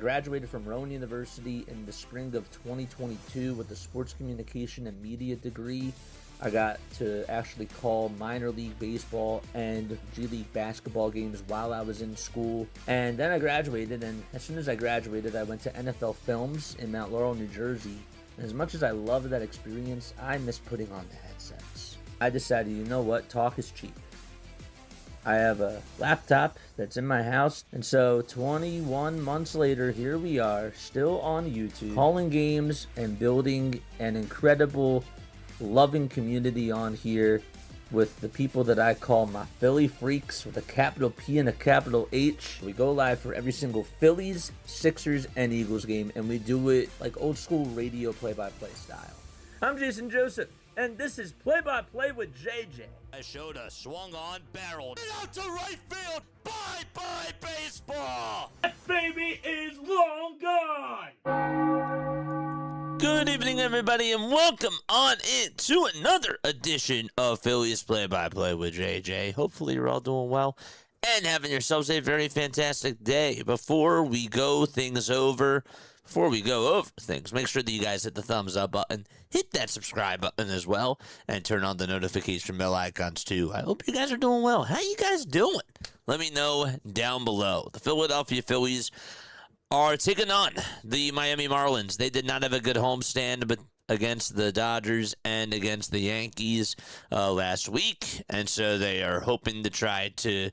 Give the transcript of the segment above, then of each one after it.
graduated from Rowan University in the spring of 2022 with a sports communication and media degree. I got to actually call minor league baseball and G League basketball games while I was in school. And then I graduated, and as soon as I graduated, I went to NFL Films in Mount Laurel, New Jersey. And as much as I loved that experience, I miss putting on the headsets. I decided, you know what, talk is cheap. I have a laptop that's in my house, and so 21 months later, here we are, still on YouTube, calling games and building an incredible, loving community on here with the people that I call my Philly freaks with a capital P and a capital H. We go live for every single Phillies, Sixers, and Eagles game, and we do it like old school radio play-by-play style. I'm Jason Joseph, and this is Play-by-Play with JJ. I showed a swung on barrel out to right field. Bye-bye baseball. That baby is long gone. Good evening, everybody, and welcome on in to another edition of Phillies Play-by-Play with JJ. Hopefully you're all doing well and having yourselves a very fantastic day. Before we go over things, make sure that you guys hit the thumbs up button, hit that subscribe button as well, and turn on the notification bell icons too. I hope you guys are doing well. How you guys doing? Let me know down below. The Philadelphia Phillies are taking on the Miami Marlins. They did not have a good homestand, but against the Dodgers and against the Yankees last week, and so they are hoping to try to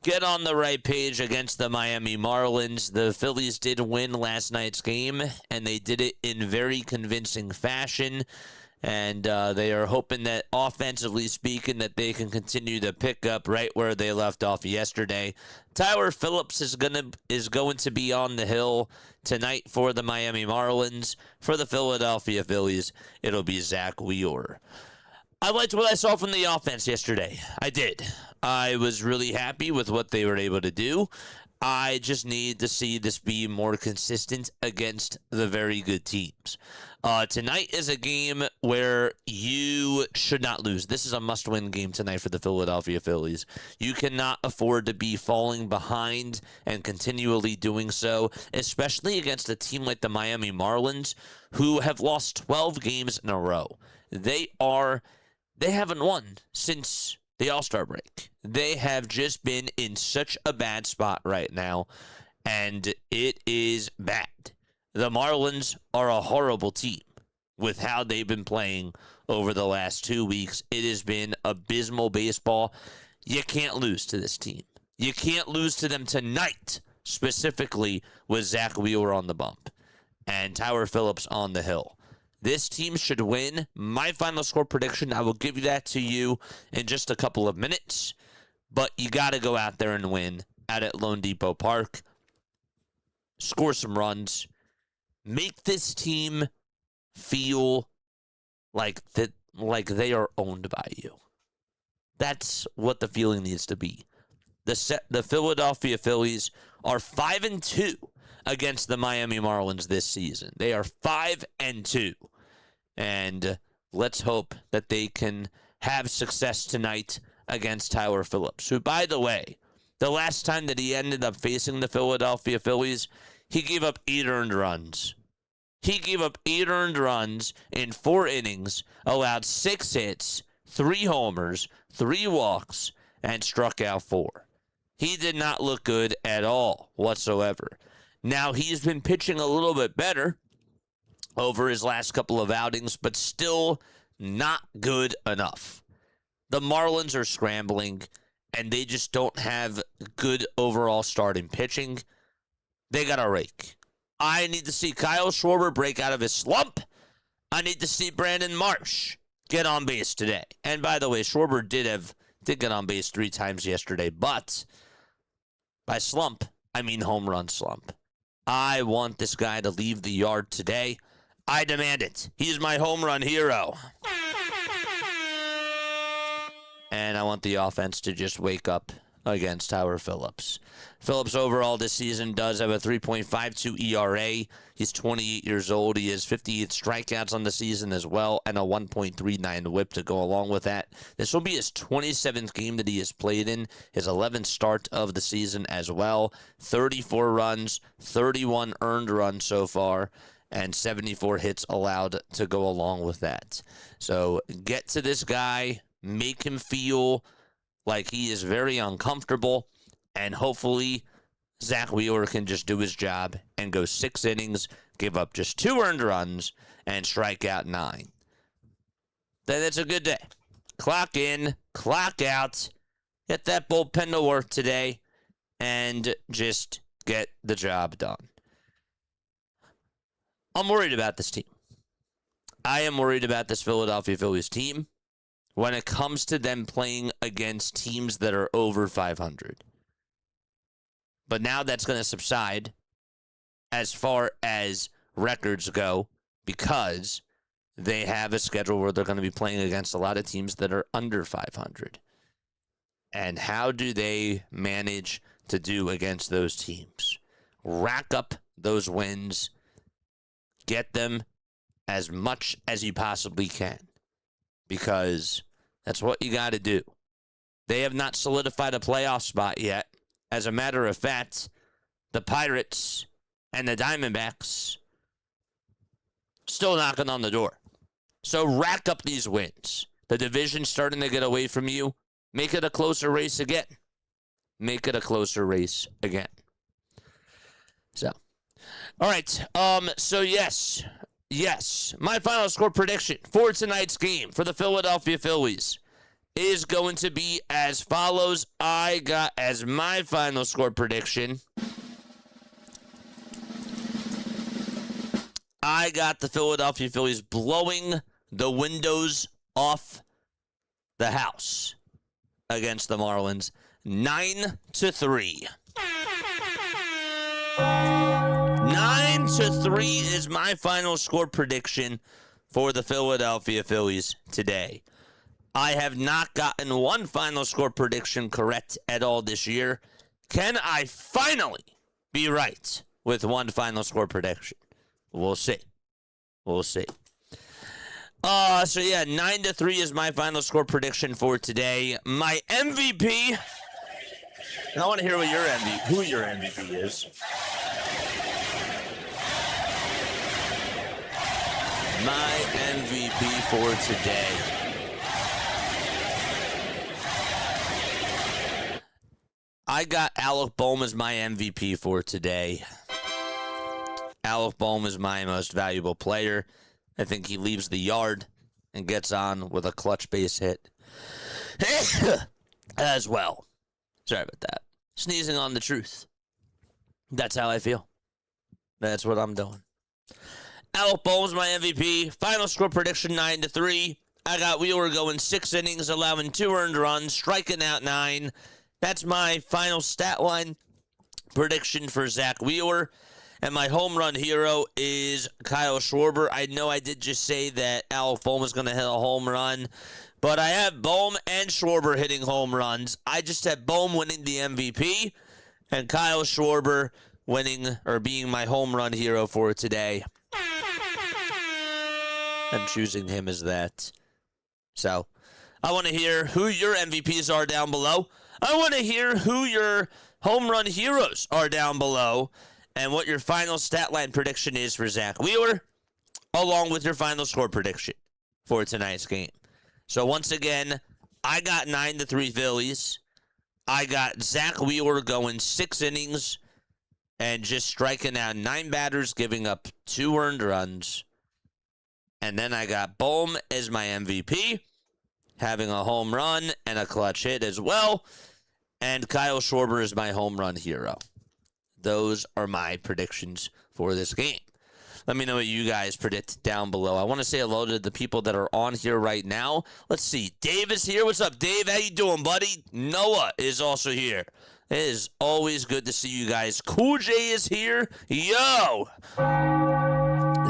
get on the right page against the Miami Marlins. The Phillies did win last night's game, and they did it in very convincing fashion. And they are hoping that, offensively speaking, that they can continue to pick up right where they left off yesterday. Tyler Phillips is going to be on the hill tonight for the Miami Marlins. For the Philadelphia Phillies, it'll be Zach Wheeler. I liked what I saw from the offense yesterday. I did. I was really happy with what they were able to do. I just need to see this be more consistent against the very good teams. Tonight is a game where you should not lose. This is a must-win game tonight for the Philadelphia Phillies. You cannot afford to be falling behind and continually doing so, especially against a team like the Miami Marlins, who have lost 12 games in a row. They haven't won since the All-Star break. They have just been in such a bad spot right now, and it is bad. The Marlins are a horrible team with how they've been playing over the last 2 weeks. It has been abysmal baseball. You can't lose to this team. You can't lose to them tonight, specifically with Zach Wheeler on the bump and Tyler Phillips on the hill. This team should win. My final score prediction, I will give you that to you in just a couple of minutes. But you got to go out there and win out at Lone Depot Park. Score some runs. Make this team feel like they are owned by you. That's what the feeling needs to be. The Philadelphia Phillies are 5-2 against the Miami Marlins this season. They are 5-2. And let's hope that they can have success tonight against Tyler Phillips, who, by the way, the last time that he ended up facing the Philadelphia Phillies, he gave up 8 earned runs. He gave up 8 earned runs in 4 innings, allowed 6 hits, 3 homers, 3 walks, and struck out 4. He did not look good at all whatsoever. Now, he's been pitching a little bit better over his last couple of outings, but still not good enough. The Marlins are scrambling, and they just don't have good overall starting pitching. They got a rake. I need to see Kyle Schwarber break out of his slump. I need to see Brandon Marsh get on base today. And by the way, Schwarber did get on base 3 times yesterday, but by slump, I mean home run slump. I want this guy to leave the yard today. I demand it. He's my home run hero. And I want the offense to just wake up against Tyler Phillips. Phillips overall this season does have a 3.52 ERA. He's 28 years old. He has 58 strikeouts on the season as well, and a 1.39 whip to go along with that. This will be his 27th game that he has played in, his 11th start of the season as well. 34 runs, 31 earned runs so far, and 74 hits allowed to go along with that. So get to this guy, make him feel like he is very uncomfortable, and hopefully Zach Wheeler can just do his job and go 6 innings, give up just 2 earned runs, and strike out 9. Then it's a good day. Clock in, clock out, get that bullpen to work today, and just get the job done. I'm worried about this team. I am worried about this Philadelphia Phillies team when it comes to them playing against teams that are over 500. But now that's going to subside as far as records go because they have a schedule where they're going to be playing against a lot of teams that are under 500. And how do they manage to do against those teams? Rack up those wins. Get them as much as you possibly can, because that's what you got to do. They have not solidified a playoff spot yet. As a matter of fact, the Pirates and the Diamondbacks still knocking on the door. So rack up these wins. The division's starting to get away from you. Make it a closer race again. Make it a closer race again. So, all right. So yes, my final score prediction for tonight's game for the Philadelphia Phillies is going to be as follows. I got as my final score prediction, I got the Philadelphia Phillies blowing the windows off the house against the Marlins, 9-3. 9-3 is my final score prediction for the Philadelphia Phillies today. I have not gotten one final score prediction correct at all this year. Can I finally be right with one final score prediction? We'll see. We'll see. So yeah, 9-3 is my final score prediction for today. My MVP. And I want to hear who your MVP is. My MVP for today. I got Alec Bohm as my MVP for today. Alec Bohm is my most valuable player. I think he leaves the yard and gets on with a clutch base hit as well. Sorry about that. Sneezing on the truth. That's how I feel. That's what I'm doing. Alec Bohm's my MVP. Final score prediction 9-3. I got Wheeler going 6 innings, allowing 2 earned runs, striking out 9. That's my final stat line prediction for Zach Wheeler. And my home run hero is Kyle Schwarber. I know I did just say that Alec Bohm was going to hit a home run, but I have Bohm and Schwarber hitting home runs. I just have Bohm winning the MVP and Kyle Schwarber winning or being my home run hero for today. I'm choosing him as that. So, I want to hear who your MVPs are down below. I want to hear who your home run heroes are down below and what your final stat line prediction is for Zach Wheeler, along with your final score prediction for tonight's game. So, once again, I got 9-3 Phillies. I got Zach Wheeler going 6 innings and just striking out 9 batters, giving up 2 earned runs. And then I got Bohm as my MVP, having a home run and a clutch hit as well. And Kyle Schwarber is my home run hero. Those are my predictions for this game. Let me know what you guys predict down below. I want to say hello to the people that are on here right now. Let's see. Dave is here. What's up, Dave? How you doing, buddy? Noah is also here. It is always good to see you guys. Cool J is here. Yo!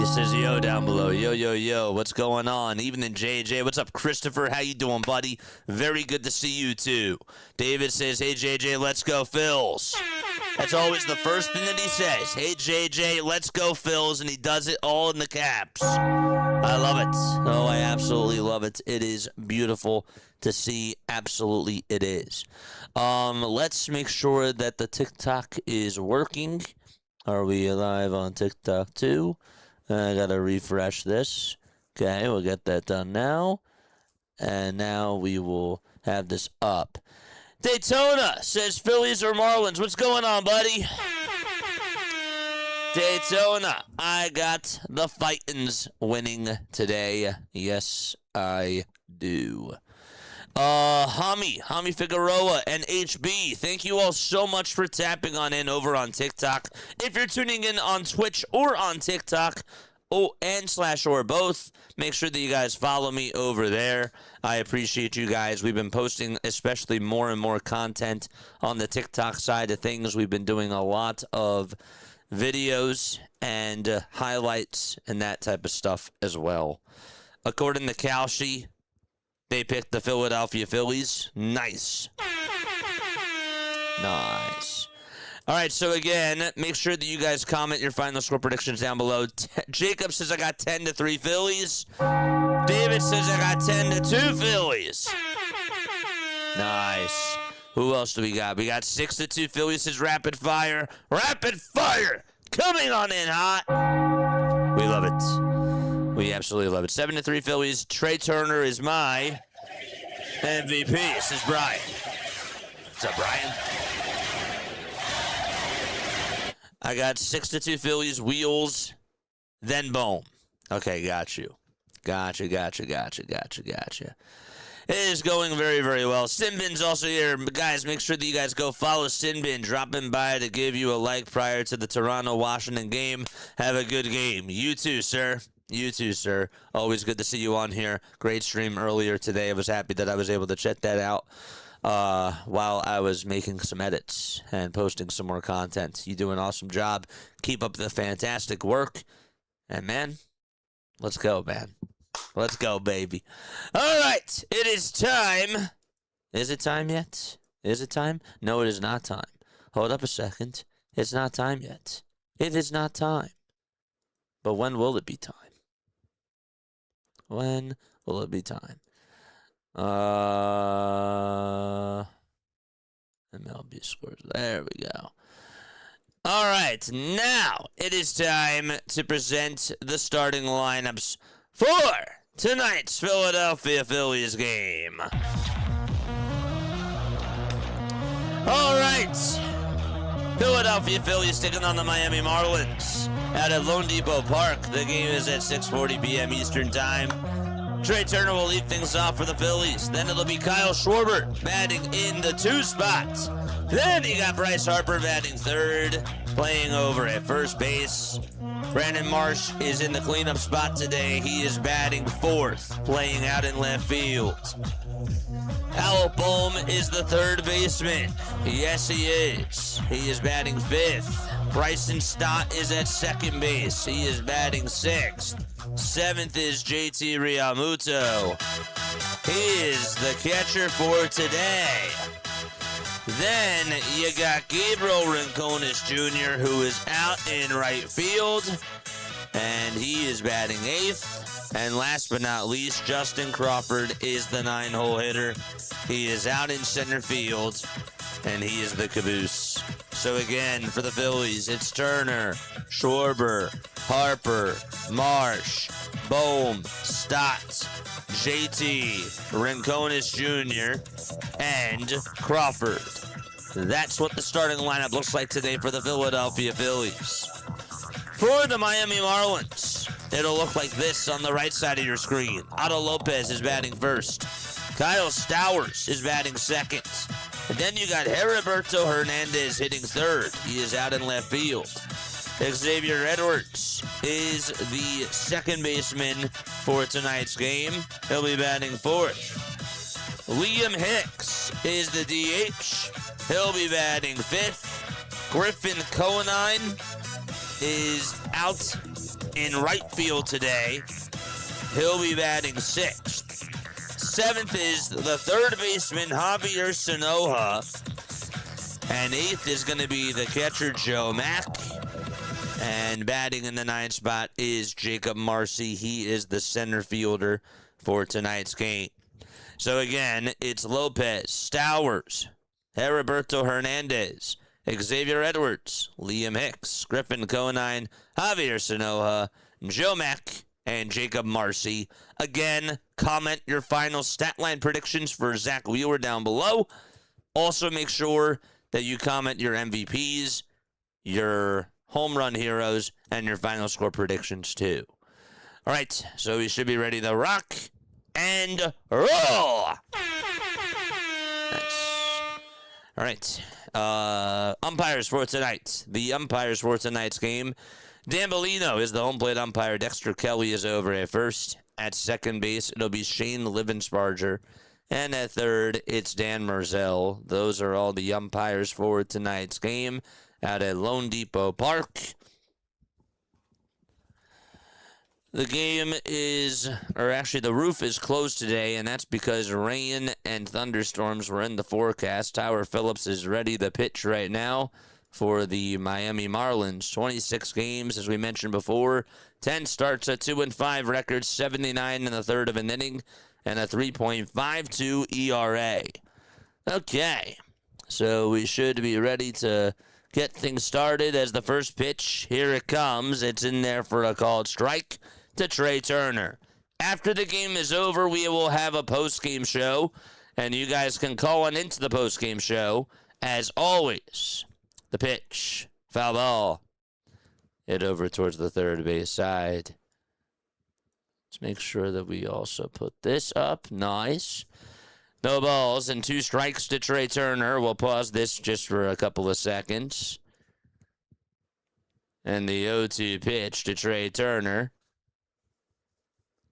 He says, yo, down below. Yo, yo, yo. What's going on? Evening, JJ. What's up, Christopher? How you doing, buddy? Very good to see you, too. David says, hey, JJ, let's go, Phils. That's always the first thing that he says. Hey, JJ, let's go, Phils. And he does it all in the caps. I love it. Oh, I absolutely love it. It is beautiful to see. Absolutely, it is. Let's make sure that the TikTok is working. Are we live on TikTok, too? I gotta refresh this. Okay, we'll get that done now. And now we will have this up. Daytona says Phillies or Marlins. What's going on, buddy? Daytona, I got the Fightins winning today. Yes, I do. Hami Figueroa, and HB, thank you all so much for tapping on in over on TikTok. If you're tuning in on Twitch or on TikTok, /or both, make sure that you guys follow me over there. I appreciate you guys. We've been posting especially more and more content on the TikTok side of things. We've been doing a lot of videos and highlights and that type of stuff as well. According to Kalshi, they picked the Philadelphia Phillies. Nice. Nice. All right, so again, make sure that you guys comment your final score predictions down below. Jacob says I got 10-3 Phillies. David says I got 10-2 Phillies. Nice. Who else do we got? We got 6-2 Phillies. Says rapid fire. Rapid fire coming on in hot. We love it. We absolutely love it. 7-3 Phillies. Trey Turner is my MVP. Says Brian. What's up, Brian? I got 6-2 Phillies, Wheels, then Bohm. Okay, got you. Gotcha. It is going very, very well. Sinbin's also here. Guys, make sure that you guys go follow Sinbin. Drop him by to give you a like prior to the Toronto-Washington game. Have a good game. You too, sir. You too, sir. Always good to see you on here. Great stream earlier today. I was happy that I was able to check that out while I was making some edits and posting some more content. You do an awesome job. Keep up the fantastic work. And, man, let's go, man. Let's go, baby. All right. It is time. Is it time yet? Is it time? No, it is not time. Hold up a second. It's not time yet. It is not time. But when will it be time? When will it be time? MLB scores. There we go. All right. Now it is time to present the starting lineups for tonight's Philadelphia Phillies game. All right. Philadelphia Phillies taking on the Miami Marlins out at Lone Depot Park. The game is at 6:40 p.m. Eastern Time. Trey Turner will lead things off for the Phillies. Then it'll be Kyle Schwarber batting in the 2 spots. Then you got Bryce Harper batting 3rd, playing over at first base. Brandon Marsh is in the cleanup spot today. He is batting 4th, playing out in left field. Alec Bohm is the 3rd baseman. Yes, he is. He is batting 5th. Bryson Stott is at 2nd base. He is batting 6th. 7th is JT Realmuto. He is the catcher for today. Then you got Gabriel Rincones Jr., who is out in right field, and he is batting 8th. And last but not least, Justin Crawford is the 9-hole hitter. He is out in center field, and he is the caboose. So again, for the Phillies, it's Turner, Schwarber, Harper, Marsh, Bohm, Stott, JT, Rincones Jr., and Crawford. That's what the starting lineup looks like today for the Philadelphia Phillies. For the Miami Marlins, it'll look like this on the right side of your screen. Otto Lopez is batting 1st. Kyle Stowers is batting 2nd. And then you got Heriberto Hernandez hitting 3rd. He is out in left field. Xavier Edwards is the 2nd baseman for tonight's game. He'll be batting 4th. Liam Hicks is the DH. He'll be batting 5th. Griffin Conine is out in right field today. He'll be batting 6th. 7th is the third baseman, Javier Sanoja. And 8th is going to be the catcher, Joe Mack. And batting in the 9th spot is Jacob Marcy. He is the center fielder for tonight's game. So again, it's Lopez, Stowers, Heriberto Hernandez, Xavier Edwards, Liam Hicks, Griffin Conine, Javier Sanoja, Joe Mack, and Jacob Marcy. Again, comment your final stat line predictions for Zach Wheeler down below. Also, make sure that you comment your MVPs, your home run heroes, and your final score predictions too. All right, so we should be ready to rock and roll. Nice. All right, umpires for tonight. The umpires for tonight's game. Dan Bellino is the home plate umpire. Dexter Kelly is over at first. At second base, it'll be Shane Livensparger. And at third, it's Dan Merzell. Those are all the umpires for tonight's game out at Lone Depot Park. The game is, or actually the roof is closed today, and that's because rain and thunderstorms were in the forecast. Tyler Phillips is ready to pitch right now for the Miami Marlins. 26 games, as we mentioned before. 10 starts, a 2-5 record, 79 in the third of an inning, and a 3.52 ERA. Okay, so we should be ready to get things started as the first pitch. Here it comes. It's in there for a called strike to Trey Turner. After the game is over, we will have a post-game show, and you guys can call on into the post-game show. As always, the pitch, foul ball, hit over towards the third base side. Let's make sure that we also put this up. Nice. No balls and 2 strikes to Trey Turner. We'll pause this just for a couple of seconds. And the 0-2 pitch to Trey Turner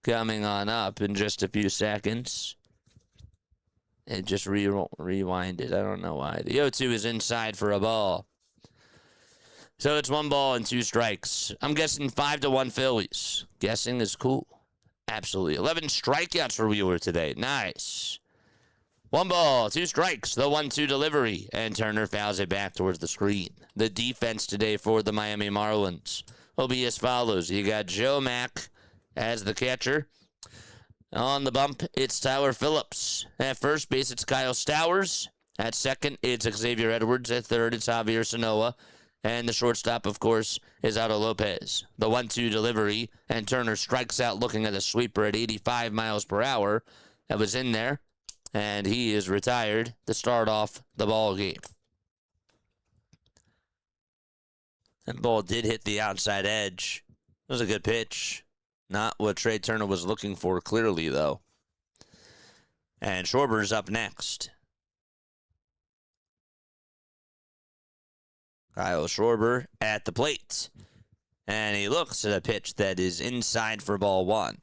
coming on up in just a few seconds. It just rewinded. I don't know why. The 0-2 is inside for a ball. So it's 1 ball and 2 strikes. I'm guessing 5-1 Phillies. Guessing is cool. Absolutely. 11 strikeouts for Wheeler today. Nice. 1 ball, 2 strikes. The 1-2 delivery. And Turner fouls it back towards the screen. The defense today for the Miami Marlins will be as follows. You got Joe Mack as the catcher. On the bump, it's Tyler Phillips. At first base, it's Kyle Stowers. At second, it's Xavier Edwards. At third, it's Javier Sanoja. And the shortstop, of course, is Otto Lopez. The 1-2 delivery, and Turner strikes out looking at a sweeper at 85 miles per hour. That was in there, and he is retired to start off the ball game. That ball did hit the outside edge. It was a good pitch. Not what Trey Turner was looking for clearly, though. And Schwarber's up next. Kyle Schwarber at the plate. And he looks at a pitch that is inside for ball 1.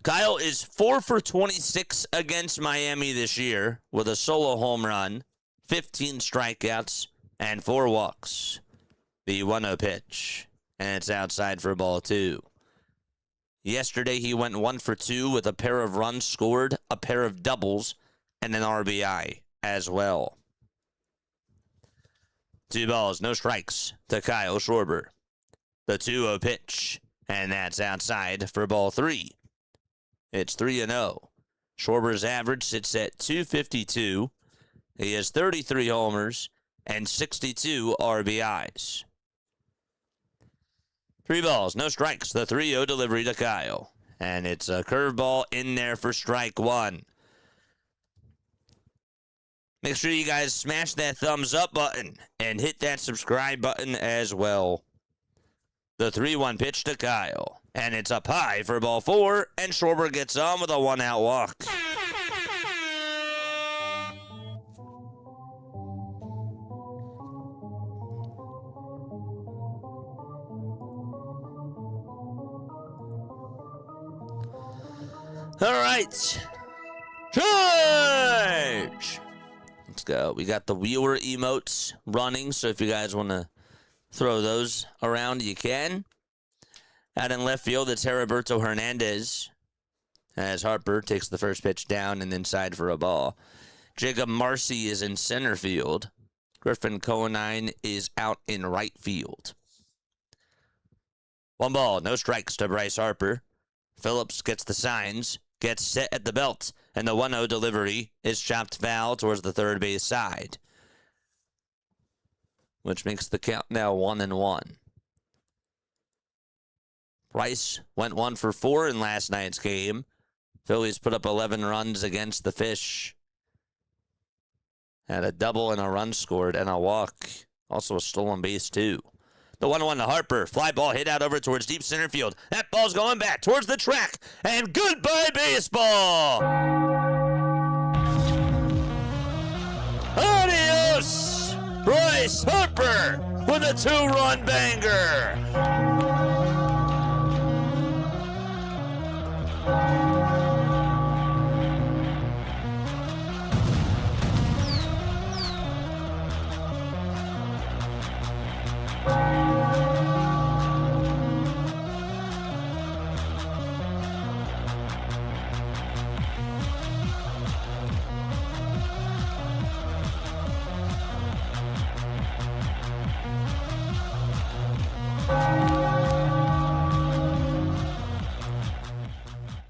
Kyle is 4 for 26 against Miami this year with a solo home run, 15 strikeouts, and 4 walks. The 1-0 pitch. And it's outside for ball 2. Yesterday he went 1 for 2 with a pair of runs scored, a pair of doubles, and an RBI as well. 2 balls, no strikes to Kyle Schwarber. The 2-0 pitch, and that's outside for ball 3. It's 3-0. Schwarber's average sits at .252. He has 33 homers and 62 RBIs. 3 balls, no strikes. The 3-0 delivery to Kyle. And it's a curveball in there for strike 1. Make sure you guys smash that thumbs up button and hit that subscribe button as well. The 3-1 pitch to Kyle. And it's up high for ball 4, and Schwarber gets on with a 1-out walk. All right. Charge! Let's go. We got the Wheeler emotes running, so if you guys want to throw those around, you can. Out in left field, it's Heriberto Hernandez, as Harper takes the first pitch down and inside for a ball. Jacob Marcy is in center field. Griffin Conine is out in right field. 1 ball, no strikes to Bryce Harper. Phillips gets the signs, gets set at the belt, and the 1-0 delivery is chopped foul towards the third base side, which makes the count now 1-1. Bryce went 1 for 4 in last night's game. Phillies put up 11 runs against the Fish. Had a double and a run scored and a walk. Also a stolen base, too. The 1-1 to Harper. Fly ball hit out over towards deep center field. That ball's going back towards the track. And goodbye, baseball! Adios! Bryce Harper with a 2-run banger.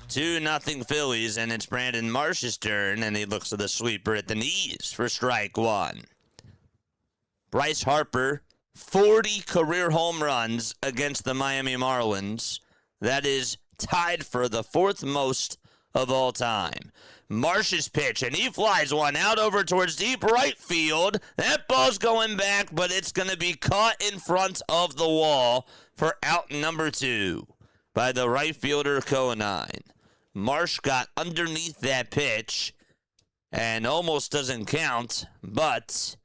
Two nothing Phillies, and it's Brandon Marsh's turn, and he looks to the sweeper at the knees for strike 1. Bryce Harper, 40 career home runs against the Miami Marlins. That is tied for the 4th most of all time. Marsh's pitch, and he flies one out over towards deep right field. That ball's going back, but it's going to be caught in front of the wall for out number 2 by the right fielder Conine. Marsh got underneath that pitch and almost doesn't count, but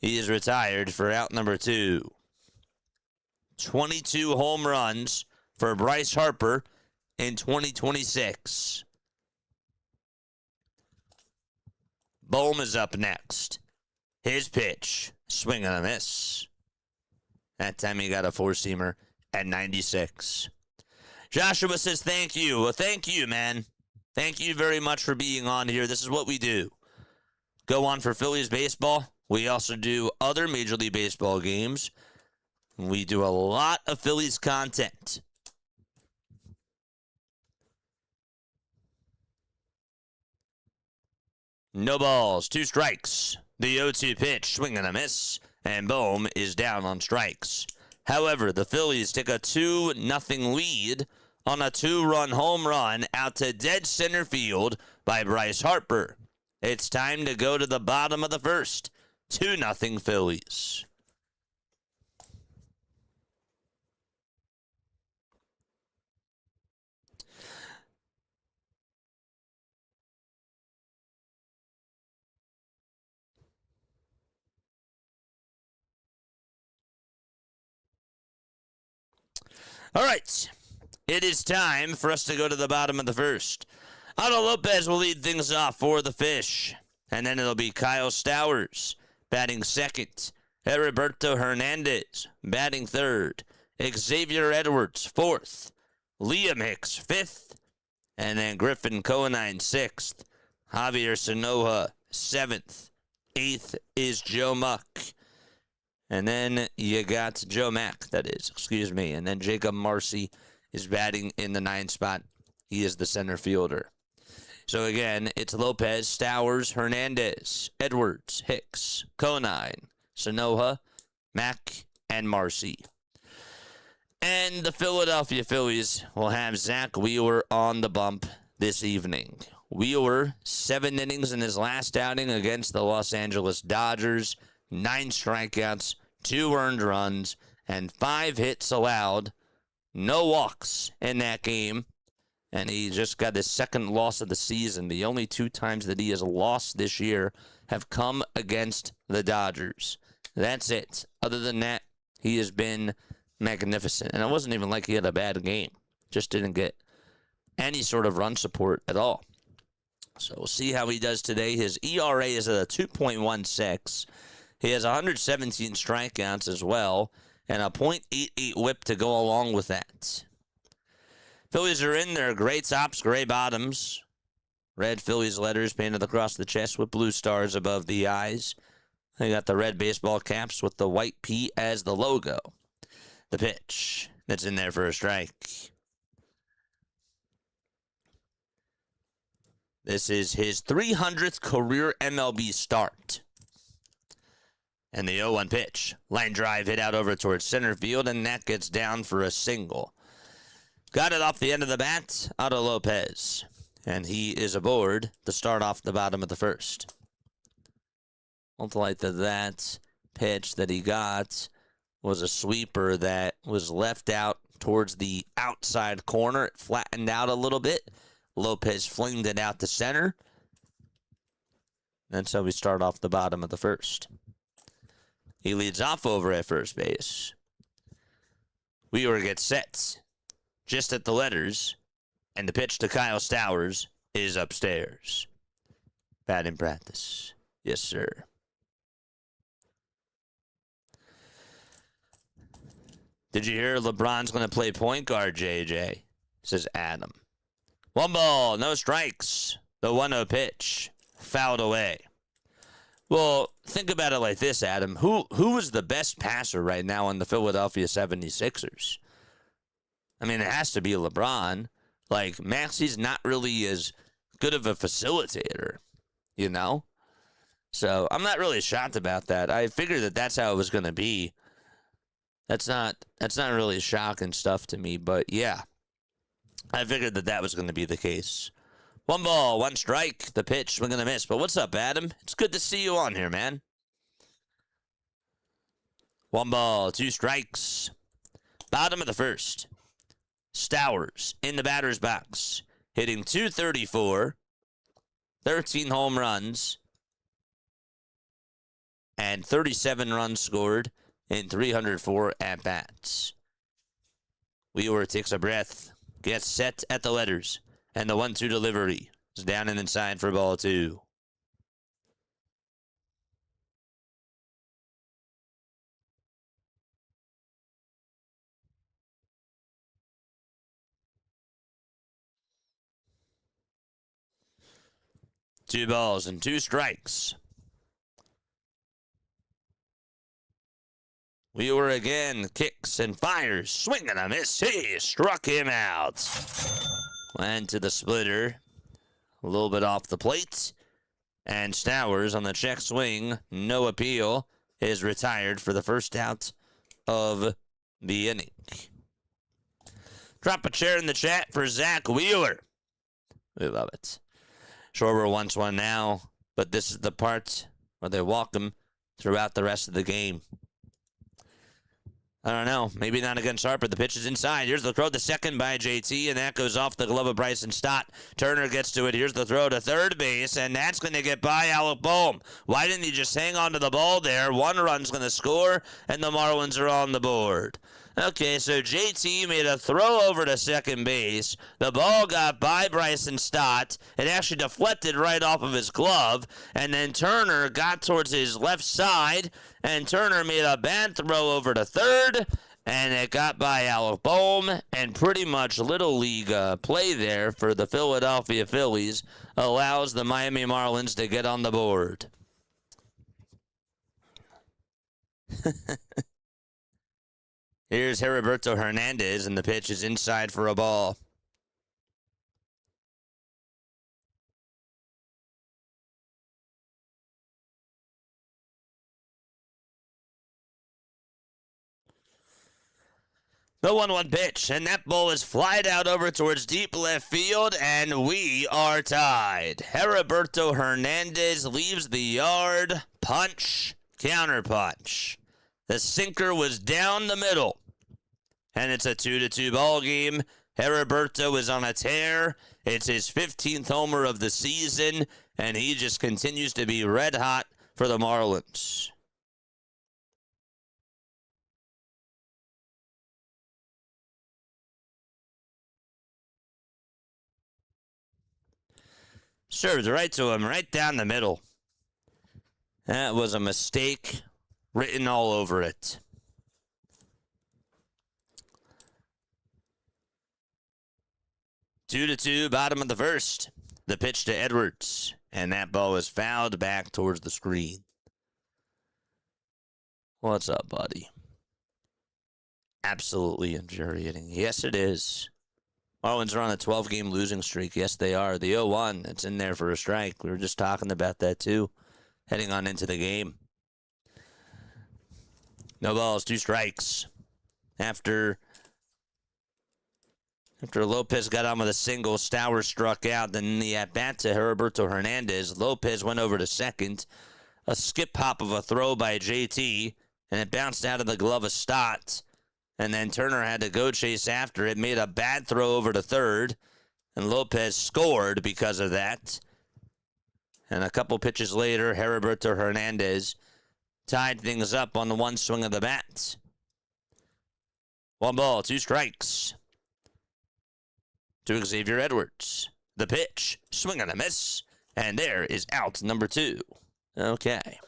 he is retired for out number 2. 22 home runs for Bryce Harper in 2026. Bohm is up next. His pitch, swing and a miss. That time he got a 4-seamer at 96. Joshua says thank you. Well, thank you, man. Thank you very much for being on here. This is what we do. Go on for Phillies baseball. We also do other Major League Baseball games. We do a lot of Phillies content. No balls, 2 strikes. The 0-2 pitch, swing and a miss, and Bohm is down on strikes. However, the Phillies take a 2-0 lead on a 2-run home run out to dead center field by Bryce Harper. It's time to go to the bottom of the first. 2-0 Phillies. All right, it is time for us to go to the bottom of the first. Otto Lopez will lead things off for the Fish, and then it'll be Kyle Stowers batting second, Heriberto Hernandez batting third, Xavier Edwards fourth, Liam Hicks fifth, and then Griffin Conine sixth, Javier Sanoja seventh, eighth is Joe Muck. And then you got Joe Mack, and then Jacob Marcy is batting in the 9th spot. He is the center fielder. So again, it's Lopez, Stowers, Hernandez, Edwards, Hicks, Conine, Sanoja, Mack, and Marcy. And the Philadelphia Phillies will have Zach Wheeler on the bump this evening. Wheeler, 7 innings in his last outing against the Los Angeles Dodgers, 9 strikeouts, 2 earned runs, and 5 hits allowed. No walks in that game. And he just got his 2nd loss of the season. The only 2 times that he has lost this year have come against the Dodgers. That's it. Other than that, he has been magnificent. And it wasn't even like he had a bad game. Just didn't get any sort of run support at all. So we'll see how he does today. His ERA is at a 2.16. He has 117 strikeouts as well, and a .88 whip to go along with that. Phillies are in their gray tops, gray bottoms. Red Phillies letters painted across the chest with blue stars above the eyes. They got the red baseball caps with the white P as the logo. The pitch that's in there for a strike. This is his 300th career MLB start. And the 0-1 pitch. Line drive hit out over towards center field, and that gets down for a single. Got it off the end of the bat, Otto Lopez. And he is aboard to start off the bottom of the first. Ultimate that pitch that he got was a sweeper that was left out towards the outside corner. It flattened out a little bit. Lopez flinged it out to center. That's how we start off the bottom of the first. He leads off over at first base. Wheeler gets set just at the letters, and the pitch to Kyle Stowers is upstairs. Batting practice. Yes, sir. Did you hear LeBron's going to play point guard, JJ? Says Adam. 1 ball, no strikes. The 1-0 pitch. Fouled away. Well, think about it like this, Adam. Who is the best passer right now on the Philadelphia 76ers? I mean, it has to be LeBron. Like, Maxi's not really as good of a facilitator, you know? So, I'm not really shocked about that. I figured that that's how it was going to be. That's not really shocking stuff to me, but yeah. I figured that that was going to be the case. 1 ball, 1 strike. The pitch, we're going to miss. But what's up, Adam? It's good to see you on here, man. 1 ball, 2 strikes. Bottom of the first. Stowers in the batter's box. Hitting .234. 13 home runs. And 37 runs scored in 304 at-bats. Wheeler takes a breath. Gets set at the letters. And the 1-2 delivery is down and inside for ball 2. Two balls and 2 strikes. Wheeler again kicks and fires. Swing and a miss. He struck him out. Went to the splitter. A little bit off the plate. And Stowers on the check swing. No appeal. Is retired for the first out of the inning. Drop a chair in the chat for Zach Wheeler. We love it. Schwarber wants one now. But this is the part where they walk him throughout the rest of the game. I don't know. Maybe not against Harper. The pitch is inside. Here's the throw to second by JT, and that goes off the glove of Bryson Stott. Turner gets to it. Here's the throw to third base, and that's going to get by Alec Boehm. Why didn't he just hang on to the ball there? 1 run's going to score, and the Marlins are on the board. Okay, so JT made a throw over to second base. The ball got by Bryson Stott. It actually deflected right off of his glove. And then Turner got towards his left side. And Turner made a bad throw over to third. And it got by Alec Boehm. And pretty much Little League play there for the Philadelphia Phillies allows the Miami Marlins to get on the board. Here's Heriberto Hernandez, and the pitch is inside for a ball. The 1-1 pitch, and that ball is flied out over towards deep left field, and we are tied. Heriberto Hernandez leaves the yard. Punch, counter punch. The sinker was down the middle. And it's a 2-2 ball game. Heriberto is on a tear. It's his 15th homer of the season. And he just continues to be red hot for the Marlins. Served right to him, right down the middle. That was a mistake written all over it. Two to two, bottom of the first. The pitch to Edwards, and that ball is fouled back towards the screen. What's up, buddy? Absolutely infuriating. Yes, it is. Marlins are on a 12-game losing streak. Yes, they are. The 0-1, it's in there for a strike. We were just talking about that, too, heading on into the game. No balls, 2 strikes. After Lopez got on with a single, Stowers struck out. Then the at-bat to Heriberto Hernandez. Lopez went over to second. A skip hop of a throw by JT, and it bounced out of the glove of Stott. And then Turner had to go chase after it, made a bad throw over to third, and Lopez scored because of that. And a couple pitches later, Heriberto Hernandez tied things up on the one swing of the bat. 1 ball, 2 strikes to Xavier Edwards. The pitch, swing and a miss, and there is out number 2. Okay.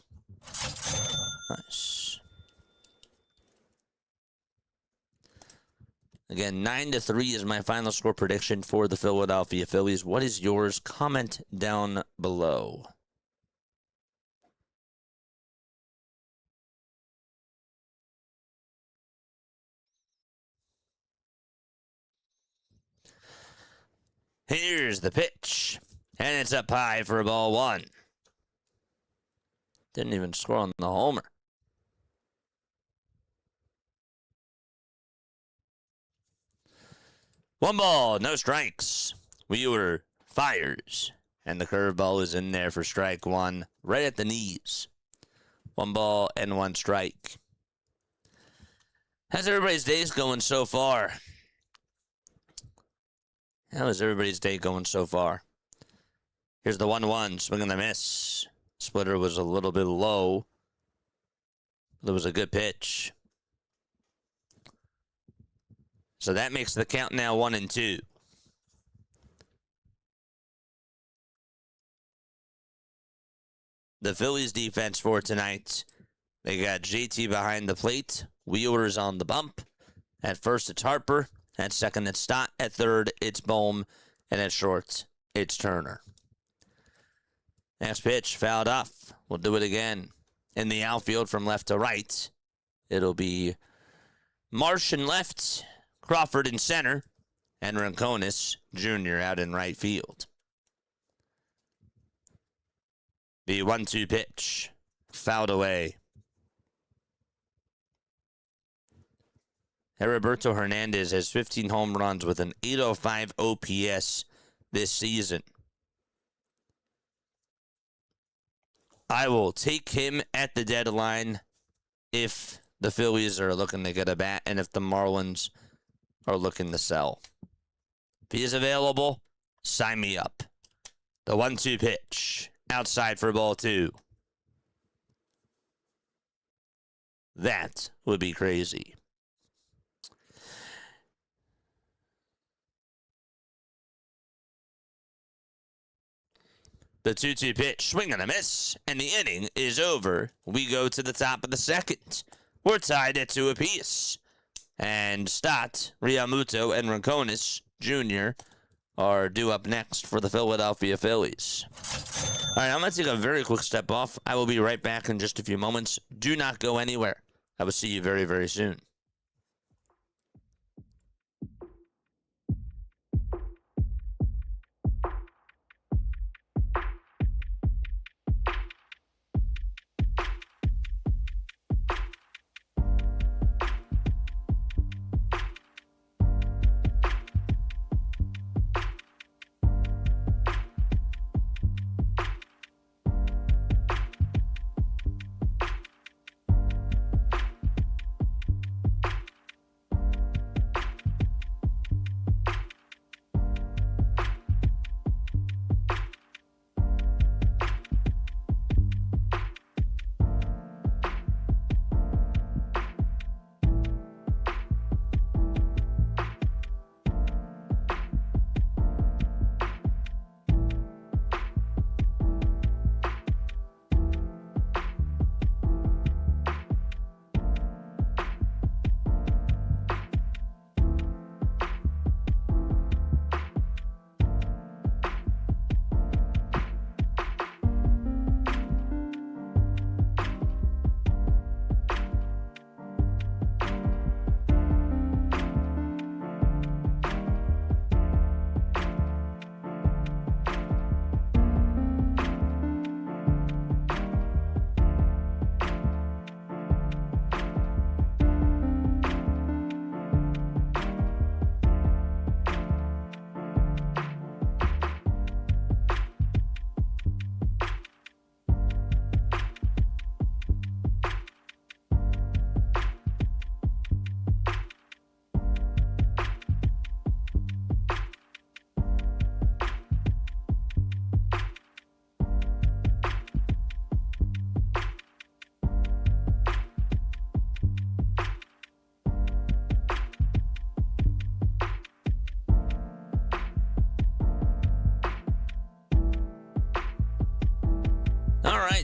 Nice. Again, 9-3 is my final score prediction for the Philadelphia Phillies. What is yours? Comment down below. Here's the pitch, and it's up high for a ball 1. Didn't even score on the homer. One ball, no strikes. Wheeler fires, and the curveball is in there for strike 1, right at the knees. 1 ball and 1 strike. How's everybody's days going so far? How is everybody's day going so far? Here's the 1-1, swing and a miss. Splitter was a little bit low. It was a good pitch. So that makes the count now 1-2. The Phillies defense for tonight. They got JT behind the plate. Wheeler's on the bump. At first, it's Harper. At second, it's Stott. At third, it's Bohm. And at short, it's Turner. Next pitch, fouled off. We'll do it again. In the outfield from left to right, it'll be Marsh in left, Crawford in center, and Rincones Jr. out in right field. The 1-2 pitch, fouled away. Heriberto Hernandez has 15 home runs with an .805 OPS this season. I will take him at the deadline if the Phillies are looking to get a bat and if the Marlins are looking to sell. If he is available, sign me up. The 1-2 pitch, outside for ball 2. That would be crazy. The 2-2 pitch, swing and a miss, and the inning is over. We go to the top of the second. We're tied at 2 apiece. And Stott, realmuto, and Rincones Jr. are due up next for the Philadelphia Phillies. All right, I'm going to take a very quick step off. I will be right back in just a few moments. Do not go anywhere. I will see you very, very soon.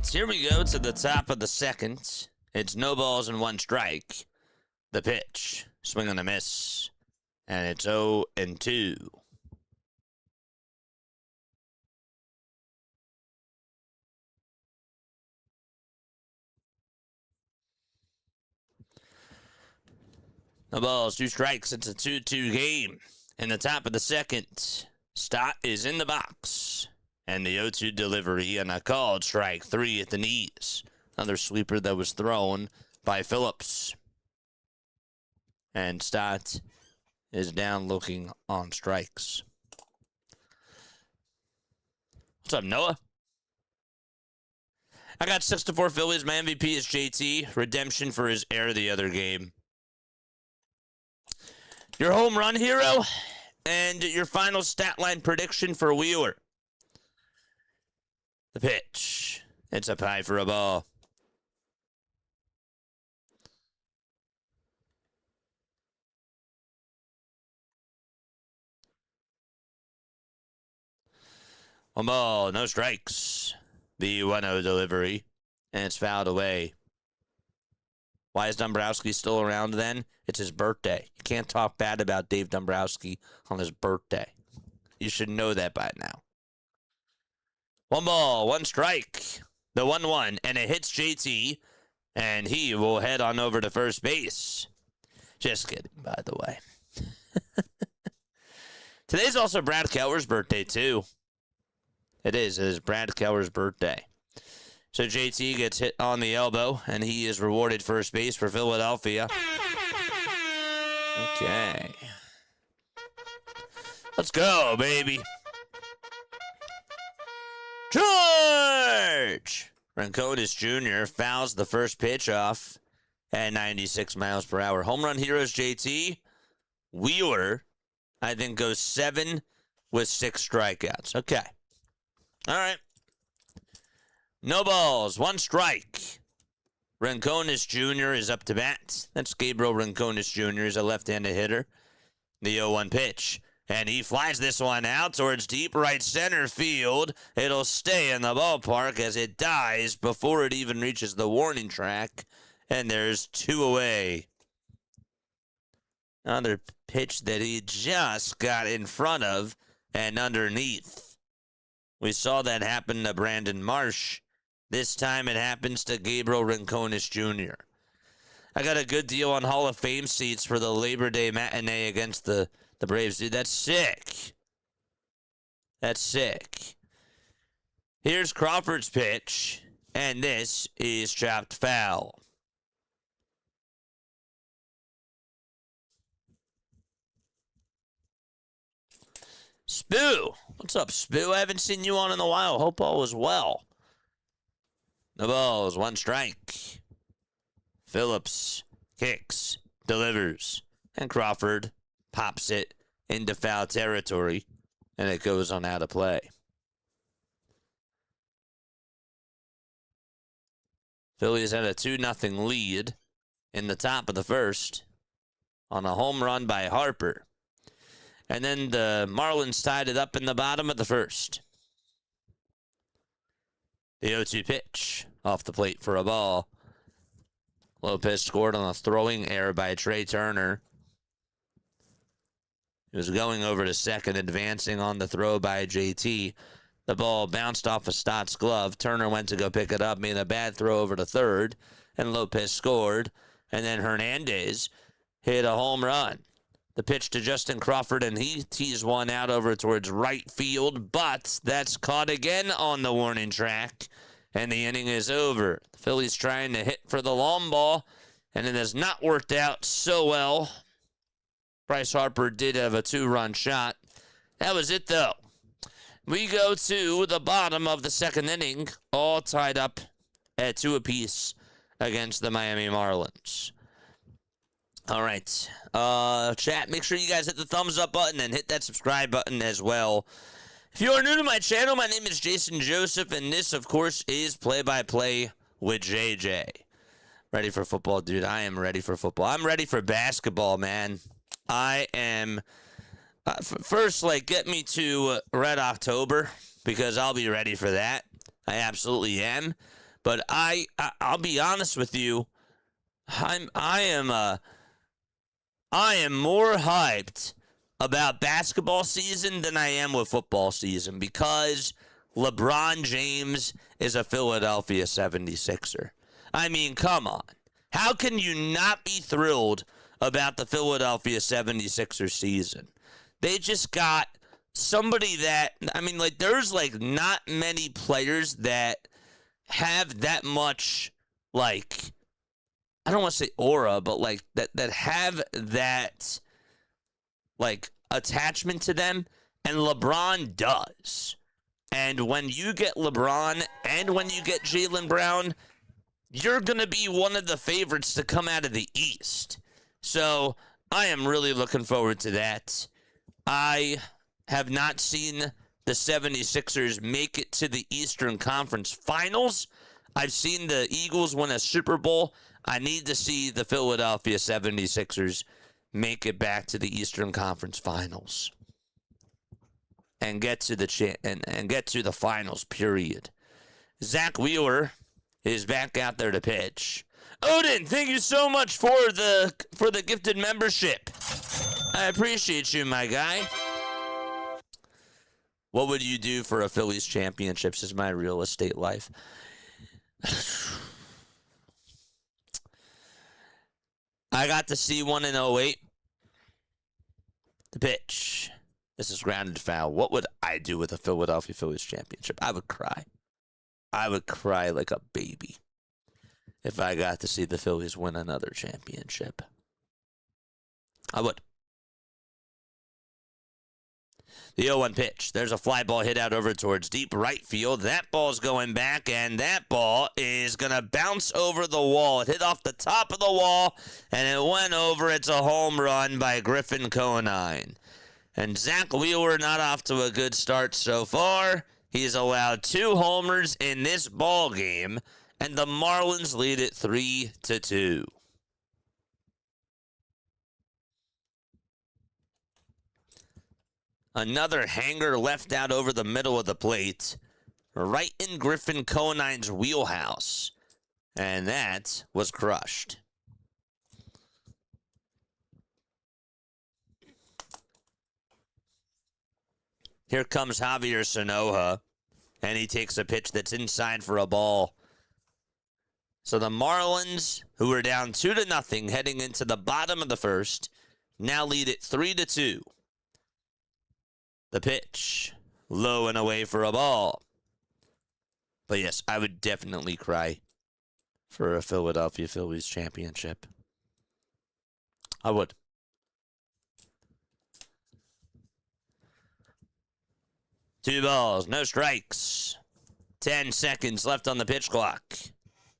right, here we go to the top of the second. It's no balls and 1 strike. The pitch, swing and a miss, and it's 0-2. No balls, 2 strikes. It's a 2-2 game. In the top of the second, Stott is in the box. And the 0-2 delivery and a called strike 3 at the knees. Another sweeper that was thrown by Phillips. And Stott is down looking on strikes. What's up, Noah? I got 6-4 Phillies. My MVP is JT. Redemption for his error the other game. Your home run hero and your final stat line prediction for Wheeler. The pitch. It's up high for a ball. One ball, no strikes. The 1-0 delivery, and it's fouled away. Why is Dombrowski still around then? It's his birthday. You can't talk bad about Dave Dombrowski on his birthday. You should know that by now. 1 ball, 1 strike. The 1-1, and it hits JT, and he will head on over to first base. Just kidding, by the way. Today's also Brad Keller's birthday, too. It is Brad Keller's birthday. So JT gets hit on the elbow, and he is rewarded first base for Philadelphia. Okay. Let's go, baby. George! Ronconis Jr. fouls the first pitch off at 96 miles per hour. Home run heroes JT. Wheeler, I think, goes 7 with 6 strikeouts. Okay. All right. No balls, 1 strike. Ronconis Jr. is up to bat. That's Gabriel Ronconis Jr. is a left-handed hitter. The 0-1 pitch. And he flies this one out towards deep right center field. It'll stay in the ballpark as it dies before it even reaches the warning track. And there's 2 away. Another pitch that he just got in front of and underneath. We saw that happen to Brandon Marsh. This time it happens to Gabriel Ronconis Jr. I got a good deal on Hall of Fame seats for the Labor Day matinee against the Braves. Dude, that's sick. That's sick. Here's Crawford's pitch, and this is chopped foul. Spoo. What's up, Spoo? I haven't seen you on in a while. Hope all is well. No balls, 1 strike. Phillips kicks, delivers, and Crawford pops it into foul territory, and it goes on out of play. Phillies had a 2-0 lead in the top of the first on a home run by Harper. And then the Marlins tied it up in the bottom of the first. The 0-2 pitch off the plate for a ball. Lopez scored on a throwing error by Trey Turner. He was going over to second, advancing on the throw by JT. The ball bounced off of Stott's glove. Turner went to go pick it up, made a bad throw over to third, and Lopez scored. And then Hernandez hit a home run. The pitch to Justin Crawford, and he teased one out over towards right field, but that's caught again on the warning track, and the inning is over. The Phillies trying to hit for the long ball, and it has not worked out so well. Bryce Harper did have a 2-run shot. That was it, though. We go to the bottom of the second inning, all tied up at 2 apiece against the Miami Marlins. All right. Chat, make sure you guys hit the thumbs up button and hit that subscribe button as well. If you are new to my channel, my name is Jason Joseph, and this, of course, is Play-by-Play with JJ. Ready for football, dude? I am ready for football. I'm ready for basketball, man. I am... first, get me to Red October, because I'll be ready for that. I absolutely am. But I'll be honest with you. I am more hyped about basketball season than I am with football season because LeBron James is a Philadelphia 76er. I mean, come on. How can you not be thrilled about the Philadelphia 76ers season? They just got somebody that, I mean, like, there's, like, not many players that have that much, like, I don't want to say aura, but, like, that have that, like, attachment to them, and LeBron does. And when you get LeBron and when you get Jaylen Brown, you're going to be one of the favorites to come out of the East. So I am really looking forward to that. I have not seen the 76ers make it to the Eastern Conference Finals. I've seen the Eagles win a Super Bowl. I need to see the Philadelphia 76ers make it back to the Eastern Conference Finals and get to the finals, period. Zach Wheeler is back out there to pitch. Odin, thank you so much for the gifted membership. I appreciate you, my guy. What would you do for a Phillies championships is my real estate life. I got to see one in 08. The pitch. This is grounded foul. What would I do with a Philadelphia Phillies championship? I would cry. I would cry like a baby if I got to see the Phillies win another championship. I would. The 0-1 pitch. There's a fly ball hit out over towards deep right field. That ball's going back, and that ball is going to bounce over the wall. It hit off the top of the wall, and it went over. It's a home run by Griffin Conine. And Zach Wheeler not off to a good start so far. He's allowed 2 homers in this ball game, and the Marlins lead it 3-2. Another hanger left out over the middle of the plate, right in Griffin Conine's wheelhouse. And that was crushed. Here comes Javier Sanoja, and he takes a pitch that's inside for a ball. So the Marlins, who are down 2-0 heading into the bottom of the first, now lead it 3-2. The pitch, low and away for a ball. But yes, I would definitely cry for a Philadelphia Phillies championship. I would. Two balls, no strikes. 10 seconds left on the pitch clock.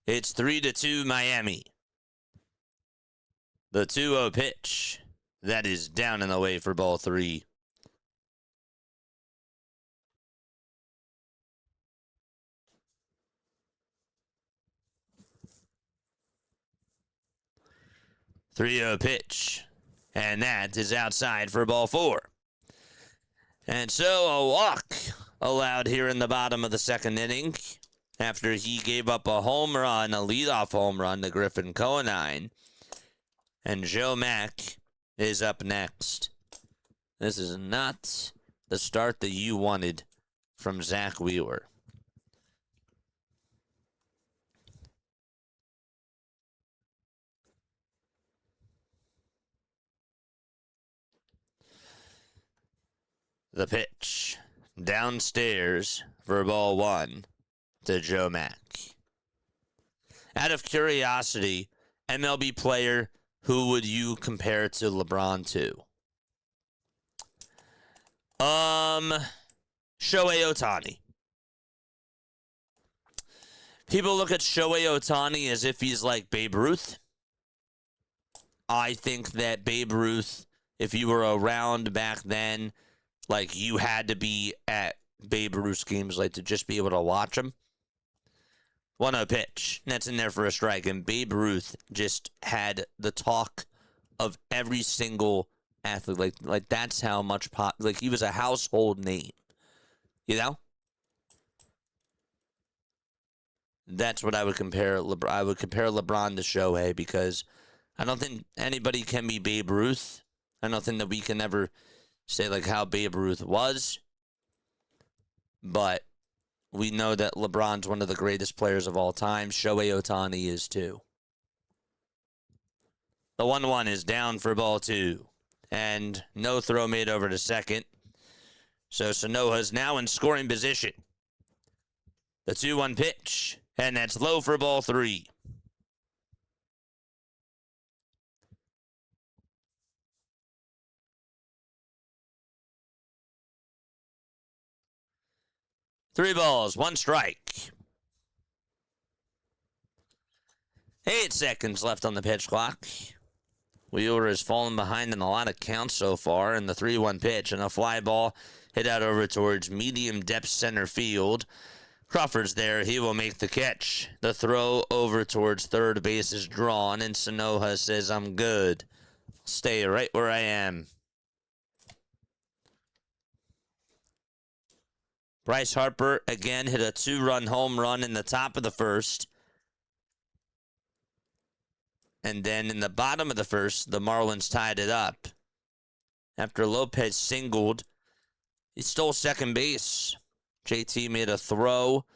It's 3-2 Miami. The 2-0 pitch. That is down and away for ball 3. Three-0 pitch. And that is outside for ball 4. And so a walk allowed here in the bottom of the second inning after he gave up a home run, a leadoff home run to Griffin Conine. And Joe Mack is up next. This is not the start that you wanted from Zach Wheeler. The pitch downstairs for ball 1 to Joe Mack. Out of curiosity, MLB player, who would you compare to LeBron to? Shohei Ohtani. People look at Shohei Ohtani as if he's like Babe Ruth. I think that Babe Ruth, if you were around back then, like, you had to be at Babe Ruth's games, like, to just be able to watch him. 1-0 pitch. That's in there for a strike. And Babe Ruth just had the talk of every single athlete. Like that's how much like, he was a household name. You know? That's what I would compare. I would compare LeBron to Shohei because I don't think anybody can be Babe Ruth. I don't think that we can ever say like how Babe Ruth was, but we know that LeBron's one of the greatest players of all time. Shohei Ohtani is too. The 1-1 is down for ball 2, and no throw made over to second. So Sanoa's now in scoring position. The 2-1 pitch, and that's low for ball 3. Three balls, one strike. 8 seconds left on the pitch clock. Wheeler has fallen behind in a lot of counts so far in the 3-1 pitch, and a fly ball hit out over towards medium depth center field. Crawford's there. He will make the catch. The throw over towards third base is drawn, and Sanoa says, I'm good. Stay right where I am. Bryce Harper again hit a 2-run home run in the top of the first. And then in the bottom of the first, the Marlins tied it up. After Lopez singled, he stole second base. JT made a throw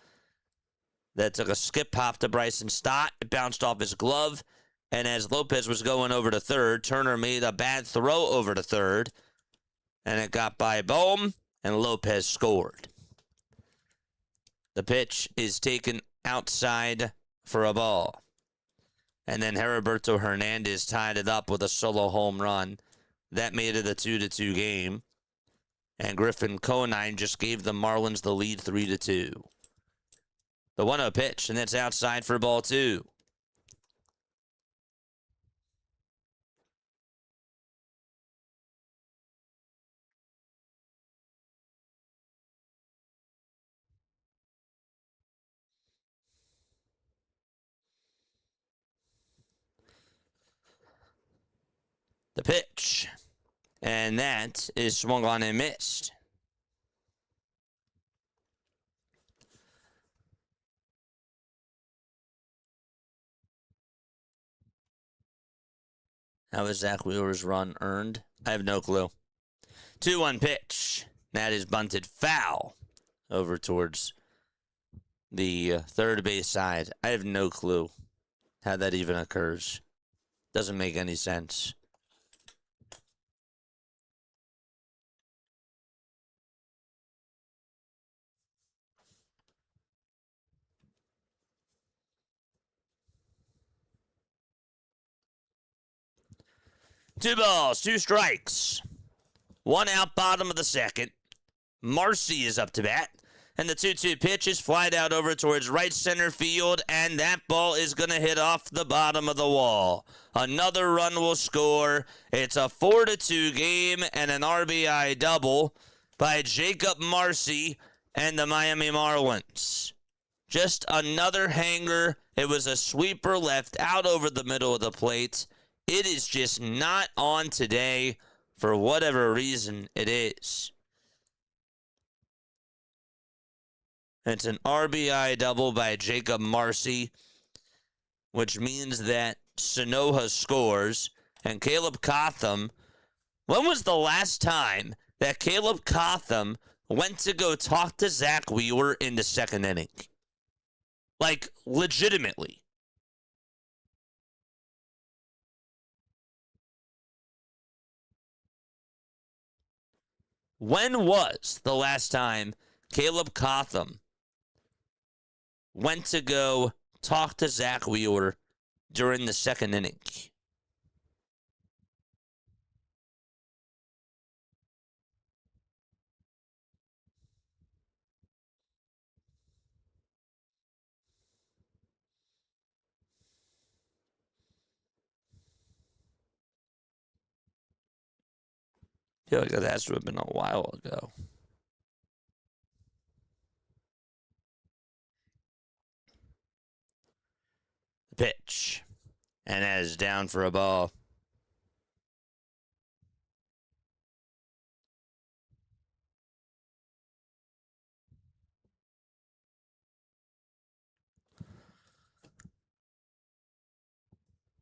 that took a skip hop to Bryson Stott. It bounced off his glove. And as Lopez was going over to third, Turner made a bad throw over to third. And it got by Bohm, and Lopez scored. The pitch is taken outside for a ball. And then Heriberto Hernandez tied it up with a solo home run. That made it a 2-2 game. And Griffin Conine just gave the Marlins the lead 3-2. The 1-0 pitch, and that's outside for ball 2. The pitch. And that is swung on and missed. How is Zach Wheeler's run earned? I have no clue. 2-1 pitch. That is bunted foul over towards the third base side. I have no clue how that even occurs. Doesn't make any sense. Two balls, two strikes. One out, bottom of the second. Marcy is up to bat. And the 2-2 pitch is flied out over towards right center field, and that ball is going to hit off the bottom of the wall. Another run will score. It's a 4-2 game and an RBI double by Jacob Marcy and the Miami Marlins. Just another hanger. It was a sweeper left out over the middle of the plate. It is just not on today for whatever reason it is. It's an RBI double by Jacob Marcy, which means that Sanoa scores. And Caleb Cotham, when was the last time that Caleb Cotham went to go talk to Zach Wheeler in the second inning? Like, legitimately. When was the last time Caleb Cotham went to go talk to Zach Wheeler during the second inning? I feel like that has to have been a while ago. Pitch. And that is down for a ball.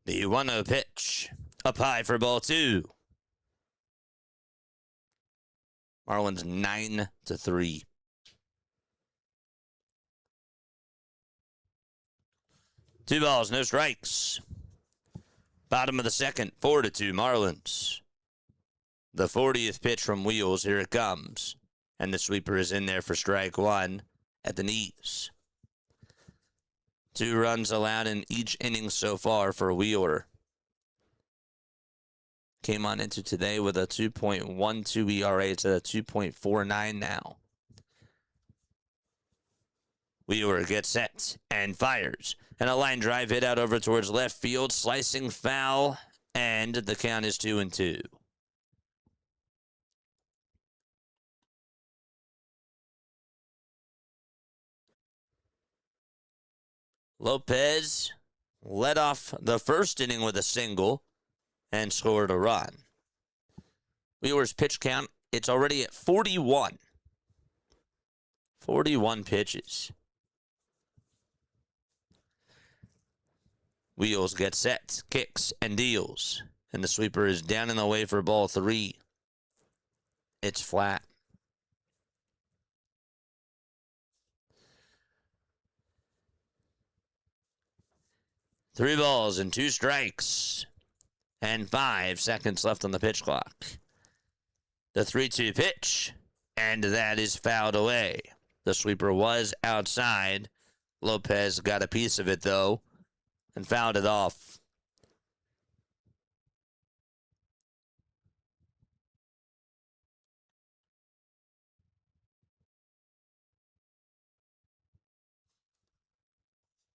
The 1-0 pitch. Up high for ball 2. Marlins 9-3. 2 balls, no strikes. Bottom of the second, 4-2 Marlins. The 40th pitch from Wheels, here it comes. And the sweeper is in there for strike 1 at the knees. 2 runs allowed in each inning so far for Wheeler. Came on into today with a 2.12 ERA. It's at a 2.49 now. Wheeler gets set and fires. And a line drive hit out over towards left field. Slicing foul. And the count is 2-2. Lopez led off the first inning with a single and scored a run. Wheeler's pitch count, it's already at 41. 41 pitches. Wheels gets set, kicks, and deals. And the sweeper is down and away for ball 3. It's flat. Three balls and 2 strikes. And 5 seconds left on the pitch clock. The 3-2 pitch. And that is fouled away. The sweeper was outside. Lopez got a piece of it, though, and fouled it off.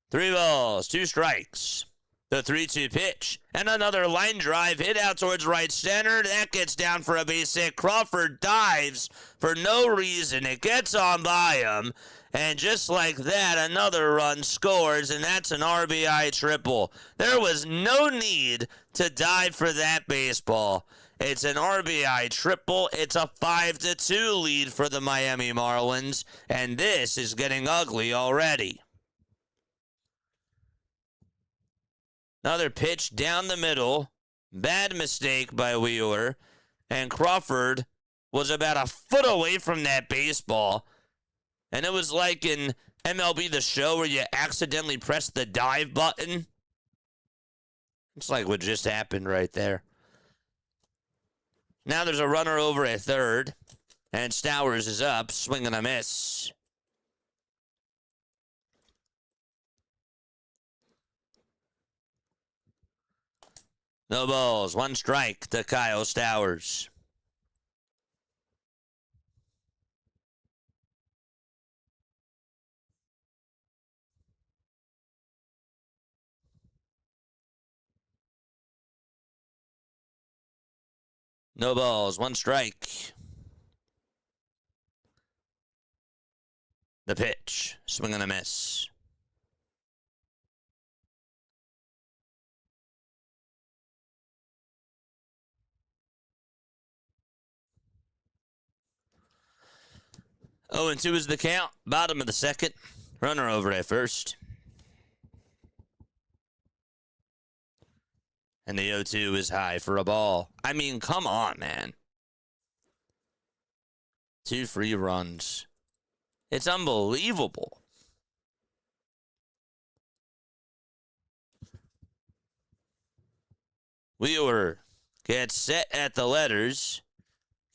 Three balls, 2 strikes. The 3-2 pitch. And another line drive hit out towards right center. That gets down for a base hit. Crawford dives for no reason. It gets on by him. And just like that, another run scores, and that's an RBI triple. There was no need to dive for that baseball. It's an RBI triple. It's a 5-2 lead for the Miami Marlins, and this is getting ugly already. Another pitch down the middle. Bad mistake by Wheeler, and Crawford was about a foot away from that baseball. And it was like in MLB The Show where you accidentally press the dive button. It's like what just happened right there. Now there's a runner over at third. And Stowers is up, swing and a miss. No balls, 1 strike to Kyle Stowers. No balls, 1 strike. The pitch, swing and a miss. Oh, and 2 is the count. Bottom of the second. Runner over at first. And the 0-2 is high for a ball. I mean, come on, man. 2 free runs. It's unbelievable. Wheeler gets set at the letters.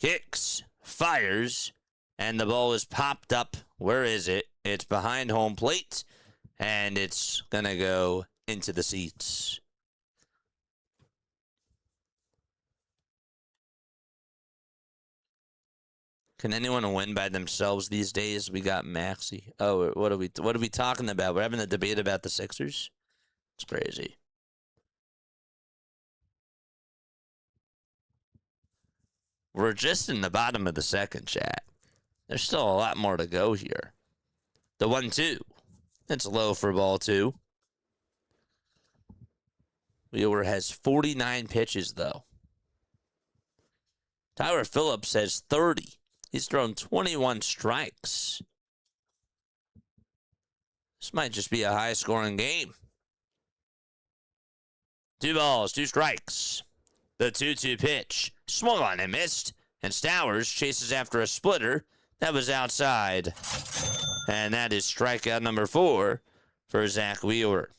Kicks, fires, and the ball is popped up. Where is it? It's behind home plate, and it's going to go into the seats. Can anyone win by themselves these days? We got Maxey. Oh, what are we talking about? We're having a debate about the Sixers? It's crazy. We're just in the bottom of the second, chat. There's still a lot more to go here. The 1-2. It's low for ball 2. Wheeler has 49 pitches, though. Tyler Phillips has 30. He's thrown 21 strikes. This might just be a high-scoring game. 2 balls, 2 strikes. The 2-2 pitch. Swung on and missed. And Stowers chases after a splitter. That was outside. And that is strikeout number 4 for Zach Wheeler.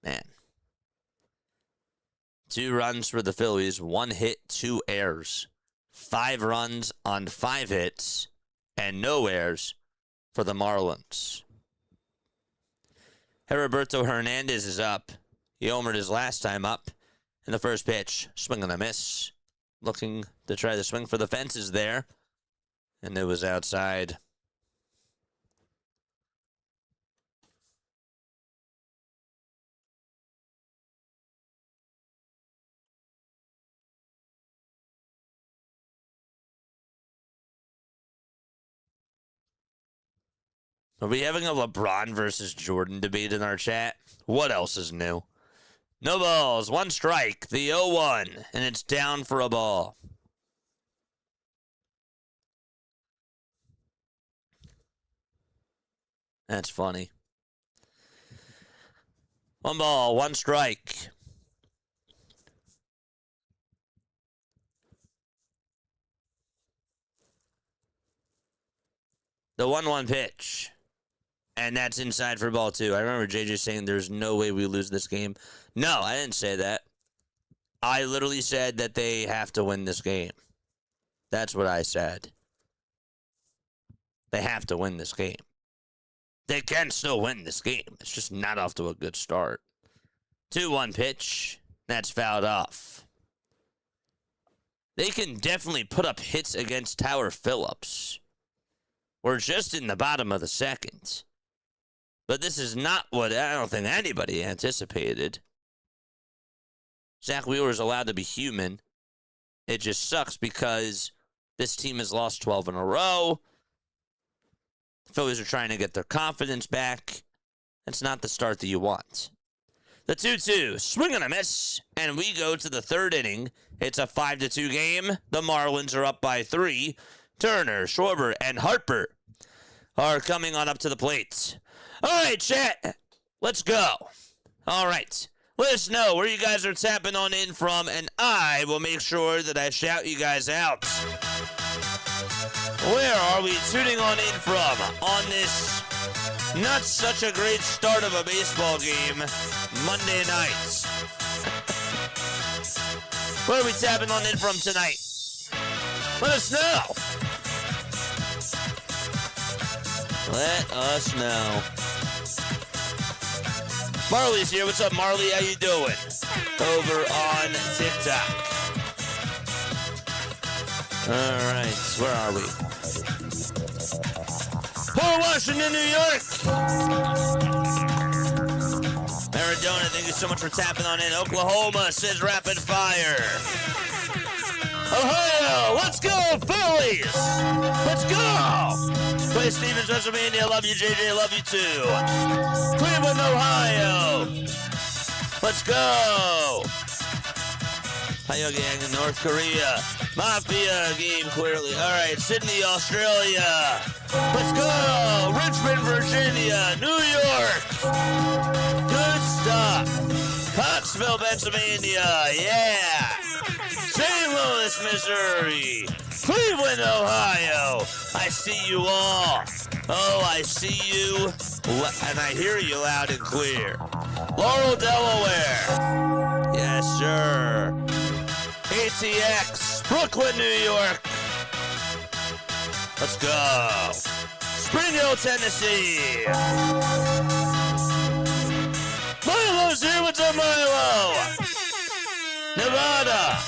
Man. 2 runs for the Phillies. 1 hit, 2 errors. 5 runs on 5 hits. And no errors for the Marlins. Heriberto Hernandez is up. He homered his last time up. In the first pitch, swing and a miss. Looking to try to swing for the fences there. And it was outside. Are we having a LeBron versus Jordan debate in our chat? What else is new? No balls, 1 strike, the 0-1, and it's down for a ball. That's funny. 1 ball, 1 strike. The 1-1 pitch. And that's inside for ball 2. I remember JJ saying there's no way we lose this game. No, I didn't say that. I literally said that they have to win this game. That's what I said. They have to win this game. They can still win this game. It's just not off to a good start. 2-1 pitch. That's fouled off. They can definitely put up hits against Tower Phillips. We're just in the bottom of the second. But this is not what I don't think anybody anticipated. Zach Wheeler is allowed to be human. It just sucks because this team has lost 12 in a row. The Phillies are trying to get their confidence back. That's not the start that you want. The 2-2, swing and a miss, and we go to the 3rd inning. It's a 5-2 game. The Marlins are up by 3. Turner, Schwarber, and Harper are coming on up to the plate. All right, chat, let's go. All right, let us know where you guys are tapping on in from, and I will make sure that I shout you guys out. Where are we tuning on in from on this not such a great start of a baseball game Monday night? Where are we tapping on in from tonight? Let us know. Let us know. Marley's here. What's up, Marley? How you doing? Over on TikTok. All right. Where are we? Port Washington, New York. Arizona, thank you so much for tapping on in. Oklahoma says rapid fire. Ohio, let's go, Phillies! Let's go! Clay Stevens, Pennsylvania, love you, JJ, love you too. Cleveland, Ohio, let's go! Pyongyang in North Korea. Mafia game clearly. All right, Sydney, Australia. Let's go! Richmond, Virginia, New York. Good stuff. Coxville, Pennsylvania, yeah! St. Louis, Missouri. Cleveland, Ohio. I see you all. Oh, I see you, and I hear you loud and clear. Laurel, Delaware. Yes, sir. ATX, Brooklyn, New York. Let's go. Spring Hill, Tennessee. Milo's here. What's up, Milo? Nevada.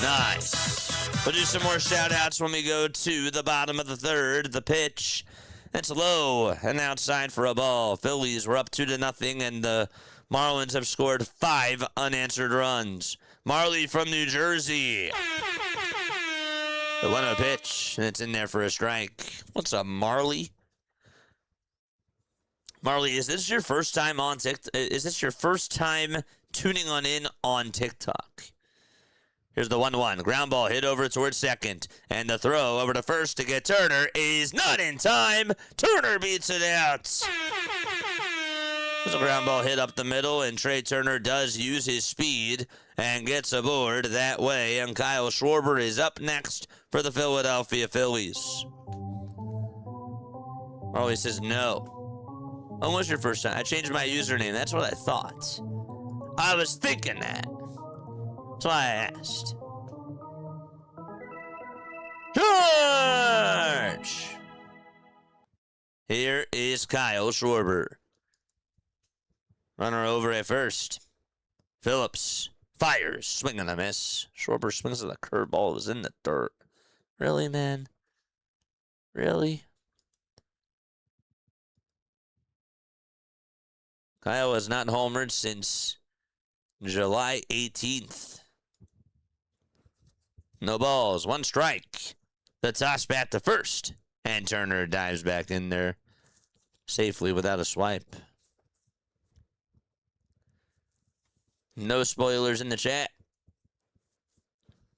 Nice. We'll do some more shout-outs when we go to the bottom of the 3rd. The pitch. That's low and outside for a ball. Phillies were up 2-0, and the Marlins have scored 5 unanswered runs. Marley from New Jersey. The 1-0 pitch, and it's in there for a strike. What's up, Marley? Marley, is this your first time on TikTok? Is this your first time tuning on in on TikTok? Here's the 1-1. Ground ball hit over towards second. And the throw over to first to get Turner is not in time. Turner beats it out. There's a ground ball hit up the middle, and Trey Turner does use his speed and gets aboard that way. And Kyle Schwarber is up next for the Philadelphia Phillies. Marley says no. When was your first time? I changed my username. That's what I thought. I was thinking that. That's why I asked. Charge! Here is Kyle Schwarber. Runner over at first. Phillips fires, swing and a miss. Schwarber swings at the curveball. It was in the dirt. Really, man? Really? Kyle has not homered since July 18th. No balls, one strike. The toss back to first. And Turner dives back in there safely without a swipe. No spoilers in the chat.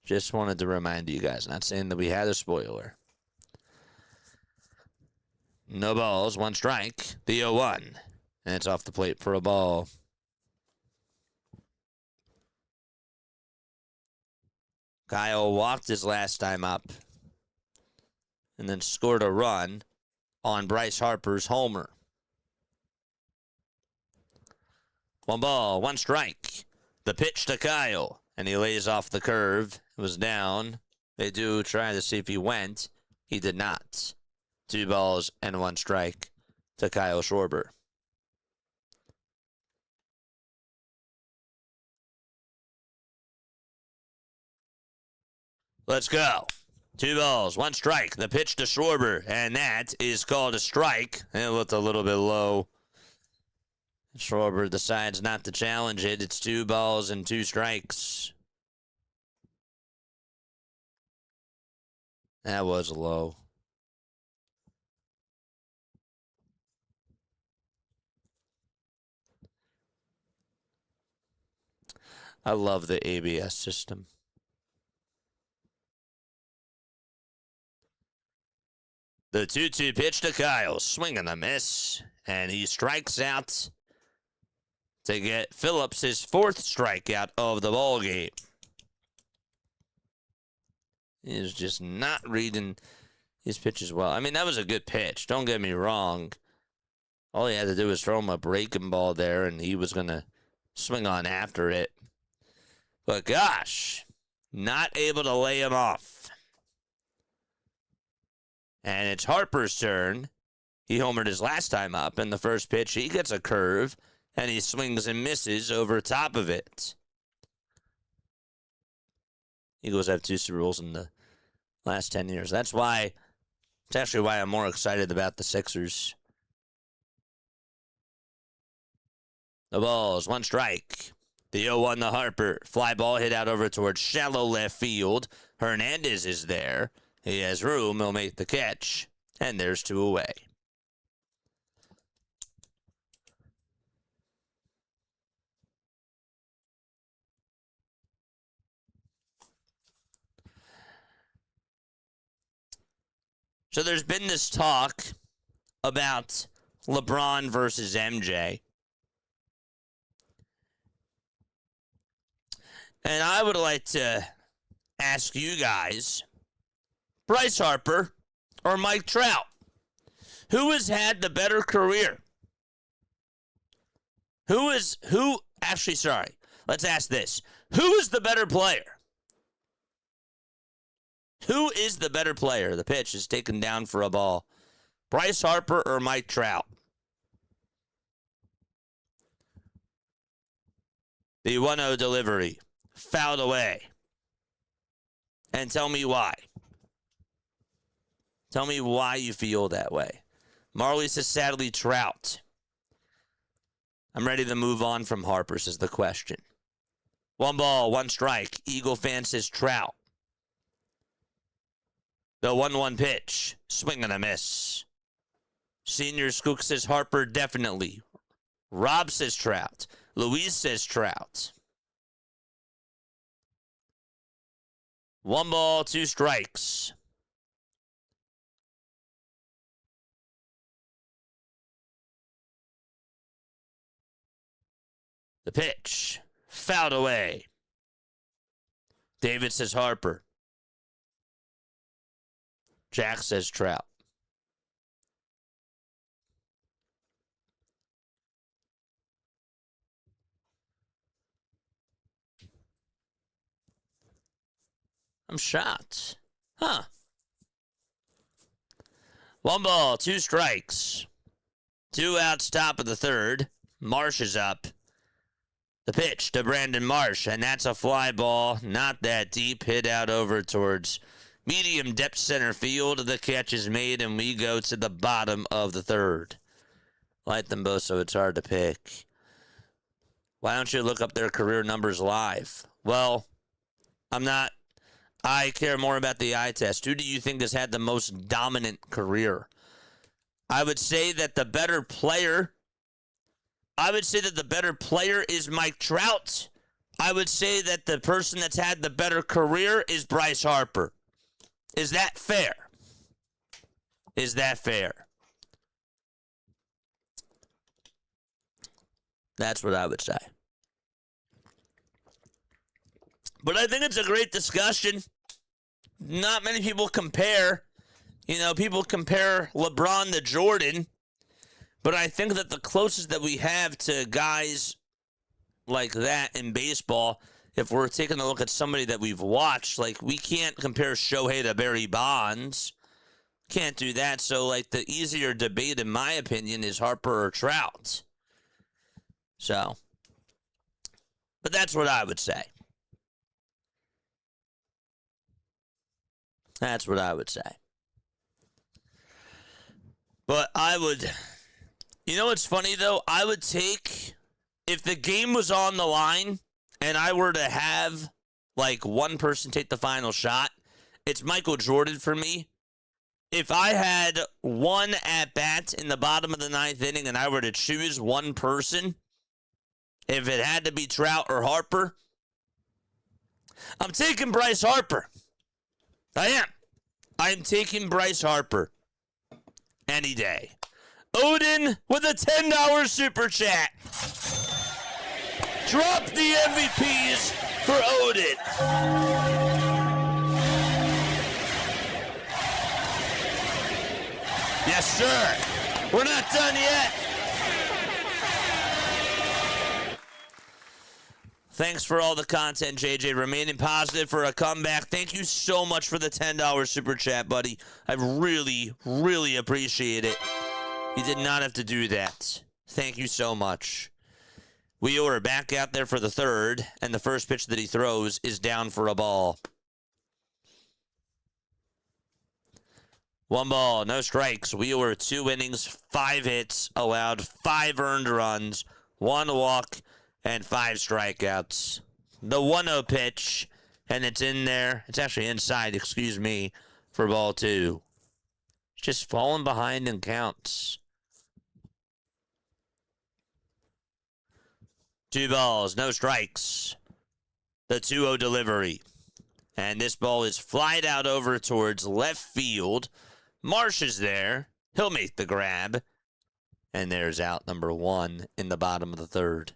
Just wanted to remind you guys, not saying that we had a spoiler. No balls, one strike. The 0-1. And it's off the plate for a ball. Kyle walked his last time up and then scored a run on Bryce Harper's homer. One ball, one strike. The pitch to Kyle, and he lays off the curve. It was down. They do try to see if he went. He did not. 2 balls and 1 strike to Kyle Schwarber. Let's go. 2 balls, 1 strike. The pitch to Schwarber, and that is called a strike. It looked a little bit low. Schwarber decides not to challenge it. It's 2 balls and 2 strikes. That was low. I love the ABS system. The 2-2 pitch to Kyle. Swing and a miss. And he strikes out to get Phillips his 4th strikeout of the ball game. He is just not reading his pitches well. I mean, that was a good pitch. Don't get me wrong. All he had to do was throw him a breaking ball there, and he was going to swing on after it. But gosh, not able to lay him off. And it's Harper's turn. He homered his last time up. In the first pitch, he gets a curve, and he swings and misses over top of it. Eagles have 2 Super Bowls in the last 10 years. It's actually why I'm more excited about the Sixers. The balls, 1 strike. The 0-1 to Harper. Fly ball hit out over towards shallow left field. Hernandez is there. He has room. He'll make the catch. And there's 2 away. So there's been this talk about LeBron versus MJ. And I would like to ask you guys, Bryce Harper or Mike Trout, who has had the better career? Let's ask this. Who is the better player? Who is the better player? The pitch is taken down for a ball. Bryce Harper or Mike Trout? The 1-0 delivery. Fouled away. And tell me why. Tell me why you feel that way. Marley says, sadly, Trout. I'm ready to move on from Harper, says the question. 1 ball, 1 strike. Eagle fan says Trout. The 1-1 pitch. Swing and a miss. Senior Skook says Harper, definitely. Rob says Trout. Louise says Trout. 1 ball, 2 strikes. The pitch. Fouled away. David says Harper. Jack says Trout. I'm shocked. Huh. 1 ball, 2 strikes. 2 outs, top of the third. Marsh is up. The pitch to Brandon Marsh, and that's a fly ball. Not that deep. Hit out over towards medium depth center field. The catch is made, and we go to the bottom of the third. Light them both so it's hard to pick. Why don't you look up their career numbers live? Well, I care more about the eye test. Who do you think has had the most dominant career? I would say that the better player is Mike Trout. I would say that the person that's had the better career is Bryce Harper. Is that fair? Is that fair? That's what I would say. But I think it's a great discussion. Not many people compare. People compare LeBron to Jordan. But I think that the closest that we have to guys like that in baseball, if we're taking a look at somebody that we've watched, like we can't compare Shohei to Barry Bonds. Can't do that. So, the easier debate, in my opinion, is Harper or Trout. So, but that's what I would say. That's what I would say. But I would... You know what's funny, though? I would take... If the game was on the line and I were to have, one person take the final shot, it's Michael Jordan for me. If I had one at-bat in the bottom of the 9th inning and I were to choose one person, if it had to be Trout or Harper, I'm taking Bryce Harper. I am. I'm taking Bryce Harper any day. Odin with a $10 super chat. Drop the MVPs for Odin. Yes, sir. We're not done yet. Thanks for all the content, JJ. Remaining positive for a comeback. Thank you so much for the $10 super chat, buddy. I really, really appreciate it. You did not have to do that. Thank you so much. Wheeler back out there for the third, and the first pitch that he throws is down for a ball. 1 ball, no strikes. Wheeler, 2 innings, 5 hits, allowed 5 earned runs, 1 walk, and 5 strikeouts. The 1-0 pitch, and it's in there. It's actually inside, excuse me, for ball 2. Just falling behind and counts. 2 balls, no strikes. The 2-0 delivery. And this ball is flied out over towards left field. Marsh is there. He'll make the grab. And there's out number 1 in the bottom of the third.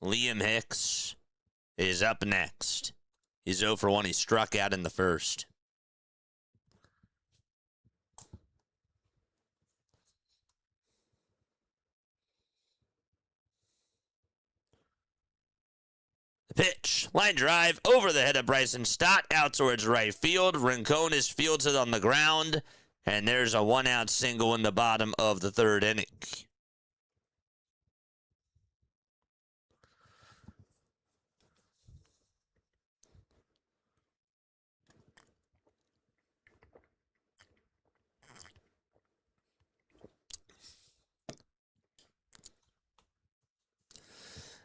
Liam Hicks is up next. He's 0 for 1. He struck out in the first. The pitch. Line drive over the head of Bryson Stott out towards right field. Rincon is fielded on the ground. And there's a 1-out single in the bottom of the third inning.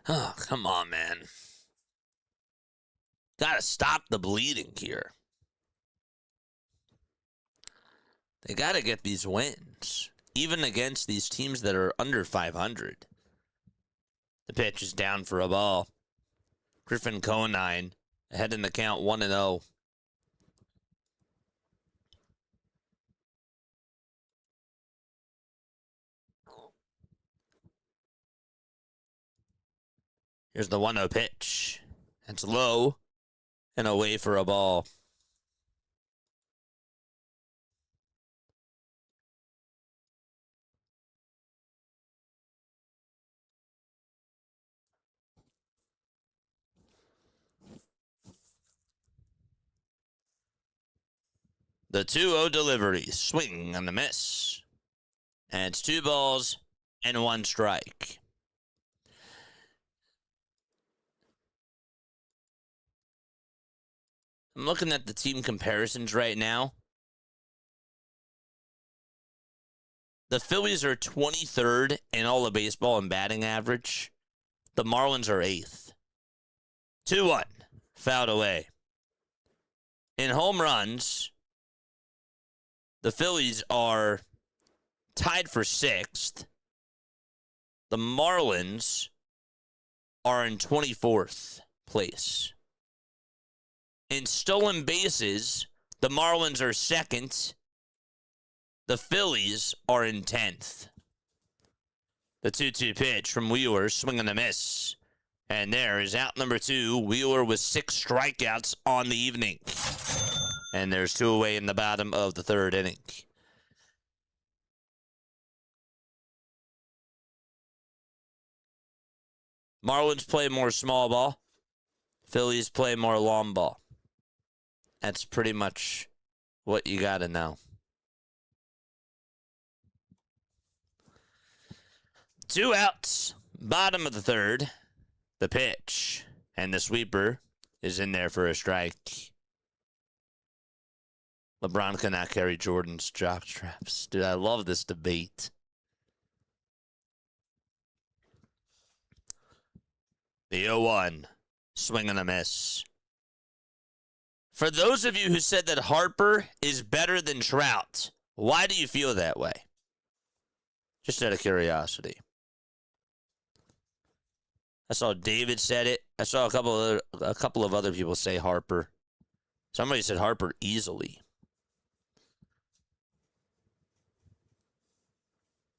Oh, come on, man. Gotta stop the bleeding here. They gotta get these wins, even against these teams that are under 500. The pitch is down for a ball. Griffin Conine ahead in the count 1-0. Here's the 1-0 pitch. It's low and away for a ball. The 2-0 delivery. Swing and a miss. And it's 2 balls and 1 strike. I'm looking at the team comparisons right now. The Phillies are 23rd in all of baseball in batting average. The Marlins are 8th. 2-1. Fouled away. In home runs, the Phillies are tied for 6th. The Marlins are in 24th place. In stolen bases, the Marlins are 2nd. The Phillies are in 10th. The 2-2 pitch from Wheeler, swing and a miss. And there is out number 2. Wheeler with 6 strikeouts on the evening. And there's 2 away in the bottom of the 3rd inning. Marlins play more small ball. Phillies play more long ball. That's pretty much what you got to know. 2 outs. Bottom of the 3rd. The pitch. And the sweeper is in there for a strike. LeBron cannot carry Jordan's jock straps. Dude, I love this debate. The 0-1. Swing and a miss. For those of you who said that Harper is better than Trout, why do you feel that way? Just out of curiosity. I saw David said it. I saw a couple of other people say Harper. Somebody said Harper easily.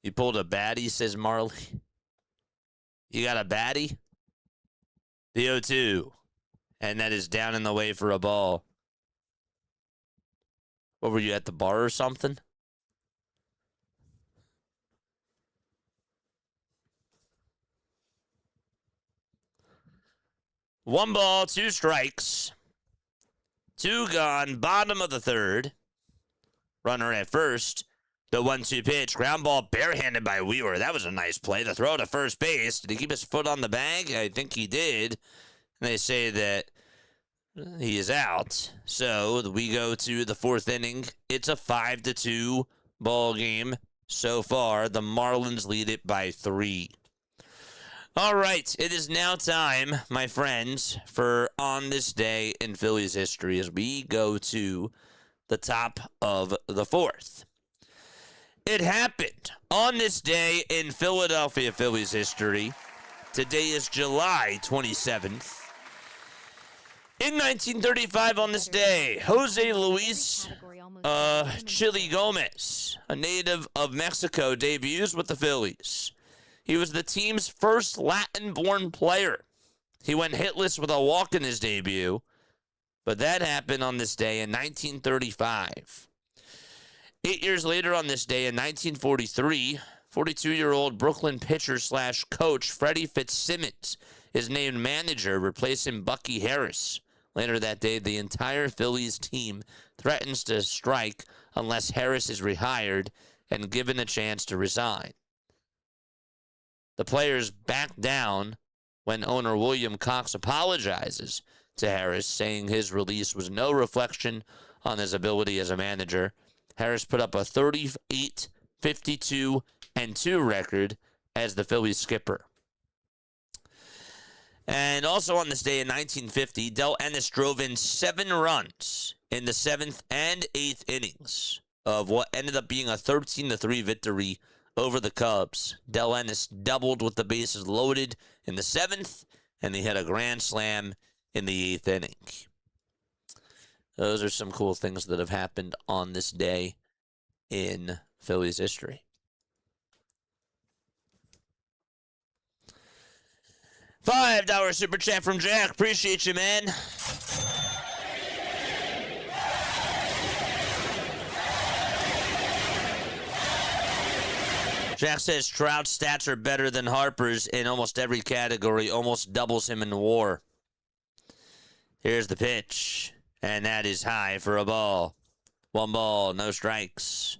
You pulled a baddie, says Marley. You got a baddie? The 0-2. And that is down in the way for a ball. What were you, at the bar or something? One ball, 2 strikes. 2 gone, bottom of the 3rd. Runner at first. The 1-2 pitch, ground ball barehanded by Wheeler. That was a nice play. The throw to first base. Did he keep his foot on the bag? I think he did. And they say that he is out. So we go to the 4th inning. It's a 5-2 ball game so far. The Marlins lead it by 3. All right, it is now time, my friends, for On This Day in Phillies History as we go to the top of the 4th. It happened on this day in Philadelphia Phillies history. Today is July 27th. In 1935 on this day, Jose Luis Chili Gomez, a native of Mexico, debuts with the Phillies. He was the team's first Latin-born player. He went hitless with a walk in his debut, but that happened on this day in 1935. 8 years later on this day in 1943, 42-year-old Brooklyn pitcher/coach Freddie Fitzsimmons is named manager, replacing Bucky Harris. Later that day, the entire Phillies team threatens to strike unless Harris is rehired and given a chance to resign. The players back down when owner William Cox apologizes to Harris, saying his release was no reflection on his ability as a manager. Harris put up a 38, 52, and 2 record as the Phillies skipper. And also on this day in 1950, Del Ennis drove in 7 runs in the 7th and 8th innings of what ended up being a 13-3 victory over the Cubs. Del Ennis doubled with the bases loaded in the 7th, and he had a grand slam in the 8th inning. Those are some cool things that have happened on this day in Phillies history. $5 super chat from Jack. Appreciate you, man. Jack says Trout's stats are better than Harper's in almost every category, almost doubles him in WAR. Here's the pitch, and that is high for a ball. 1 ball, no strikes.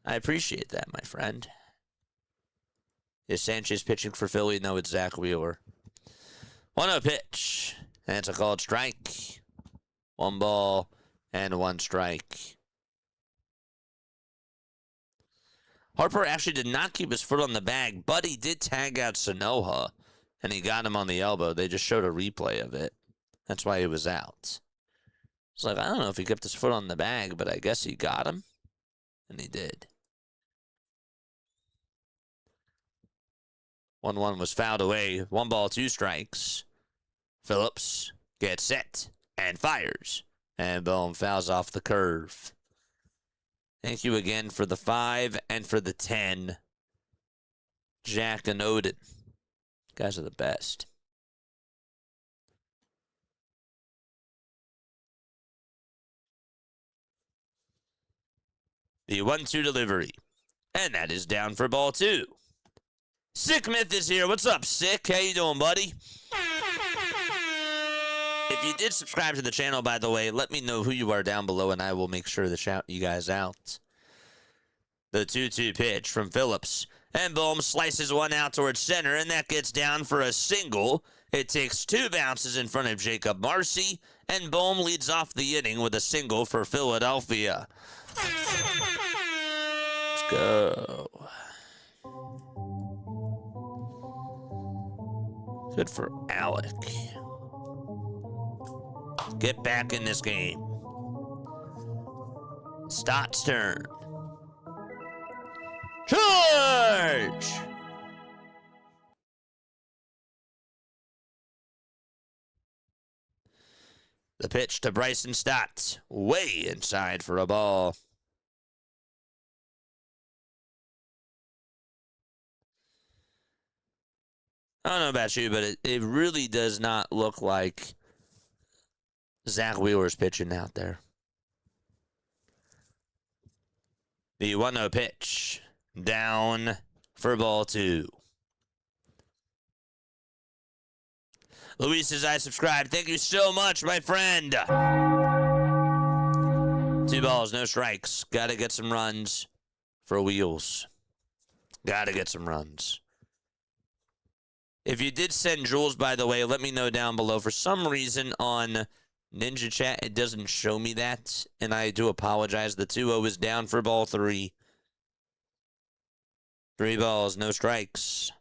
I appreciate that, my friend. Is Sanchez pitching for Philly? No, it's Zach Wheeler. 1-0 pitch, and it's a called strike. 1 ball and 1 strike. Harper actually did not keep his foot on the bag, but he did tag out Sanoha, and he got him on the elbow. They just showed a replay of it. That's why he was out. It's like, I don't know if he kept his foot on the bag, but I guess he got him, and he did. 1-1 was fouled away. 1 ball, 2 strikes. Phillips gets set and fires, and boom, fouls off the curve. Thank you again for the 5 and for the 10. Jack and Odin. You guys are the best. The 1-2 delivery. And that is down for ball 2. Sick Myth is here. What's up, Sick? How you doing, buddy? If you did subscribe to the channel, by the way, let me know who you are down below, and I will make sure to shout you guys out. The 2-2 pitch from Phillips. And boom, slices one out towards center, and that gets down for a single. It takes 2 bounces in front of Jacob Marcy, and boom leads off the inning with a single for Philadelphia. Let's go. Good for Alec. Get back in this game. Stott's turn. Charge! The pitch to Bryson Stott. Way inside for a ball. I don't know about you, but it really does not look like Zach Wheeler's pitching out there. The 1-0 pitch. Down for ball 2. Luis says, I subscribe. Thank you so much, my friend. 2 balls, no strikes. Gotta get some runs for Wheels. Gotta get some runs. If you did send Jules, by the way, let me know down below. For some reason on Ninja Chat, it doesn't show me that, and I do apologize. The 2-0 is down for ball 3. 3 balls, no strikes.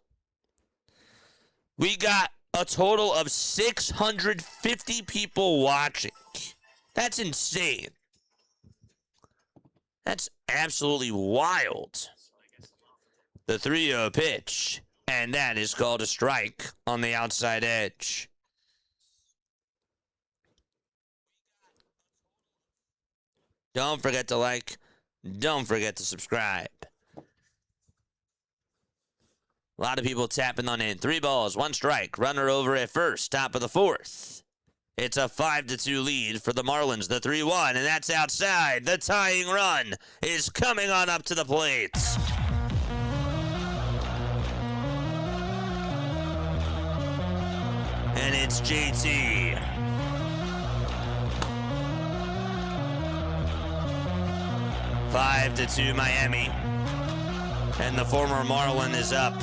We got a total of 650 people watching. That's insane. That's absolutely wild. The 3-0 pitch. And that is called a strike on the outside edge. Don't forget to like. Don't forget to subscribe. A lot of people tapping on in. 3 balls, 1 strike. Runner over at first. Top of the 4th. It's a 5-2 lead for the Marlins. The 3-1, and that's outside. The tying run is coming on up to the plate. And it's JT. Five to 2 Miami. And the former Marlin is up.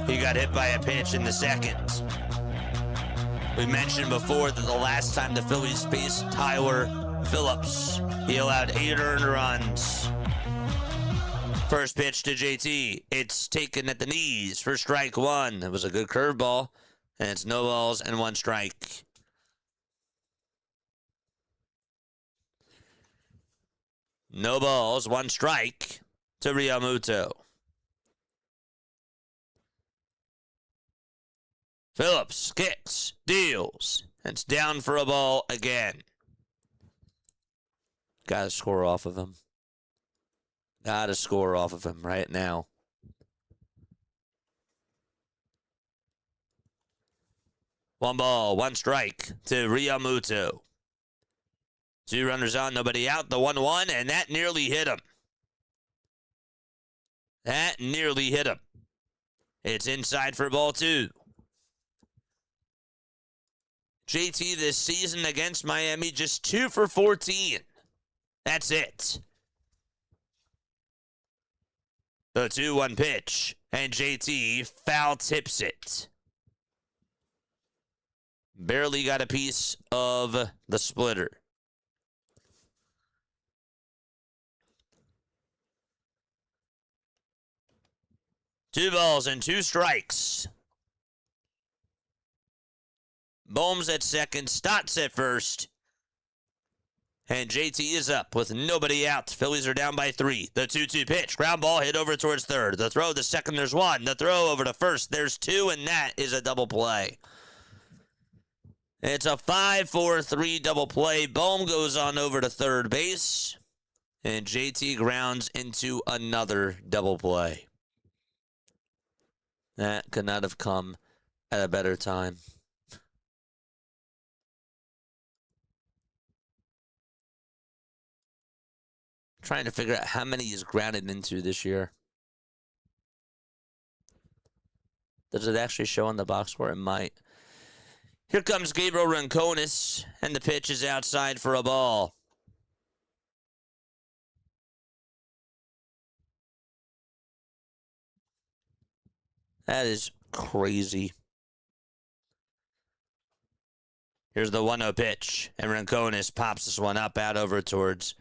He got hit by a pitch in the 2nd. We mentioned before that the last time the Phillies faced Tyler Phillips, he allowed 8 earned runs. First pitch to JT. It's taken at the knees for strike 1. It was a good curveball. And it's no balls and 1 strike. No balls, 1 strike to realmuto. Phillips kicks, deals. It's down for a ball again. Gotta score off of him. Gotta score off of him right now. 1 ball, 1 strike to realmuto. 2 runners on, nobody out. The 1-1, and that nearly hit him. That nearly hit him. It's inside for ball 2. JT this season against Miami, just 2 for 14. That's it. The 2-1 pitch, and JT foul tips it. Barely got a piece of the splitter. Two balls and 2 strikes. Bohm's at second, Stotts at first. And JT is up with nobody out. Phillies are down by 3. The 2-2 pitch. Ground ball hit over towards third. The throw to second, there's 1. The throw over to first, there's 2, and that is a double play. It's a 5-4-3 double play. Bohm goes on over to third base. And JT grounds into another double play. That could not have come at a better time. Trying to figure out how many he's grounded into this year. Does it actually show on the box score? It might. Here comes Gabriel Rincones, and the pitch is outside for a ball. That is crazy. Here's the 1-0 pitch, and Rincones pops this one up out over towards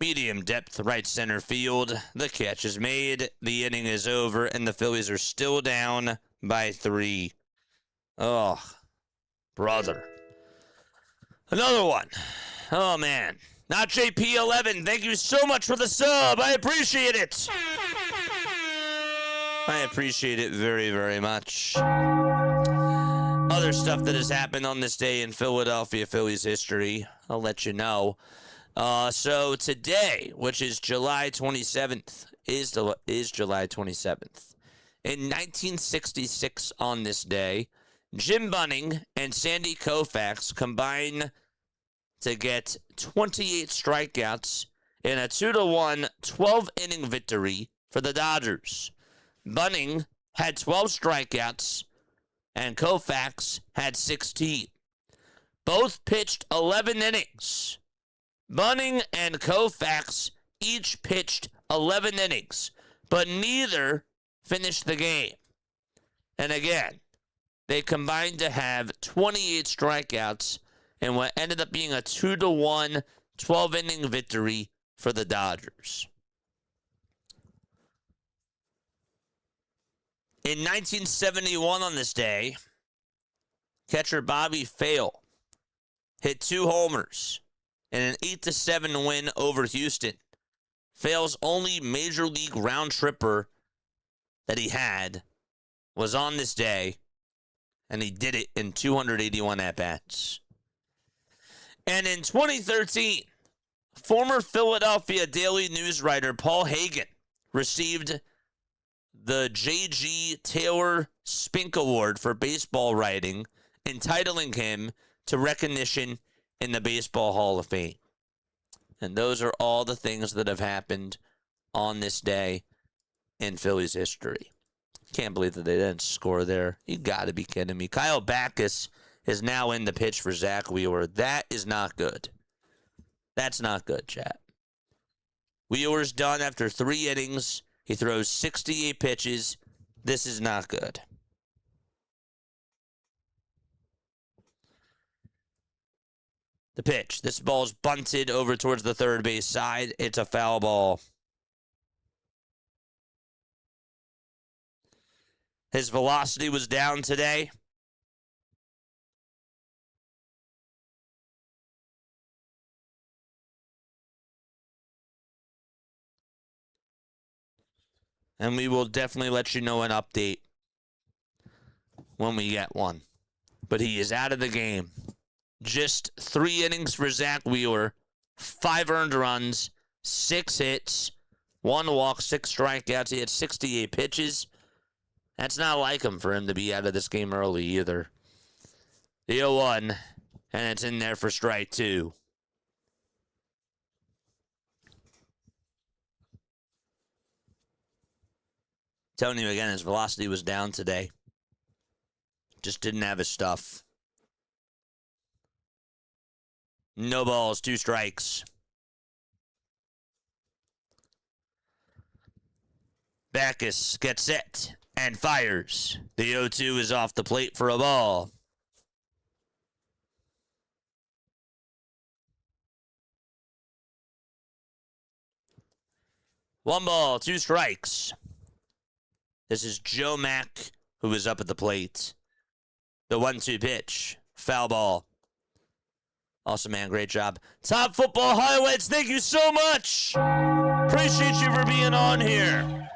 medium depth right center field. The catch is made. The inning is over, and the Phillies are still down by 3. Oh, brother. Another one. Oh, man. Not JP11. Thank you so much for the sub. I appreciate it. I appreciate it very, very much. Other stuff that has happened on this day in Philadelphia Phillies history, I'll let you know. So today, which is July 27th, is July 27th. In 1966 on this day, Jim Bunning and Sandy Koufax combine to get 28 strikeouts in a 2-1 12-inning victory for the Dodgers. Bunning had 12 strikeouts, and Koufax had 16. Both pitched 11 innings. Bunning and Koufax each pitched 11 innings, but neither finished the game. And again, they combined to have 28 strikeouts in what ended up being a 2-1 12-inning victory for the Dodgers. In 1971 on this day, catcher Bobby Fale hit 2 homers in an 8-7 win over Houston. Fale's only major league round tripper that he had was on this day, and he did it in 281 at-bats. And in 2013, former Philadelphia Daily News writer Paul Hagen received the J.G. Taylor Spink Award for baseball writing, entitling him to recognition in the Baseball Hall of Fame. And those are all the things that have happened on this day in Phillies history. Can't believe that they didn't score there. You got to be kidding me. Kyle Backus is now in the pitch for Zach Wheeler. That is not good. That's not good, chat. Wheeler's done after 3 innings. He throws 68 pitches. This is not good. The pitch. This ball's bunted over towards the third base side. It's a foul ball. His velocity was down today. And we will definitely let you know an update when we get one. But he is out of the game. Just 3 innings for Zach Wheeler, 5 earned runs, 6 hits, 1 walk, 6 strikeouts. He had 68 pitches. That's not like him for him to be out of this game early either. The 0-1, and it's in there for strike 2. Telling you again, his velocity was down today. Just didn't have his stuff. No balls, 2 strikes. Backus gets set and fires. The 0-2 is off the plate for a ball. One ball, 2 strikes. This is Joe Mack, who is up at the plate. The 1-2 pitch. Foul ball. Awesome, man. Great job. Top Football Highlights, thank you so much. Appreciate you for being on here.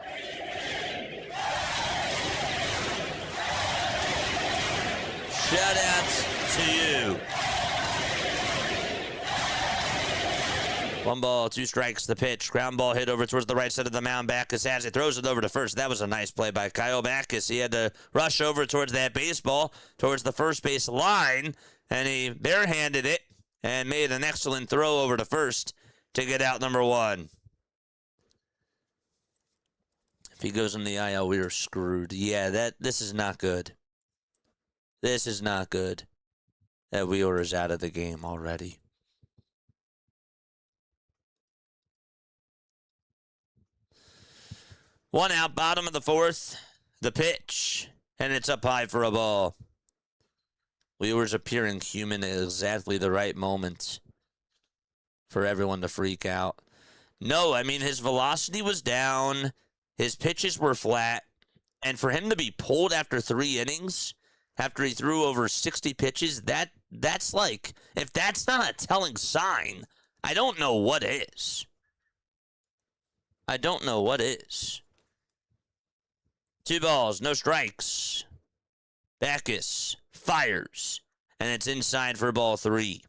Shout out to you. 1 ball, 2 strikes, the pitch. Ground ball hit over towards the right side of the mound. Backus has it, throws it over to first. That was a nice play by Kyle Backus. He had to rush over towards that baseball, towards the first base line, and he barehanded it and made an excellent throw over to first to get out number 1. If he goes in the IL, we are screwed. Yeah, this is not good. This is not good. That Wheeler is out of the game already. One out, bottom of the 4th. The pitch, and it's up high for a ball. Wheeler's appearing human at exactly the right moment for everyone to freak out. No, I mean, his velocity was down. His pitches were flat. And for him to be pulled after 3 innings, after he threw over 60 pitches, that's like, if that's not a telling sign, I don't know what is. I don't know what is. 2 balls, no strikes. Backus fires, and it's inside for ball 3.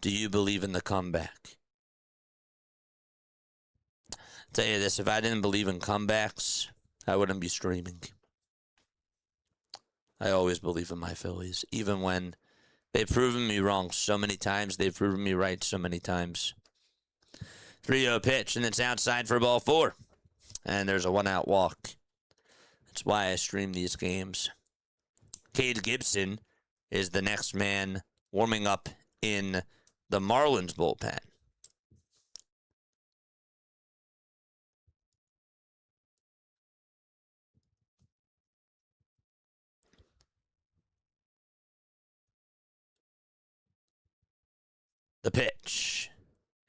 Do you believe in the comeback? I'll tell you this, if I didn't believe in comebacks, I wouldn't be streaming. I always believe in my Phillies, even when they've proven me wrong so many times, they've proven me right so many times. 3-0 pitch, and it's outside for ball 4. And there's a 1-out walk. That's why I stream these games. Cade Gibson is the next man warming up in the Marlins bullpen. The pitch.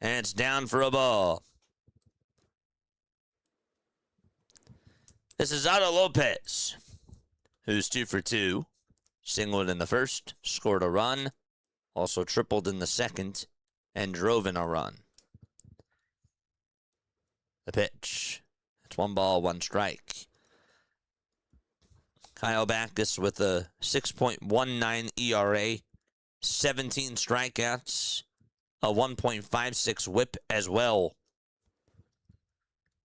And it's down for a ball. This is Otto Lopez, who's 2 for 2. Singled in the first, scored a run, also tripled in the second, and drove in a run. The pitch. It's 1 ball, 1 strike. Kyle Backus with a 6.19 ERA, 17 strikeouts, a 1.56 whip as well.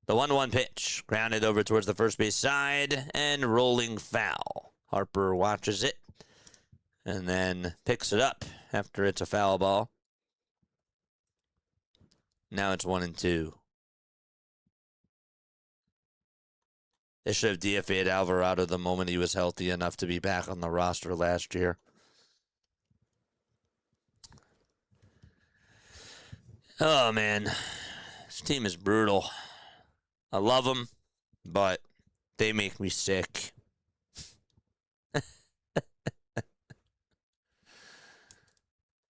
The 1-1 pitch, grounded over towards the first base side, and rolling foul. Harper watches it, and then picks it up after it's a foul ball. Now it's 1-2. They should have DFA'd Alvarado the moment he was healthy enough to be back on the roster last year. Oh, man. This team is brutal. I love them, but they make me sick.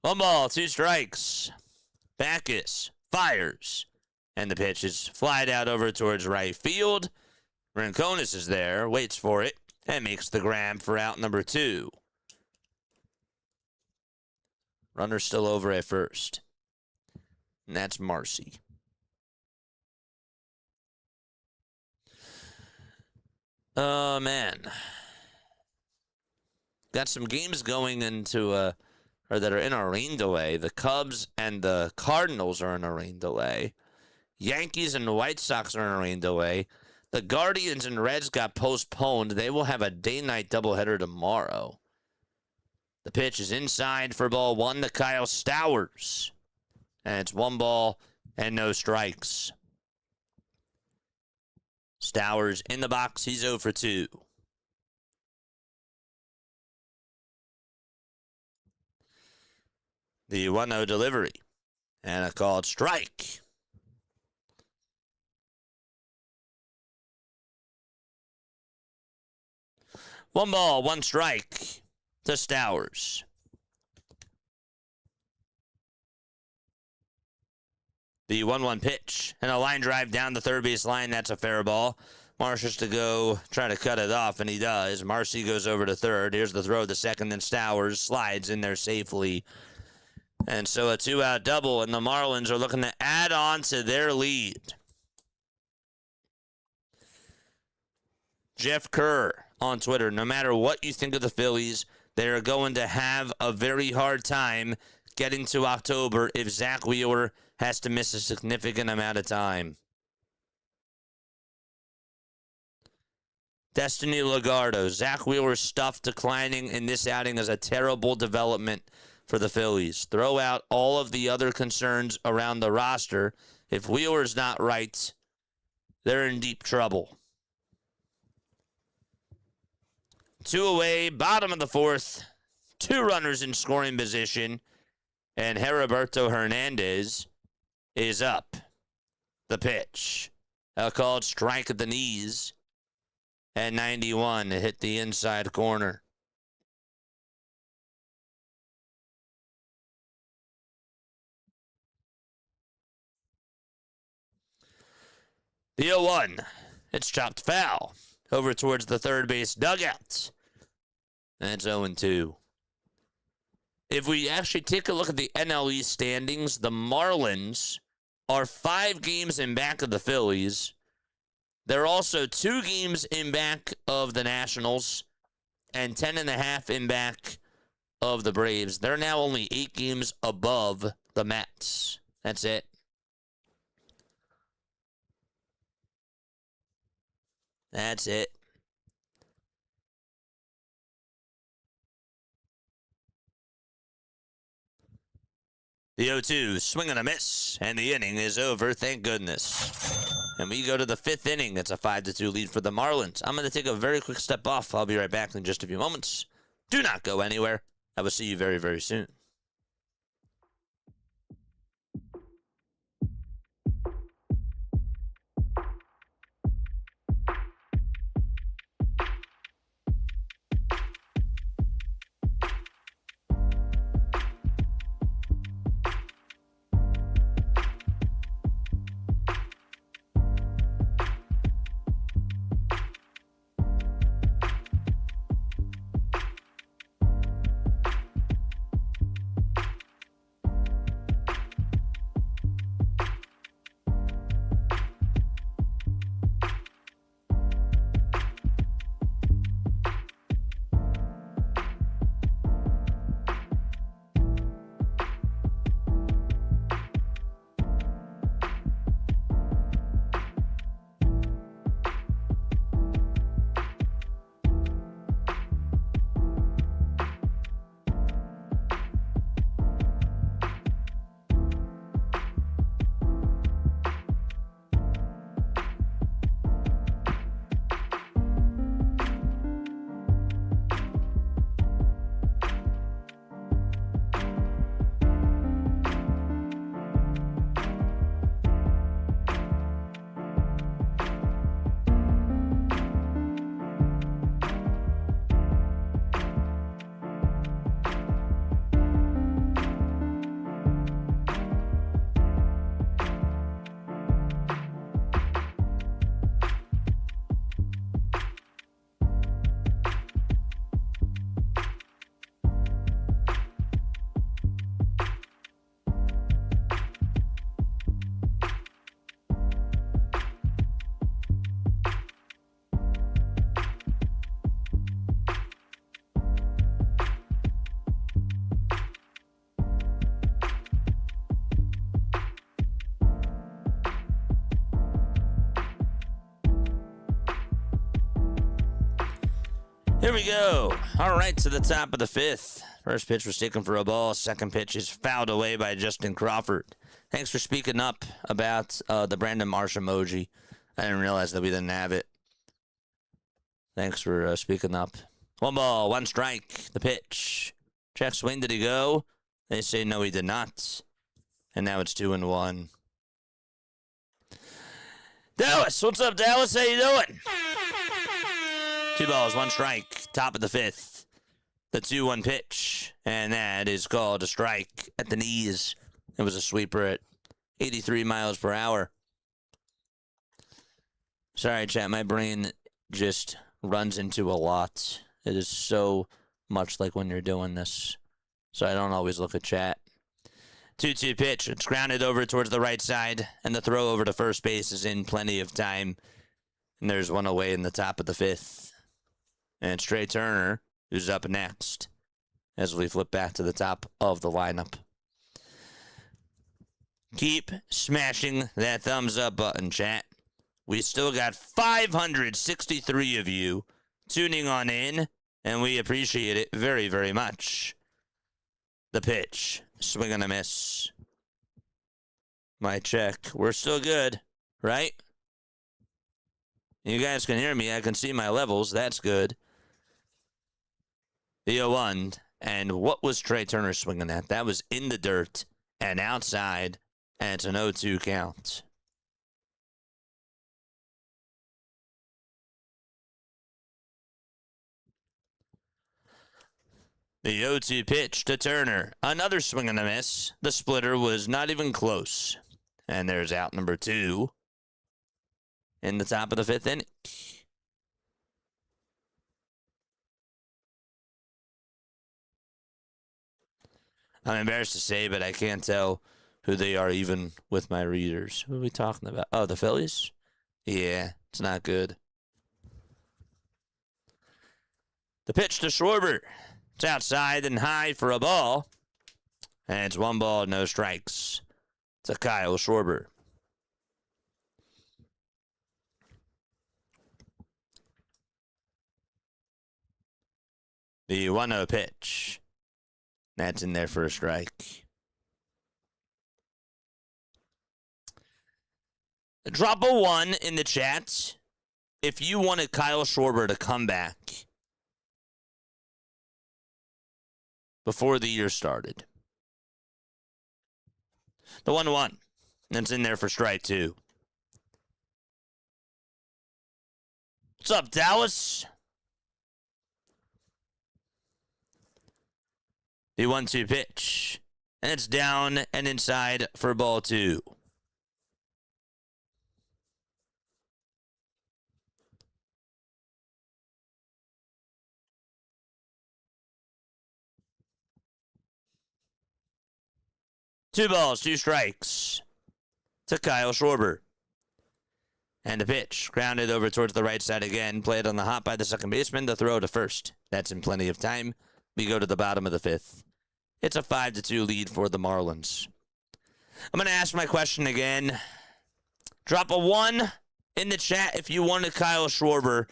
1 ball, 2 strikes. Backus fires, and the pitch is flied out over towards right field. Rincones is there, waits for it, and makes the grab for out number 2. Runner still over at first. And that's Marcy. Oh, man. Got some games going into, or that are in a rain delay. The Cubs and the Cardinals are in a rain delay. Yankees and the White Sox are in a rain delay. The Guardians and Reds got postponed. They will have a day-night doubleheader tomorrow. The pitch is inside for ball one to Kyle Stowers. And it's 1 ball and no strikes. Stowers in the box. He's 0 for 2. The 1-0 delivery. And a called strike. One ball, one strike to Stowers. The 1-1 pitch and a line drive down the third base line. That's a fair ball. Marsh to go try to cut it off, and he does. Marcy goes over to third. Here's the throw to second, then Stowers slides in there safely. And so a 2-out double, and the Marlins are looking to add on to their lead. Jeff Kerr on Twitter, no matter what you think of the Phillies, they're going to have a very hard time getting to October if Zach Wheeler has to miss a significant amount of time. Destiny Legardo, Zach Wheeler's stuff declining in this outing is a terrible development for the Phillies. Throw out all of the other concerns around the roster. If Wheeler's not right, they're in deep trouble. 2 away, bottom of the fourth. 2 runners in scoring position. And Heriberto Hernandez is up. The pitch. A called strike at the knees. At 91 to hit the inside corner. The 0-1. It's chopped foul. Over towards the third base dugout. That's 0-2. If we actually take a look at the NL East standings, the Marlins are 5 games in back of the Phillies. They're also 2 games in back of the Nationals and 10.5 in back of the Braves. They're now only 8 games above the Mets. That's it. That's it. The 0-2, swing and a miss, and the inning is over, thank goodness. And we go to the 5th inning. It's a 5-2 lead for the Marlins. I'm going to take a very quick step off. I'll be right back in just a few moments. Do not go anywhere. I will see you very, very soon. Here we go. All right, to the top of the fifth. First pitch was taken for a ball. Second pitch is fouled away by Justin Crawford. Thanks for speaking up about the Brandon Marsh emoji. I didn't realize that we didn't have it. Thanks for speaking up. 1 ball, 1 strike. The pitch. Check swing. Did he go? They say no, he did not. And now it's 2-1. Dallas, what's up, Dallas? How you doing? 2 balls, 1 strike. Top of the fifth. The 2-1 pitch. And that is called a strike at the knees. It was a sweeper at 83 miles per hour. Sorry, chat. My brain just runs into a lot. It is so much like when you're doing this. So I don't always look at chat. 2-2 pitch. It's grounded over towards the right side. And the throw over to first base is in plenty of time. And there's one away in the top of the fifth. And it's Trey Turner who's up next as we flip back to the top of the lineup. Keep smashing that thumbs up button, chat. We still got 563 of you tuning on in, and we appreciate it very, very much. The pitch. Swing and a miss. My check. We're still good, right? You guys can hear me. I can see my levels. That's good. The 0-1. And what was Trey Turner swinging at? That was in the dirt and outside, and it's an 0-2 count. The 0-2 pitch to Turner. Another swing and a miss. The splitter was not even close. And there's out number 2 in the top of the fifth inning. I'm embarrassed to say, but I can't tell who they are even with my readers. Who are we talking about? Oh, the Phillies? Yeah, it's not good. The pitch to Schwarber. It's outside and high for a ball. And it's 1 ball, no strikes. It's a Kyle Schwarber. The 1-0 pitch. That's in there for a strike. Drop a 1 in the chat if you wanted Kyle Schwarber to come back before the year started. The 1-1. That's in there for strike 2. What's up, Dallas? The 1-2 pitch. And it's down and inside for ball 2. Two balls, 2 strikes to Kyle Schwarber. And the pitch, grounded over towards the right side again, played on the hop by the second baseman, the throw to first. That's in plenty of time. We go to the bottom of the fifth. It's a 5-2 lead for the Marlins. I'm going to ask my question again. Drop a 1 in the chat if you wanted Kyle Schwarber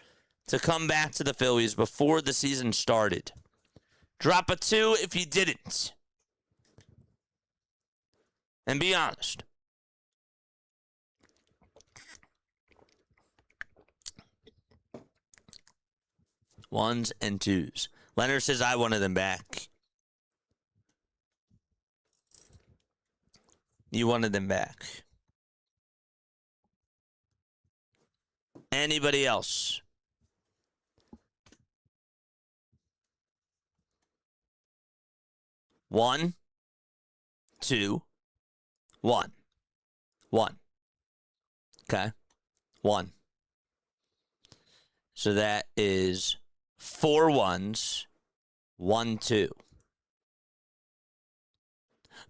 to come back to the Phillies before the season started. Drop a 2 if you didn't. And be honest. Ones and twos. Leonard says I wanted them back. You wanted them back. Anybody else? One, two, 1. 1. Okay. 1. So that is 4 ones. 1, 2.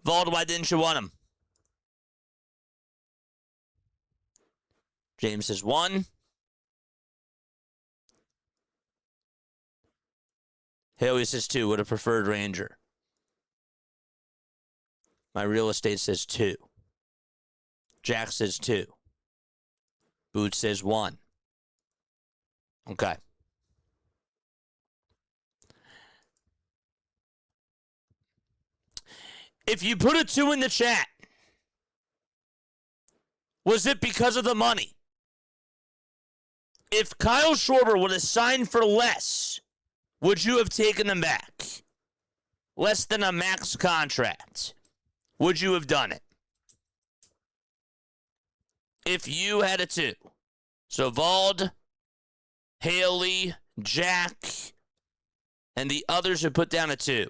Vald, why didn't you want him? James says 1. Haley says 2. Would have preferred Ranger. My real estate says 2. Jack says 2. Boots says 1. Okay. If you put a 2 in the chat, was it because of the money? If Kyle Schwarber would have signed for less, would you have taken him back? Less than a max contract. Would you have done it? If you had a 2. So Vald, Haley, Jack, and the others who put down a 2.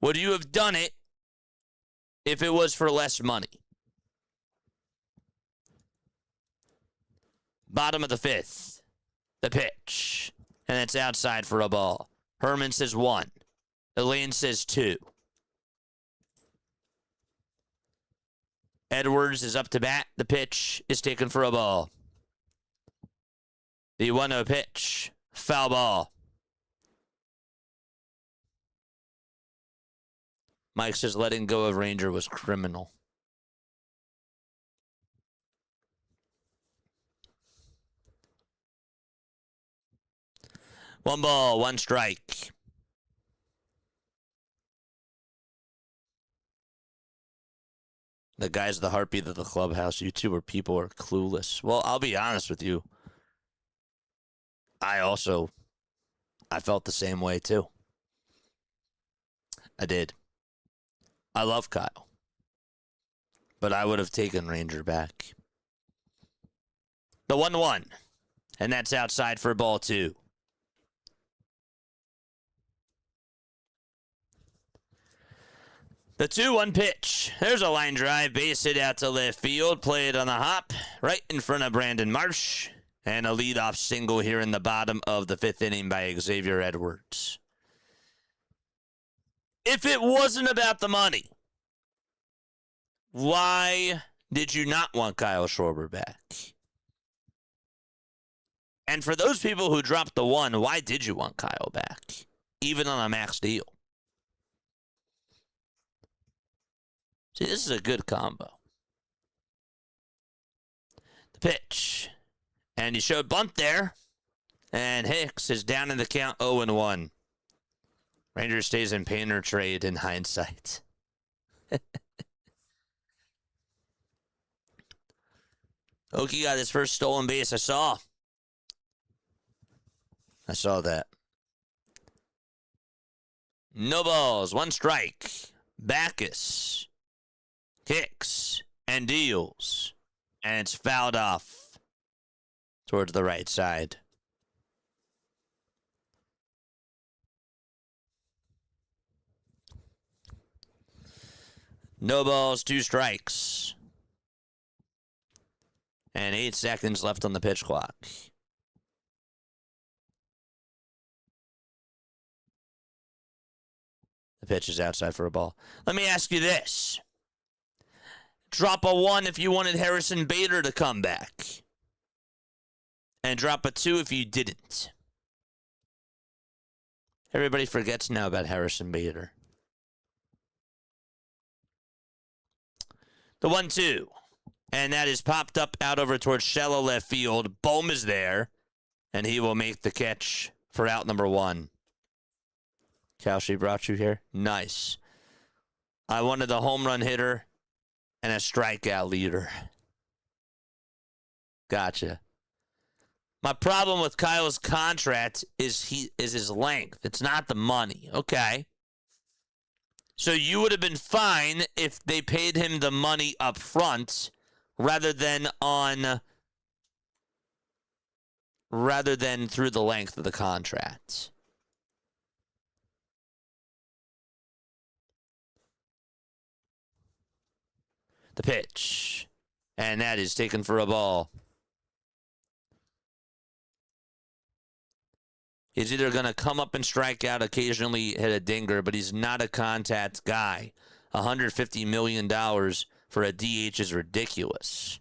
Would you have done it if it was for less money? Bottom of the 5th. The pitch. And it's outside for a ball. Herman says 1. Elaine says 2. Edwards is up to bat. The pitch is taken for a ball. The 1-0 pitch. Foul ball. Mike says letting go of Ranger was criminal. One ball, one strike. The guy's the heartbeat of the clubhouse. You two people are clueless. Well, I'll be honest with you. I felt the same way too. I did. I love Kyle. But I would have taken Ranger back. The 1-1. And that's outside for ball 2. The 2-1 pitch. There's a line drive. Base hit out to left field. Play it on the hop. Right in front of Brandon Marsh. And a leadoff single here in the bottom of the 5th inning by Xavier Edwards. If it wasn't about the money, why did you not want Kyle Schwarber back? And for those people who dropped the 1, why did you want Kyle back? Even on a max deal. See, this is a good combo. The pitch. And you showed bunt there. And Hicks is down in the count 0-1. Ranger stays in Painter trade in hindsight. Okie got his first stolen base. I saw that. No balls. One strike. Backus kicks and deals. And it's fouled off towards the right side. No balls, 2 strikes. And 8 seconds left on the pitch clock. The pitch is outside for a ball. Let me ask you this. Drop a 1 if you wanted Harrison Bader to come back. And drop a 2 if you didn't. Everybody forgets now about Harrison Bader. The 1-2. And that is popped up out over towards shallow left field. Bohm is there. And he will make the catch for out number 1. Kalshi brought you here. Nice. I wanted a home run hitter and a strikeout leader. Gotcha. My problem with Kyle's contract is his length. It's not the money. Okay. So you would have been fine if they paid him the money up front rather than through the length of the contract. The pitch. And that is taken for a ball. He's either going to come up and strike out, occasionally hit a dinger, but he's not a contact guy. $150 million for a DH is ridiculous.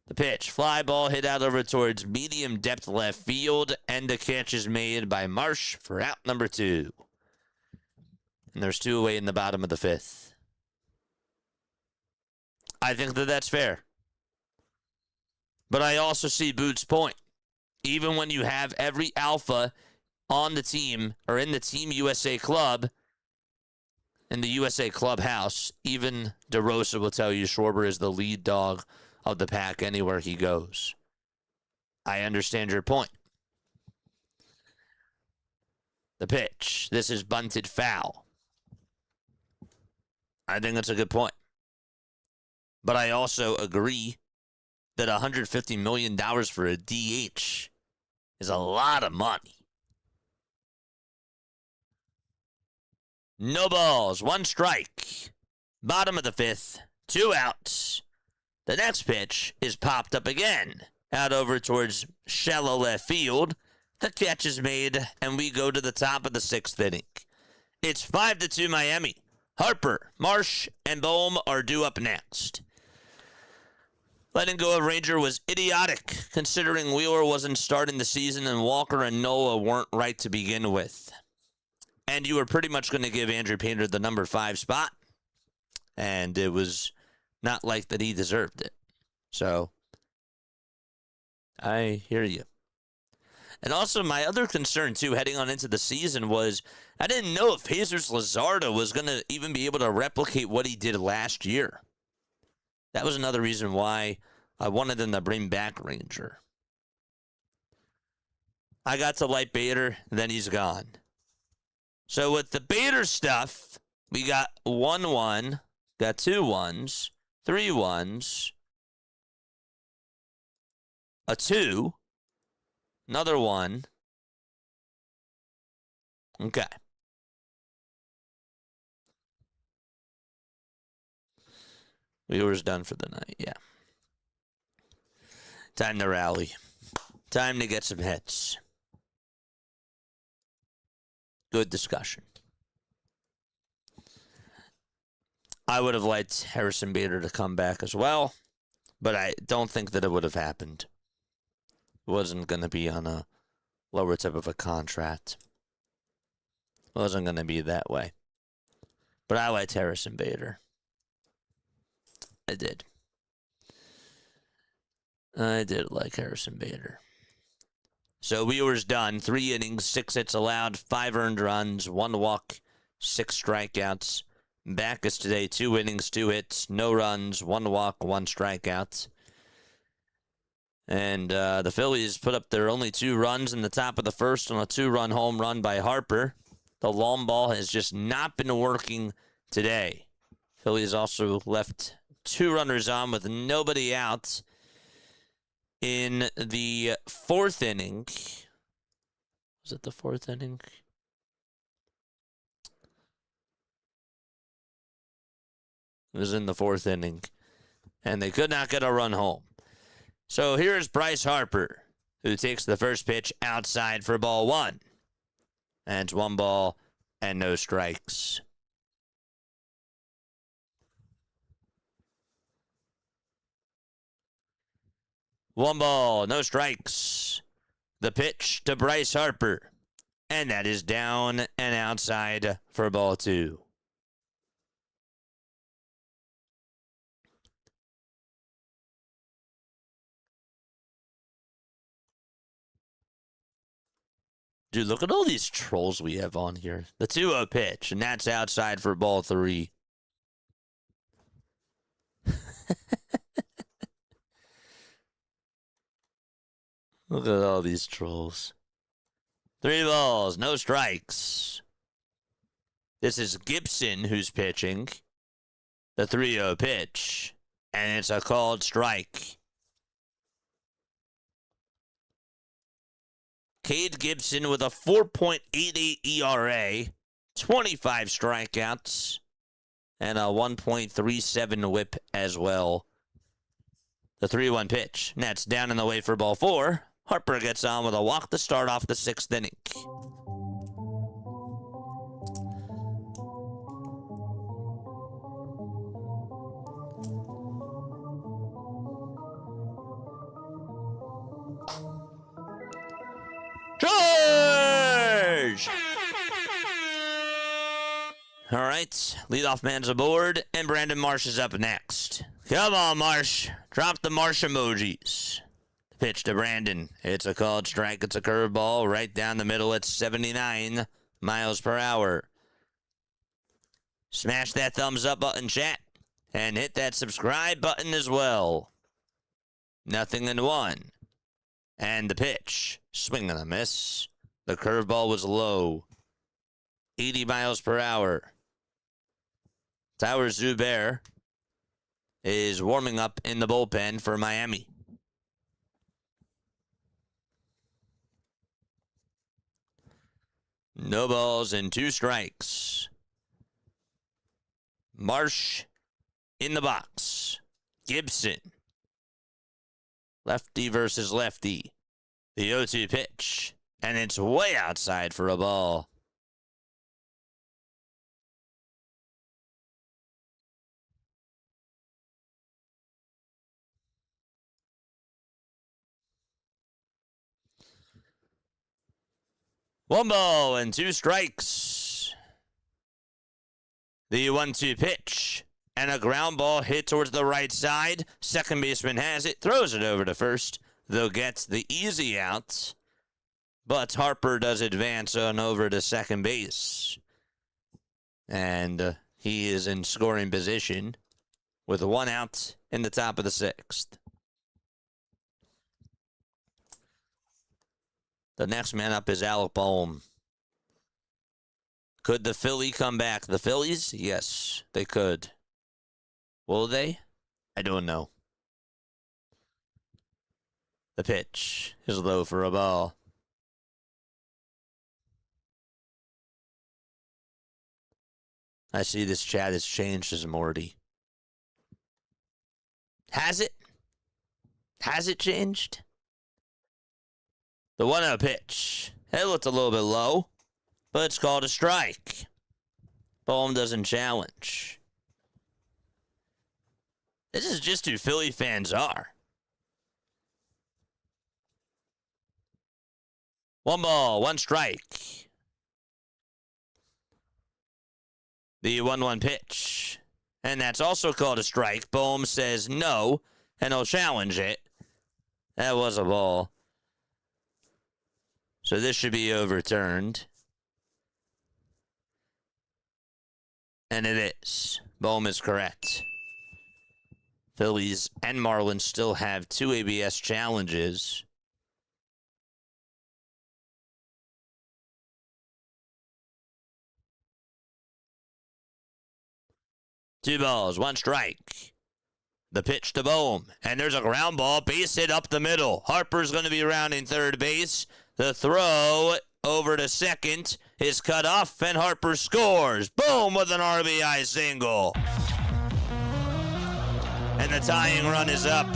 The pitch, fly ball hit out over towards medium depth left field, and the catch is made by Marsh for out number 2. And there's 2 away in the bottom of the 5th. I think that that's fair. But I also see Boots' point. Even when you have every alpha on the team or in the Team USA club, in the USA clubhouse, even DeRosa will tell you Schwarber is the lead dog of the pack anywhere he goes. I understand your point. The pitch. This is bunted foul. I think that's a good point. But I also agree that $150 million for a DH is a lot of money. No balls, 1 strike. Bottom of the 5th, 2 outs. The next pitch is popped up again, out over towards shallow left field. The catch is made, and we go to the top of the 6th inning. It's 5-2 Miami. Harper, Marsh, and Bohm are due up next. Letting go of Ranger was idiotic, considering Wheeler wasn't starting the season and Walker and Nola weren't right to begin with. And you were pretty much going to give Andrew Painter the number 5 spot, and it was not like that he deserved it. So, I hear you. And also, my other concern, too, heading on into the season was I didn't know if Jesus Luzardo was going to even be able to replicate what he did last year. That was another reason why I wanted them to bring back Ranger. I got to like Bader, then he's gone. So with the Bader stuff, we got 1-1, got 2 1s, 3 1s, a 2, another 1. Okay. Wheeler's done for the night, yeah. Time to rally. Time to get some hits. Good discussion. I would have liked Harrison Bader to come back as well, but I don't think that it would have happened. It wasn't going to be on a lower type of a contract. It wasn't going to be that way. But I liked Harrison Bader. I did. I did like Harrison Bader. So Wheeler's done. 3 innings, 6 hits allowed, 5 earned runs, 1 walk, 6 strikeouts. Backus today, 2 innings, 2 hits, no runs, 1 walk, 1 strikeout. And the Phillies put up their only 2 runs in the top of the 1st on a 2-run home run by Harper. The long ball has just not been working today. Phillies also left 2 runners on with nobody out in the 4th inning. Was it the 4th inning? It was in the 4th inning. And they could not get a run home. So here's Bryce Harper, who takes the first pitch outside for ball 1. And it's 1 ball and no strikes. One ball, no strikes. The pitch to Bryce Harper. And that is down and outside for ball 2. Dude, look at all these trolls we have on here. The 2-0 pitch, and that's outside for ball 3. Look at all these trolls. 3 balls, no strikes. This is Gibson who's pitching. The 3-0 pitch. And it's a called strike. Cade Gibson with a 4.88 ERA, 25 strikeouts, and a 1.37 whip as well. The 3-1 pitch. And that's down in the way for ball 4. Harper gets on with a walk to start off the 6th inning. George! All right, leadoff man's aboard, and Brandon Marsh is up next. Come on, Marsh. Drop the Marsh emojis. Pitch to Brandon. It's a called strike. It's a curveball right down the middle at 79 miles per hour. Smash that thumbs up button, chat, and hit that subscribe button as well. 0-1. And the pitch. Swing and a miss. The curveball was low. 80 miles per hour. Tyler Zubair is warming up in the bullpen for Miami. No balls and 2 strikes. Marsh in the box. Gibson. Lefty versus lefty. The 0-2 pitch. And it's way outside for a ball. One ball and 2 strikes. The 1-2 pitch. And a ground ball hit towards the right side. Second baseman has it. Throws it over to first. They'll get the easy out. But Harper does advance on over to second base. And he is in scoring position with 1 out in the top of the 6th. The next man up is Alec Bohm. Could the Philly come back? The Phillies? Yes, they could. Will they? I don't know. The pitch is low for a ball. I see this chat has changed as Morty. Has it? Has it changed? The 1-0 pitch. It looked a little bit low, but it's called a strike. Bohm doesn't challenge. This is just who Philly fans are. 1 ball, 1 strike. The 1-1 pitch. And that's also called a strike. Bohm says no, and he'll challenge it. That was a ball. So this should be overturned. And it is. Bohm is correct. Phillies and Marlins still have 2 ABS challenges. Two balls, 1 strike. The pitch to Bohm. And there's a ground ball, base hit up the middle. Harper's going to be rounding third base. The throw over to second is cut off, and Harper scores. Boom with an RBI single. And the tying run is up.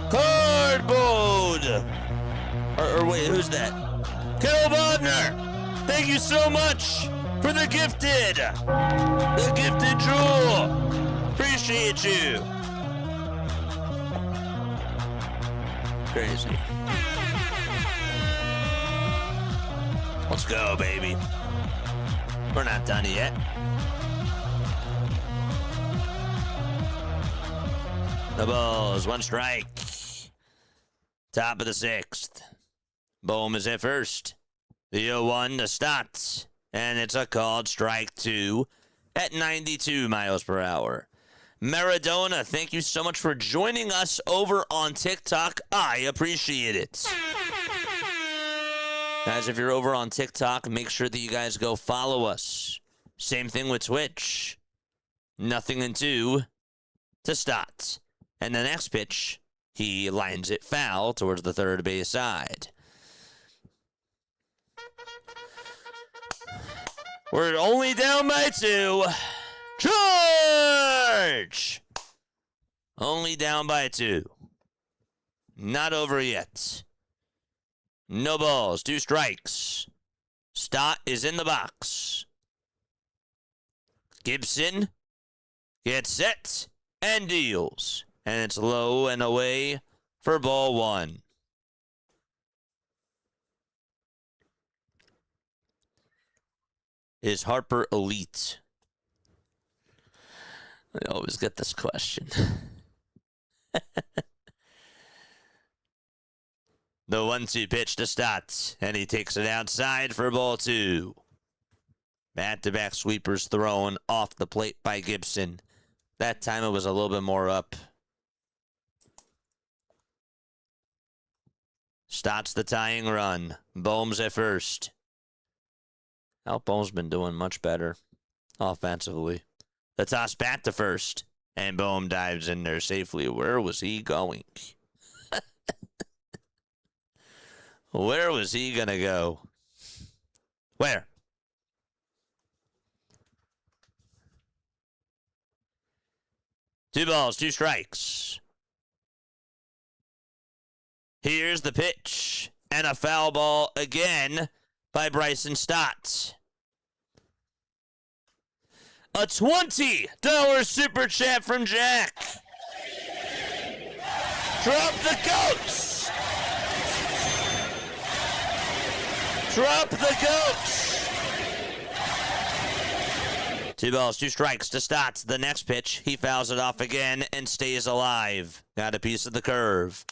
Cardboard. Or wait, who's that? Carol Bodner. Thank you so much for the gifted. The gifted jewel. Appreciate you. Crazy. Let's go, baby. We're not done yet. The balls, 1 strike. Top of the 6th. Bohm is at first. The 0-1 to Stotts. And it's a called strike 2 at 92 miles per hour. Maradona, thank you so much for joining us over on TikTok. I appreciate it. Guys, if you're over on TikTok, make sure that you guys go follow us. Same thing with Twitch. 0-2 to Stotts. And the next pitch, he lines it foul towards the third base side. We're only down by 2. Charge! Only down by 2. Not over yet. No balls, 2 strikes. Stott is in the box. Gibson gets set and deals. And it's low and away for ball 1. Is Harper elite? I always get this question. The 1-2 pitch to Stotts, and he takes it outside for ball 2. Back-to-back sweepers thrown off the plate by Gibson. That time it was a little bit more up. Stotts the tying run. Bohm's at first. Bohm's been doing much better offensively. The toss back to first, and Bohm dives in there safely. Where was he going? Where was he going to go? Where? Two balls, 2 strikes. Here's the pitch. And a foul ball again by Bryson Stotts. A $20 super chat from Jack. Drop the goats. Drop the goats. 2 balls, 2 strikes to Stotts. The next pitch, he fouls it off again and stays alive. Got a piece of the curve.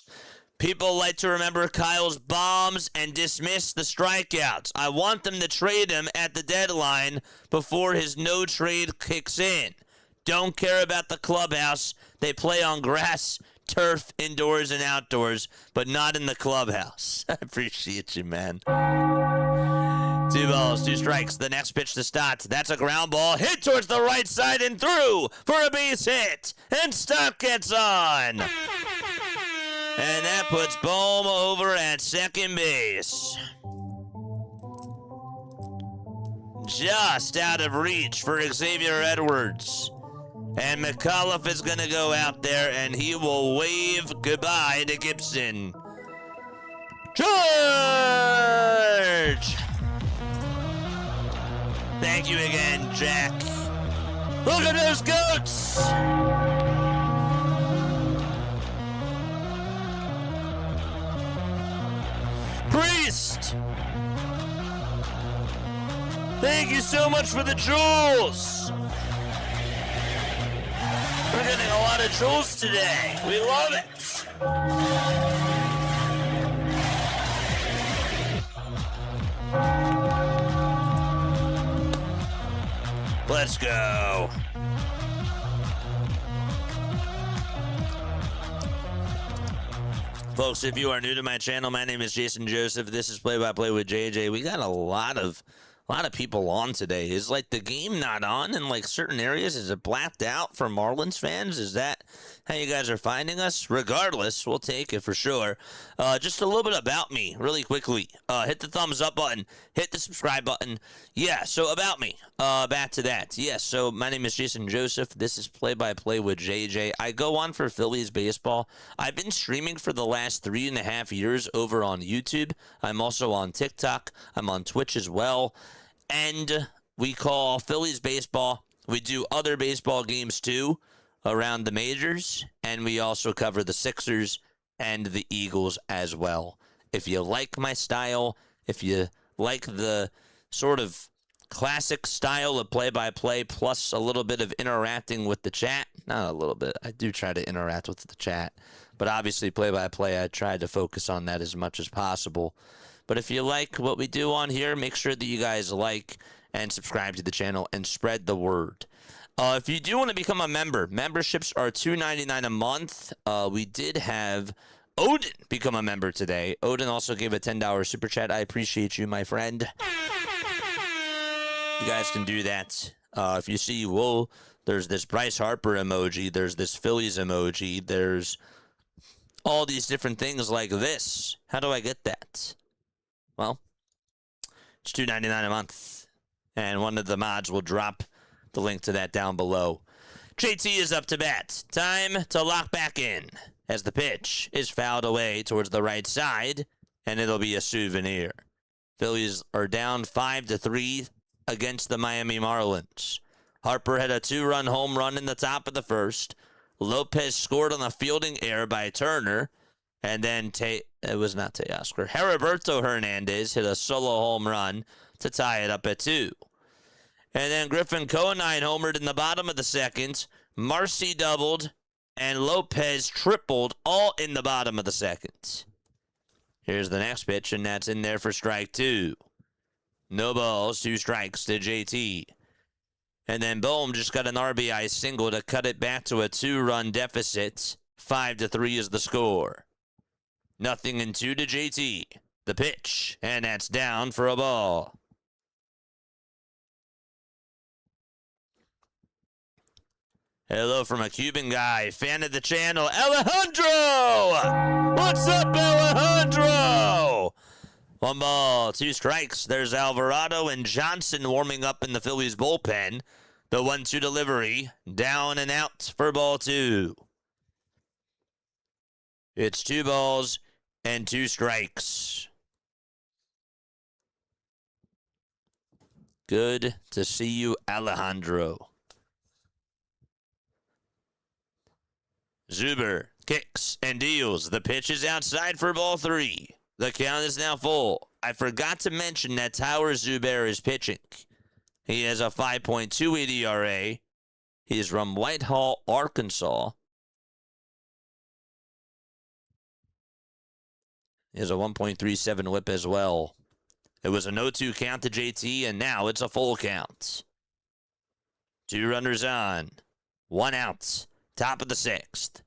People like to remember Kyle's bombs and dismiss the strikeouts. I want them to trade him at the deadline before his no trade kicks in. Don't care about the clubhouse. They play on grass, turf, indoors, and outdoors, but not in the clubhouse. I appreciate you, man. 2 balls, 2 strikes. The next pitch to Stotts. That's a ground ball. Hit towards the right side and through for a base hit. And Stott gets on. And that puts Bohm over at second base. Just out of reach for Xavier Edwards. And McAuliffe is going to go out there, and he will wave goodbye to Gibson. George! Thank you again, Jack. Look at those goats! Priest! Thank you so much for the jewels! We're getting a lot of jewels today. We love it! Let's go. Folks, if you are new to my channel, my name is Jason Joseph. This is Play by Play with JJ. We got a lot of people on today. Is like the game not on in like certain areas? Is it blacked out for Marlins fans? Is that how you guys are finding us? Regardless, we'll take it for sure. Just a little bit about me really quickly. Hit the thumbs up button. Hit the subscribe button. Yeah, so about me. Back to that. Yes, so my name is Jason Joseph. This is Play by Play with JJ. I go on for Phillies baseball. I've been streaming for the last 3.5 years over on YouTube. I'm also on TikTok. I'm on Twitch as well. And we call Phillies baseball. We do other baseball games too around the majors. And we also cover the Sixers and the Eagles as well. If you like my style, if you like the sort of classic style of play-by-play plus a little bit of interacting with the chat, not a little bit, I do try to interact with the chat, but obviously play-by-play, I try to focus on that as much as possible. But if you like what we do on here, make sure that you guys like and subscribe to the channel and spread the word. If you do want to become a member, memberships are $2.99 a month. We did have Odin become a member today. Odin also gave a $10 super chat. I appreciate you, my friend. You guys can do that. If you see, whoa, there's this Bryce Harper emoji. There's this Phillies emoji. There's all these different things like this. How do I get that? Well, it's $2.99 a month. And one of the mods will drop the link to that down below. JT is up to bat. Time to lock back in as the pitch is fouled away towards the right side, and it'll be a souvenir. Phillies are down 5-3 against the Miami Marlins. Harper had a 2-run home run in the top of the first. Lopez scored on a fielding error by Turner, and then it was not Teoscar. Heriberto Hernandez hit a solo home run to tie it up at 2. And then Griffin Conine homered in the bottom of the second. Marcy doubled, and Lopez tripled, all in the bottom of the second. Here's the next pitch, and that's in there for strike 2. No balls, 2 strikes to JT. And then Bohm just got an RBI single to cut it back to a 2-run deficit. 5-3 is the score. 0-2 to JT. The pitch, and that's down for a ball. Hello from a Cuban guy, fan of the channel, Alejandro! What's up, Alejandro? 1 ball, 2 strikes. There's Alvarado and Johnson warming up in the Phillies bullpen. The 1-2 delivery, down and out for ball 2. It's 2 balls and 2 strikes. Good to see you, Alejandro. Zuber kicks and deals. The pitch is outside for ball 3. The count is now full. I forgot to mention that Tyler Zuber is pitching. He has a 5.28 ERA. He's from Whitehall, Arkansas. He has a 1.37 whip as well. It was a 0-2 count to JT, and now it's a full count. 2 runners on. 1 out. Top of the 6th.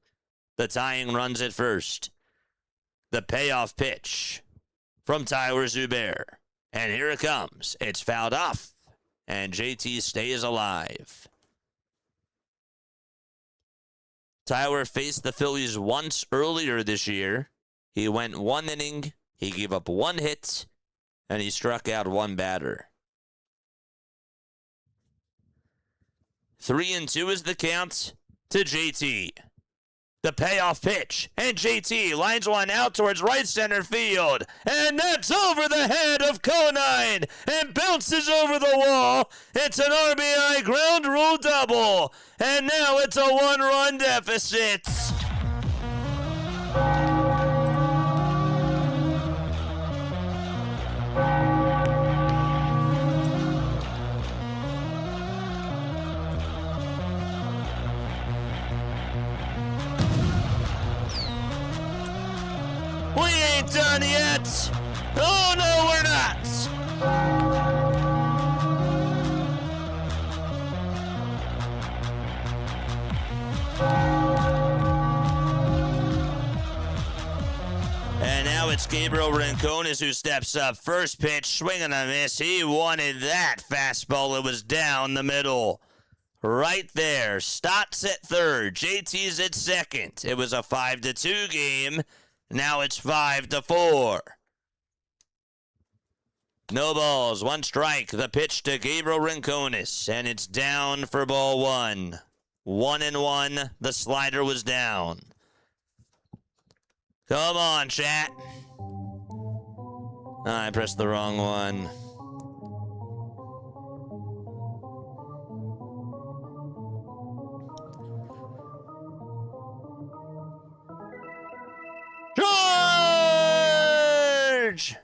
The tying runs at first. The payoff pitch from Tyler Zuber. And here it comes. It's fouled off. And JT stays alive. Tyler faced the Phillies once earlier this year. He went 1 inning. He gave up 1 hit. And he struck out 1 batter. 3-2 is the count to JT. The payoff pitch, and JT lines 1 out towards right center field, and that's over the head of Conine, and bounces over the wall. It's an RBI ground rule double, and now it's a 1-run deficit. We ain't done yet. Oh, no, we're not. And now it's Gabriel Rincones who steps up. First pitch, swing and a miss. He wanted that fastball. It was down the middle. Right there. Stotts at third. JT's at second. It was a 5-2 game. Now it's 5-4. No balls, 1 strike. The pitch to Gabriel Rincones, and it's down for ball 1. 1-1. The slider was down. Come on, chat. I pressed the wrong one. Charge!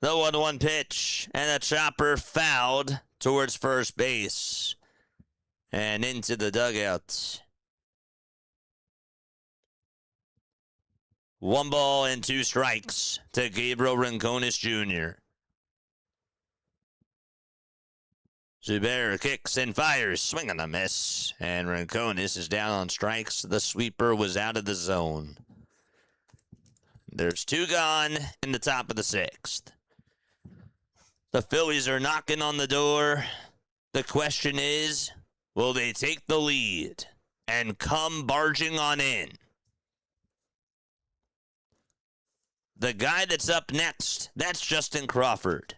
The 1-1 pitch, and a chopper fouled towards first base and into the dugout. 1 ball and 2 strikes to Gabriel Rincones Jr. Zuber kicks and fires, swing and a miss, and Rincones is down on strikes. The sweeper was out of the zone. There's 2 gone in the top of the 6th. The Phillies are knocking on the door. The question is, will they take the lead and come barging on in? The guy that's up next, that's Justin Crawford.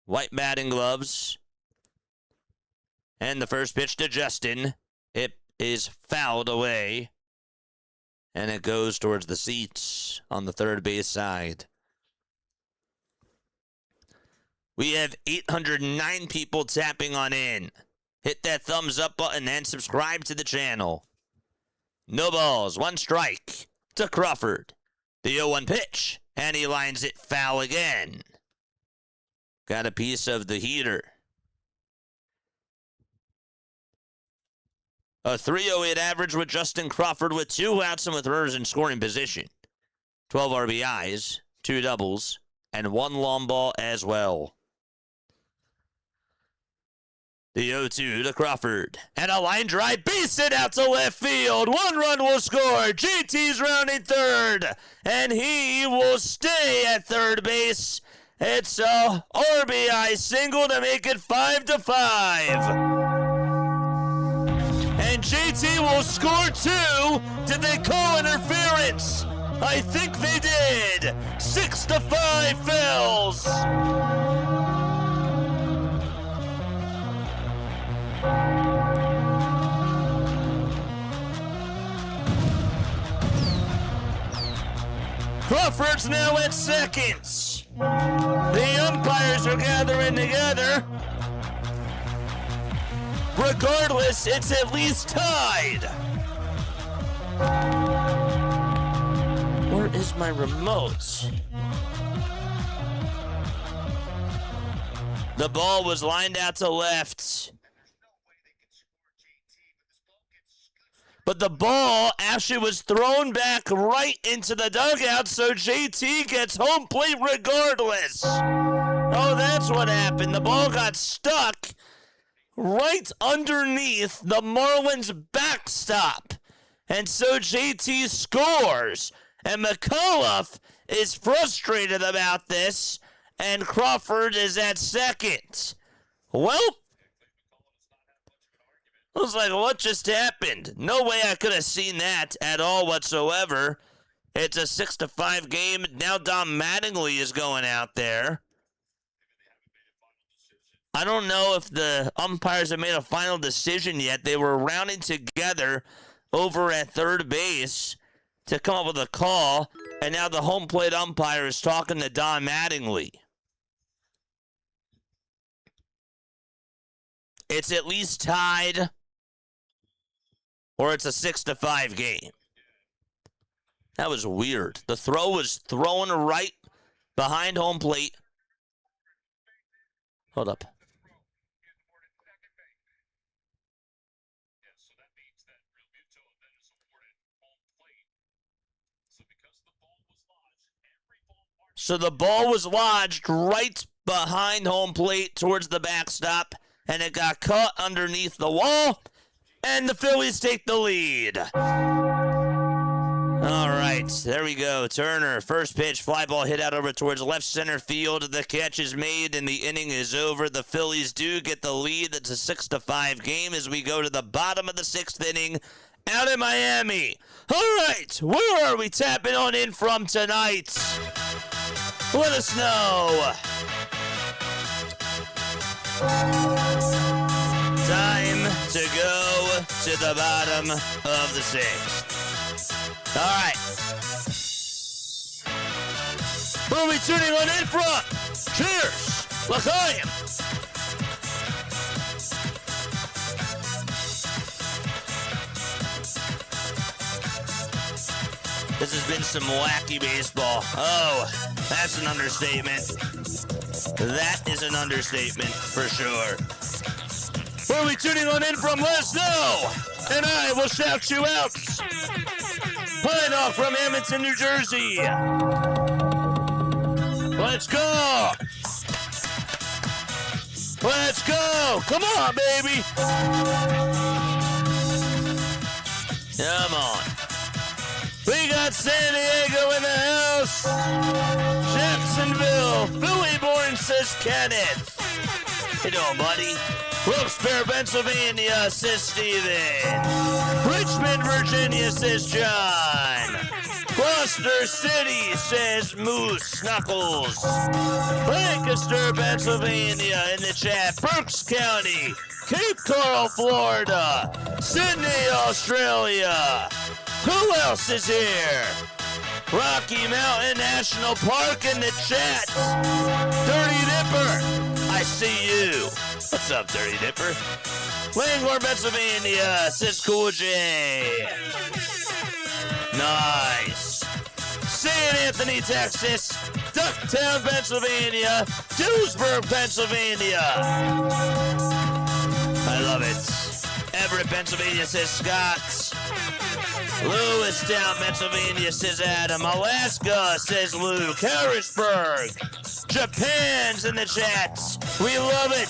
White batting gloves. And the first pitch to Justin. It is fouled away. And it goes towards the seats on the third base side. We have 809 people tapping on in. Hit that thumbs up button and subscribe to the channel. No balls, 1 strike to Crawford. The 0-1 pitch, and he lines it foul again. Got a piece of the heater. A 308 average with Justin Crawford with 2 outs and with runners in scoring position. 12 RBIs, 2 doubles, and 1 long ball as well. The 0-2 to Crawford. And a line drive, base hit out to left field. 1 run will score. JT's rounding third. And he will stay at third base. It's a RBI single to make it 5-5. And JT will score 2. Did they call interference? I think they did. 6-5 Phils. Crawford's now at second. The umpires are gathering together. Regardless, it's at least tied. Where is my remote? The ball was lined out to left. But the ball actually was thrown back right into the dugout, so JT gets home plate regardless. Oh, that's what happened. The ball got stuck right underneath the Marlins backstop. And so JT scores. And McCullough is frustrated about this. And Crawford is at second. Well, I was like, what just happened? No way I could have seen that at all whatsoever. It's a 6-5 game. Now Dom Mattingly is going out there. I don't know if the umpires have made a final decision yet. They were rounding together over at third base to come up with a call. And now the home plate umpire is talking to Dom Mattingly. It's at least tied. Or it's a 6-5 game. That was weird. The throw was thrown right behind home plate. Hold up. So the ball was lodged right behind home plate towards the backstop, and it got caught underneath the wall. And the Phillies take the lead. All right, there we go. Turner, first pitch, fly ball hit out over towards left center field. The catch is made, and the inning is over. The Phillies do get the lead. It's a 6-5 game as we go to the bottom of the 6th inning out in Miami. All right, where are we tapping on in from tonight? Let us know. Time to go to the bottom of the 6th. All right. Who are we tuning on in from? Cheers. L'chaim. This has been some wacky baseball. Oh, that's an understatement. That is an understatement for sure. Where are we tuning on in from? Let us know, and I will shout you out. Playing off from Hamilton, New Jersey. Let's go. Let's go. Come on, baby. Come on. We got San Diego in the house. Jacksonville. Philly-born, says Kenneth. How you doing, buddy? Wilkes-Barre, Pennsylvania, says Steven. Richmond, Virginia, says John. Gloucester City, says Moose Knuckles. Lancaster, Pennsylvania, in the chat. Berks County, Cape Coral, Florida. Sydney, Australia. Who else is here? Rocky Mountain National Park in the chat. Dirty Dipper, I see you. What's up, Dirty Dipper? Langmore, Pennsylvania, says Cool J. Nice. St. Anthony, Texas. Ducktown, Pennsylvania. Dewsburg, Pennsylvania. I love it. Everett, Pennsylvania, says Scott. Lewistown, Pennsylvania, says Adam. Alaska, says Luke. Harrisburg. Japan's in the chat. We love it.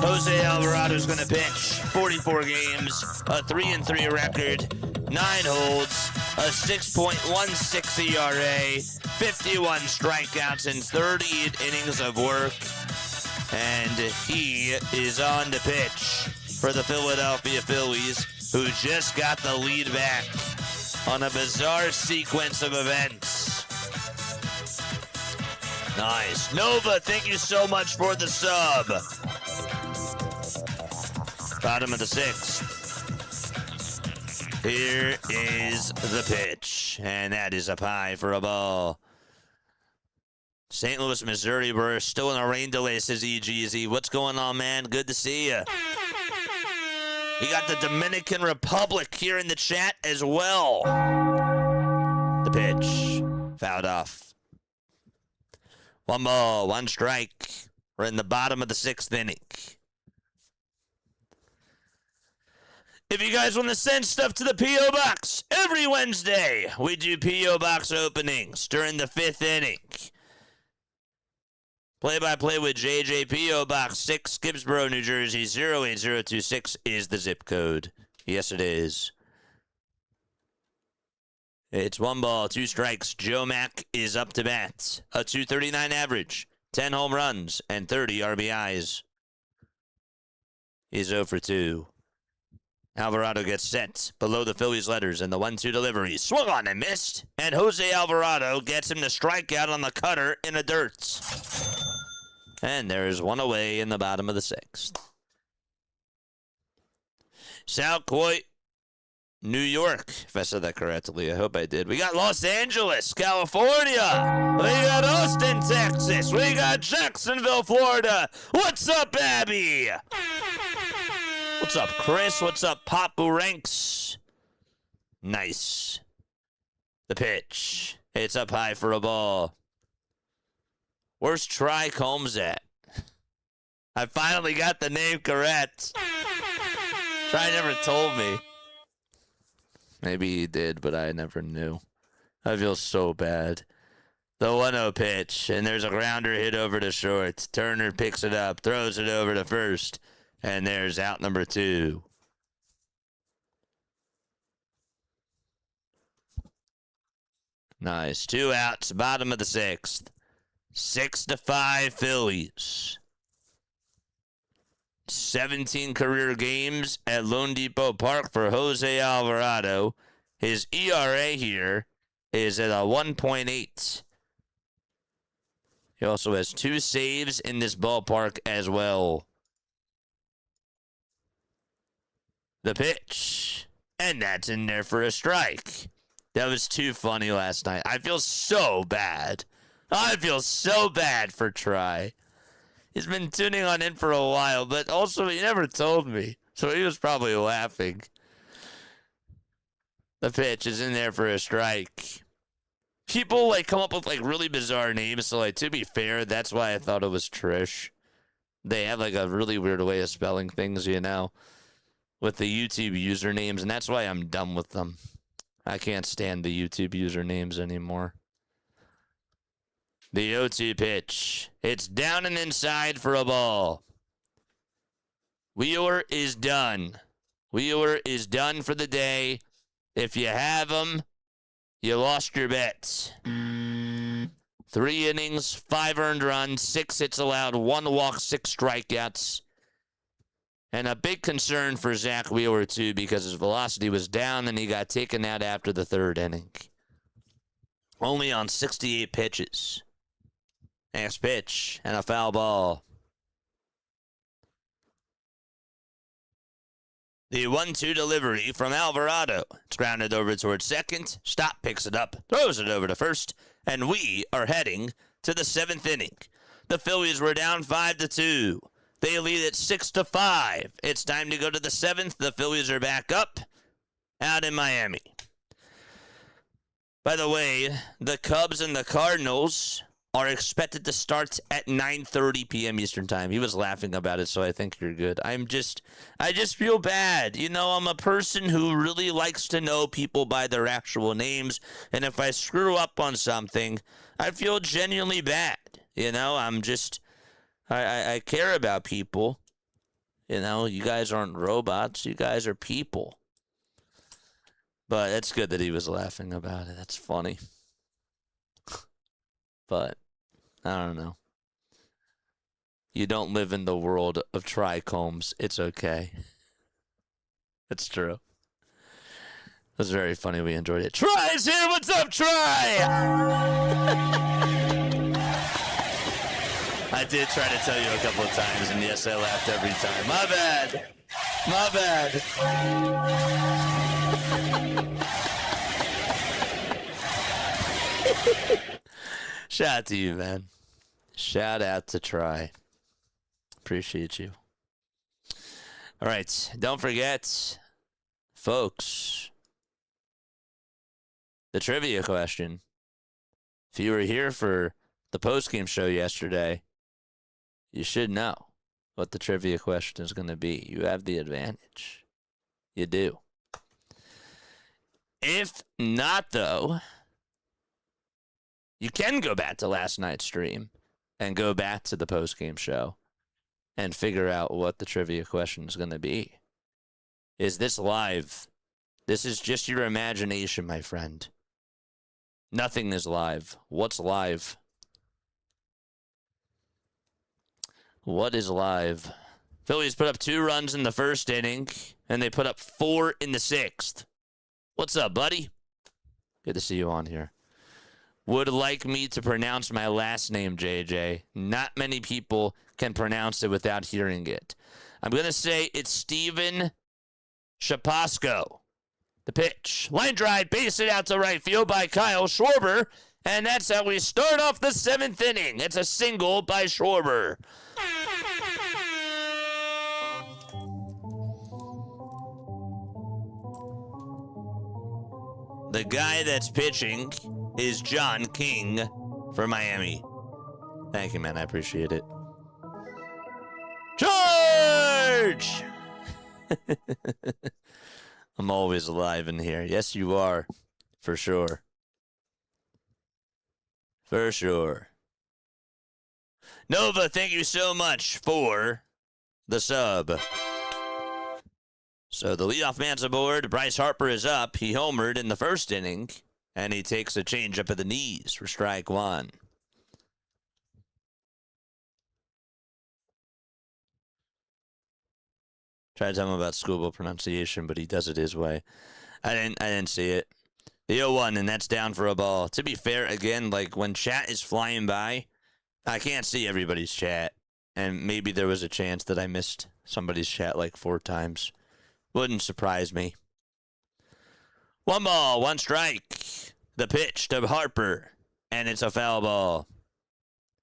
Jose Alvarado's going to pitch 44 games, a 3-3 record, 9 holds, a 6.16 ERA, 51 strikeouts, and 38 innings of work. And he is on to pitch for the Philadelphia Phillies, who just got the lead back on a bizarre sequence of events. Nice. Nova, thank you so much for the sub. Bottom of the 6th. Here is the pitch, and that is up high for a ball. St. Louis, Missouri, we're still in a rain delay, says EGZ. What's going on, man? Good to see you. We got the Dominican Republic here in the chat as well. The pitch. Fouled off. 1 ball, 1 strike. We're in the bottom of the 6th inning. If you guys want to send stuff to the P.O. Box, every Wednesday we do P.O. Box openings during the 5th inning. Play-by-play with JJ. P.O. Box 6, Gibbsboro, New Jersey, 08026 is the zip code. Yes, it is. It's 1 ball, 2 strikes. Joe Mack is up to bat. A .239 average, 10 home runs, and 30 RBIs. He's 0 for 2. Alvarado gets set below the Phillies letters in the 1-2 delivery. Swung on and missed. And Jose Alvarado gets him to strike out on the cutter in the dirt. And there's 1 away in the bottom of the 6th. South Coit, New York, if I said that correctly. I hope I did. We got Los Angeles, California. We got Austin, Texas. We got Jacksonville, Florida. What's up, Abby? What's up, Chris? What's up, Papu Ranks? Nice. The pitch. It's up high for a ball. Where's Tri Combs at? I finally got the name correct. Tri never told me. Maybe he did, but I never knew. I feel so bad. The 1-0 pitch, and there's a grounder hit over to short. Turner picks it up, throws it over to first, and there's out number 2. Nice. 2 outs, bottom of the 6th. 6-5 Phillies. 17 career games at Lone Depot Park for Jose Alvarado. His ERA here is at a 1.8. He also has 2 saves in this ballpark as well. The pitch. And that's in there for a strike. That was too funny last night. I feel so bad. I feel so bad for Tri. He's been tuning on in for a while, but also he never told me. So he was probably laughing. The pitch is in there for a strike. People come up with really bizarre names. So to be fair, that's why I thought it was Trish. They have a really weird way of spelling things, with the YouTube usernames, and that's why I'm done with them. I can't stand the YouTube usernames anymore. The 0-2 pitch. It's down and inside for a ball. Wheeler is done. Wheeler is done for the day. If you have him, you lost your bets. 3 innings, 5 earned runs, 6 hits allowed, 1 walk, 6 strikeouts. And a big concern for Zach Wheeler, too, because his velocity was down and he got taken out after the 3rd inning. Only on 68 pitches. Next pitch, and a foul ball. The 1-2 delivery from Alvarado. It's grounded over towards second. Stop picks it up, throws it over to first, and we are heading to the 7th inning. The Phillies were down 5-2. They lead at 6-5. It's time to go to the 7th. The Phillies are back up out in Miami. By the way, the Cubs and the Cardinals are expected to start at 9:30 p.m. Eastern time. He was laughing about it, so I think you're good. I just feel bad. You know, I'm a person who really likes to know people by their actual names, and if I screw up on something, I feel genuinely bad. You know, I care about people. You know, you guys aren't robots. You guys are people. But it's good that he was laughing about it. That's funny. But I don't know. You don't live in the world of trichomes. It's okay. It's true. It was very funny. We enjoyed it. Try's here. What's up, Try? I did try to tell you a couple of times, and yes, I laughed every time. My bad. My bad. Shout out to you, man. Shout out to Try. Appreciate you. All right. Don't forget, folks, the trivia question. If you were here for the postgame show yesterday, you should know what the trivia question is going to be. You have the advantage. You do. If not, though, you can go back to last night's stream and go back to the postgame show and figure out what the trivia question is going to be. Is this live? This is just your imagination, my friend. Nothing is live. What's live? What is live? Phillies put up 2 runs in the first inning, and they put up 4 in the 6th. What's up, buddy? Good to see you on here. Would like me to pronounce my last name, JJ. Not many people can pronounce it without hearing it. I'm going to say it's Steven Shaposko. The pitch. Line drive, base it out to right field by Kyle Schwarber. And that's how we start off the 7th inning. It's a single by Schwarber. The guy that's pitching is John King for Miami. Thank you, man. I appreciate it. George! I'm always alive in here. Yes, you are. For sure. For sure. Nova, thank you so much for the sub. So the leadoff man's aboard. Bryce Harper is up. He homered in the first inning, and he takes a changeup at the knees for strike 1. Try to tell him about schoolboy pronunciation, but he does it his way. I didn't see it. The 0-1, and that's down for a ball. To be fair, again, like when chat is flying by, I can't see everybody's chat. And maybe there was a chance that I missed somebody's chat like 4 times. Wouldn't surprise me. 1 ball, 1 strike. The pitch to Harper, and it's a foul ball.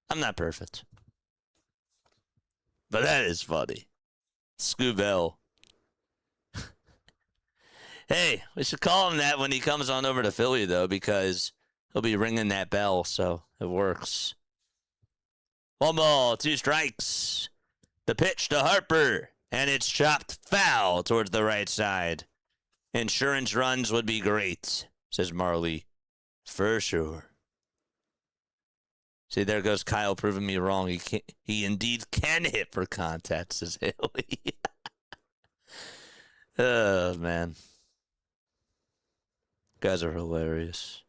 I'm not perfect. But that is funny. Scoobell. Hey, we should call him that when he comes on over to Philly, though, because he'll be ringing that bell, so it works. 1 ball, 2 strikes. The pitch to Harper, and it's chopped foul towards the right side. Insurance runs would be great, says Marley. For sure. See, there goes Kyle proving me wrong. He indeed can hit for contact, says Haley. Oh, man. Guys are hilarious.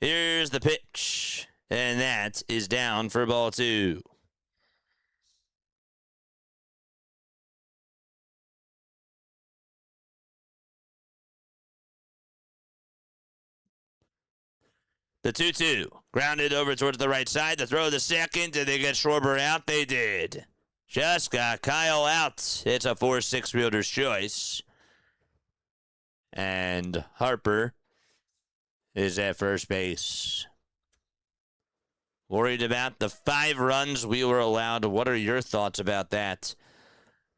Here's the pitch, and that is down for ball 2. The 2-2. Grounded over towards the right side. The throw to the second. Did they get Schwarber out? They did. Just got Kyle out. It's a 4-6 fielder's choice. And Harper is at first base. Worried about the 5 runs we were allowed. What are your thoughts about that?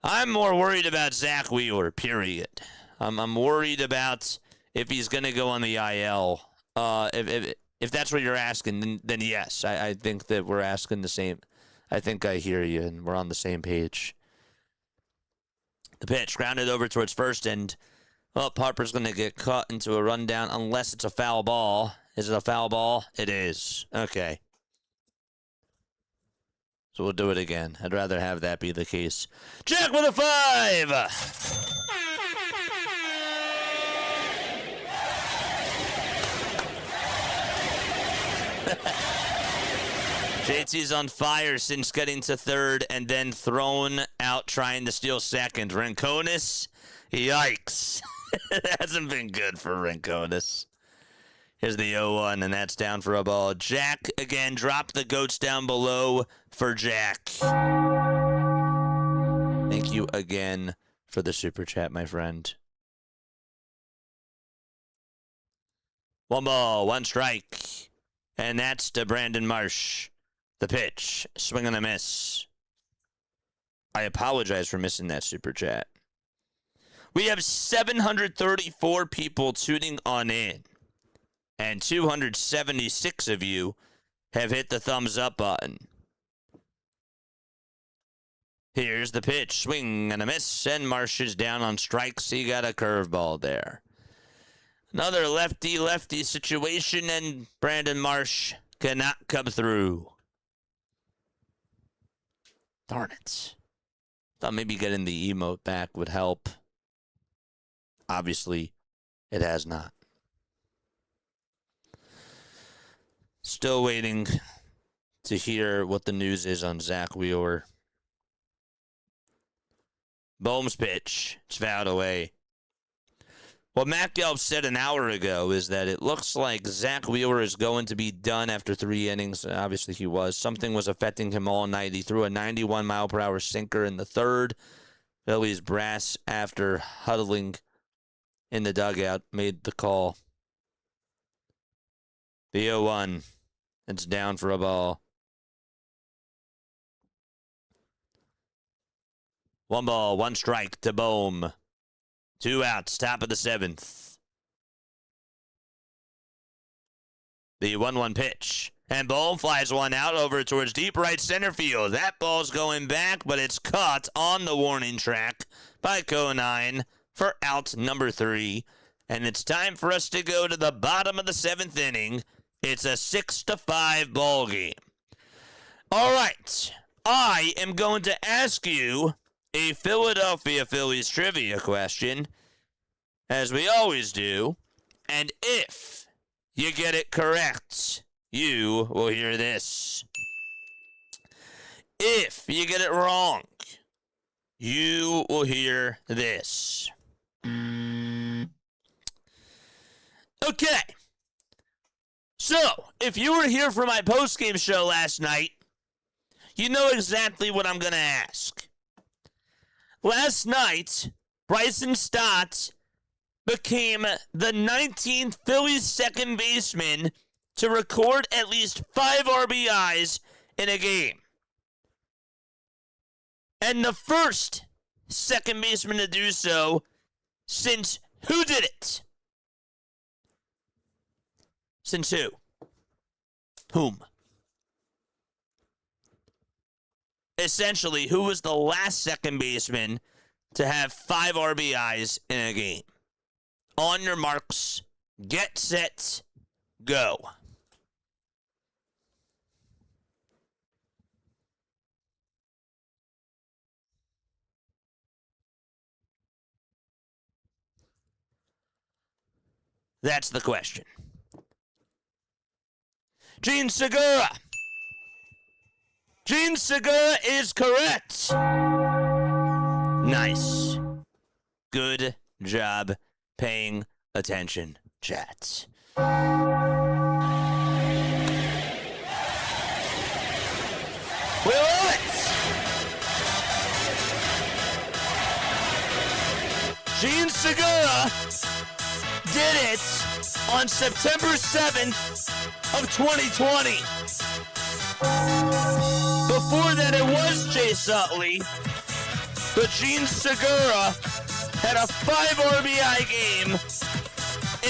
I'm more worried about Zach Wheeler, period. I'm worried about if he's going to go on the IL. If that's what you're asking, then yes. I think that we're asking the same. I think I hear you, and we're on the same page. The pitch grounded over towards first, and Harper's going to get caught into a rundown unless it's a foul ball. Is it a foul ball? It is. Okay. So we'll do it again. I'd rather have that be the case. Jack with a 5! JT's on fire since getting to third and then thrown out trying to steal second. Rincones? Yikes. It hasn't been good for Rincones. Here's the 0-1, and that's down for a ball. Jack, again, dropped the goats down below for Jack. Thank you again for the super chat, my friend. 1 ball, 1 strike. And that's to Brandon Marsh. The pitch, swing and a miss. I apologize for missing that super chat. We have 734 people tuning on in, and 276 of you have hit the thumbs up button. Here's the pitch, swing and a miss, and Marsh is down on strikes. He got a curveball there. Another lefty-lefty situation, and Brandon Marsh cannot come through. Darn it. Thought maybe getting the emote back would help. Obviously, it has not. Still waiting to hear what the news is on Zach Wheeler. Bohm's pitch. It's fouled away. What Matt Gelb said an hour ago is that it looks like Zach Wheeler is going to be done after 3 innings. Obviously, he was. Something was affecting him all night. He threw a 91-mile-per-hour sinker in the third. Phillies brass, after huddling in the dugout, made the call. The 0-1. It's down for a ball. 1 ball, 1 strike to Bohm. 2 outs, top of the 7th. The 1-1 pitch. And Bohm flies one out over towards deep right center field. That ball's going back, but it's caught on the warning track by Conine for out number 3. And it's time for us to go to the bottom of the 7th inning. It's a 6-5 ball game. All right. I am going to ask you a Philadelphia Phillies trivia question, as we always do, and if you get it correct, you will hear this. If you get it wrong, you will hear this. Okay. So, if you were here for my postgame show last night, you know exactly what I'm going to ask. Last night, Bryson Stott became the 19th Phillies second baseman to record at least 5 RBIs in a game. And the first second baseman to do so since who did it? Since who? Whom? Essentially, who was the last second baseman to have 5 RBIs in a game? On your marks, get set, go. That's the question. Gene Segura. Gene Segura is correct. Nice. Good job paying attention, chat. We love it. Gene Segura did it on September 7th of 2020. Before that, it was Chase Utley, but Gene Segura had a 5 RBI game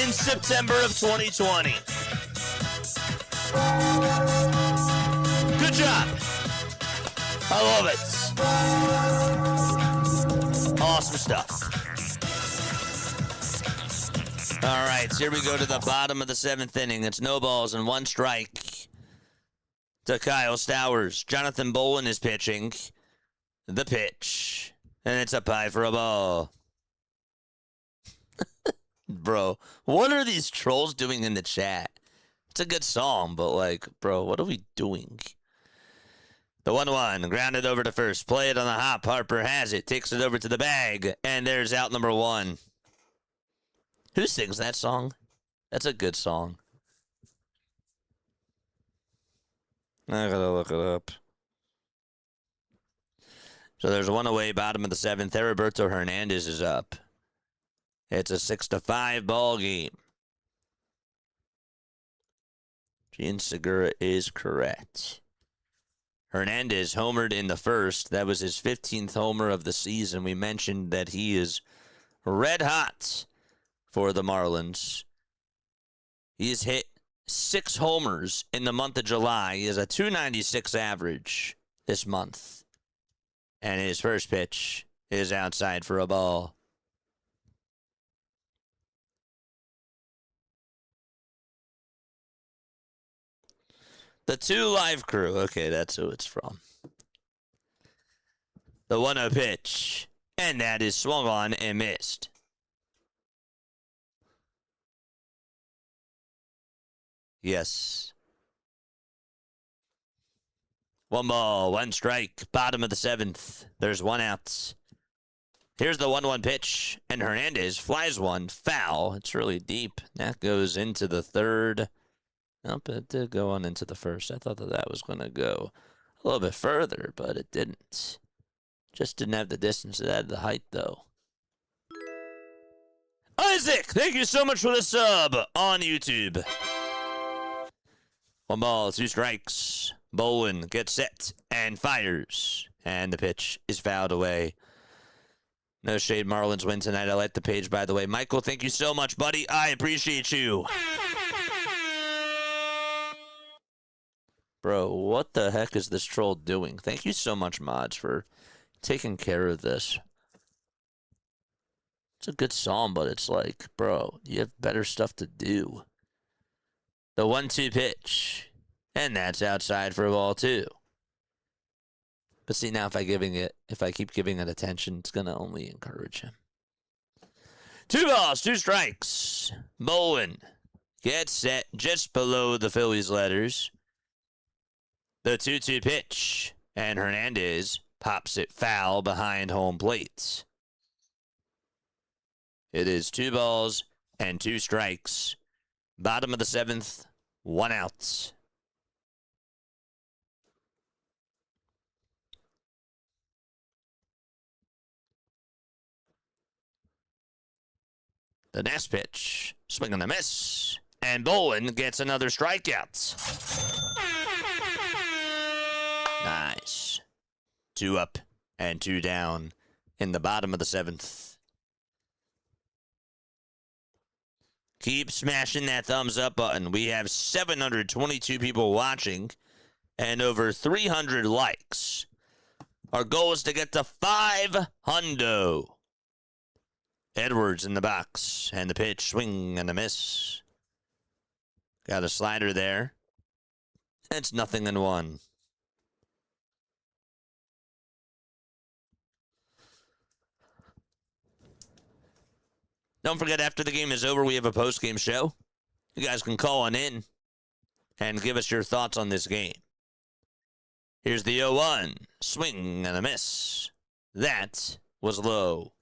in September of 2020. Good job. I love it. Awesome stuff. All right, here we go to the bottom of the 7th inning. It's no balls and 1 strike to Kyle Stowers. Jonathan Bolin is pitching. The pitch. And it's up high for a ball. Bro, what are these trolls doing in the chat? It's a good song, but like, bro, what are we doing? The 1-1, grounded over to first. Play it on the hop. Harper has it. Takes it over to the bag. And there's out number 1. Who sings that song? That's a good song. I gotta look it up. So there's 1 away, bottom of the 7th. Heriberto Hernandez is up. It's a 6-5 ball game. Gene Segura is correct. Hernandez homered in the first. That was his 15th homer of the season. We mentioned that he is red hot for the Marlins. He has hit 6 homers in the month of July. He has a .296 average this month. And his first pitch is outside for a ball. The 2 live crew. Okay, that's who it's from. The 1-0 pitch. And that is swung on and missed. Yes. 1 ball, 1 strike. Bottom of the 7th. There's 1 out. Here's the 1-1 pitch. And Hernandez flies one foul. It's really deep. That goes into the 3rd. Nope, it did go on into the 1st. I thought that was going to go a little bit further, but it didn't. Just didn't have the distance. It had the height, though. Isaac, thank you so much for the sub on YouTube. 1 ball, 2 strikes. Bolin gets set and fires. And the pitch is fouled away. No shade, Marlins win tonight. I like the page, by the way. Michael, thank you so much, buddy. I appreciate you. Bro, what the heck is this troll doing? Thank you so much, mods, for taking care of this. It's a good song, but it's like, bro, you have better stuff to do. The 1-2 pitch. And that's outside for a ball, too. But see, now if I keep giving it attention, it's going to only encourage him. 2 balls, 2 strikes. Bolin gets set just below the Phillies letters. The 2-2 pitch, and Hernandez pops it foul behind home plate. It is 2 balls and 2 strikes. Bottom of the 7th, 1 out. The next pitch, swing and a miss, and Bolin gets another strikeout. Nice. 2 up and 2 down in the bottom of the 7th. Keep smashing that thumbs up button. We have 722 people watching and over 300 likes. Our goal is to get to 500. Edwards in the box, and the pitch, swing and a miss. Got a slider there. It's 0-1. Don't forget, after the game is over, we have a post-game show. You guys can call on in and give us your thoughts on this game. Here's the 0-1. Swing and a miss. That was low.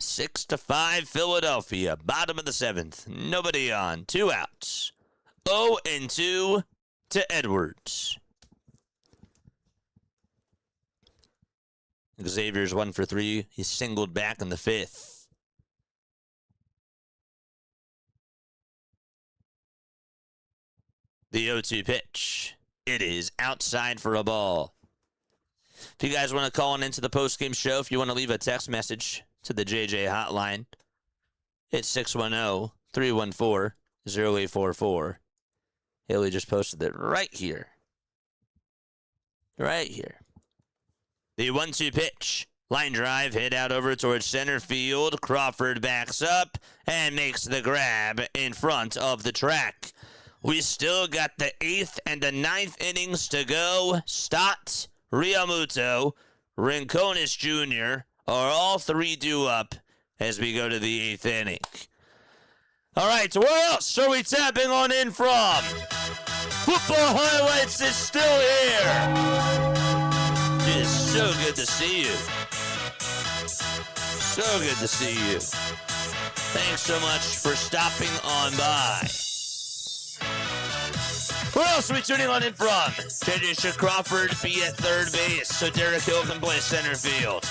6-5 Philadelphia. Bottom of the 7th. Nobody on. 2 outs. 0-2 to Edwards. Xavier's 1 for 3. He singled back in the 5th. The 0-2 pitch. It is outside for a ball. If you guys want to call into the post-game show, if you want to leave a text message to the JJ hotline, it's 610-314-0844. Haley just posted it right here. Right here. The 1-2 pitch. Line drive, hit out over towards center field. Crawford backs up and makes the grab in front of the track. We still got the 8th and the 9th innings to go. Stott, realmuto, Rincones Jr. are all three due up as we go to the 8th inning. All right, where else are we tapping on in from? Football Highlights is still here. It is so good to see you. So good to see you. Thanks so much for stopping on by. Where else are we tuning on in from? Should Crawford be at third base so Derek Hill can play center field?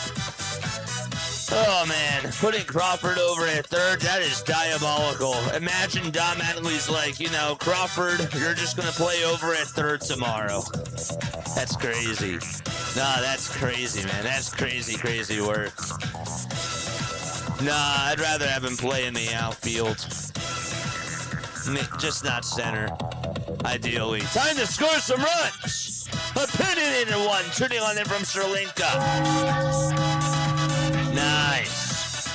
Oh, man. Putting Crawford over at third, that is diabolical. Imagine Don Mattingly's like, Crawford, you're just going to play over at third tomorrow. That's crazy. Nah, that's crazy, man. That's crazy, crazy work. Nah, I'd rather have him play in the outfield. Just not center, ideally. Time to score some runs. Opinionated one, tuning on in from Sherlinka. Nice.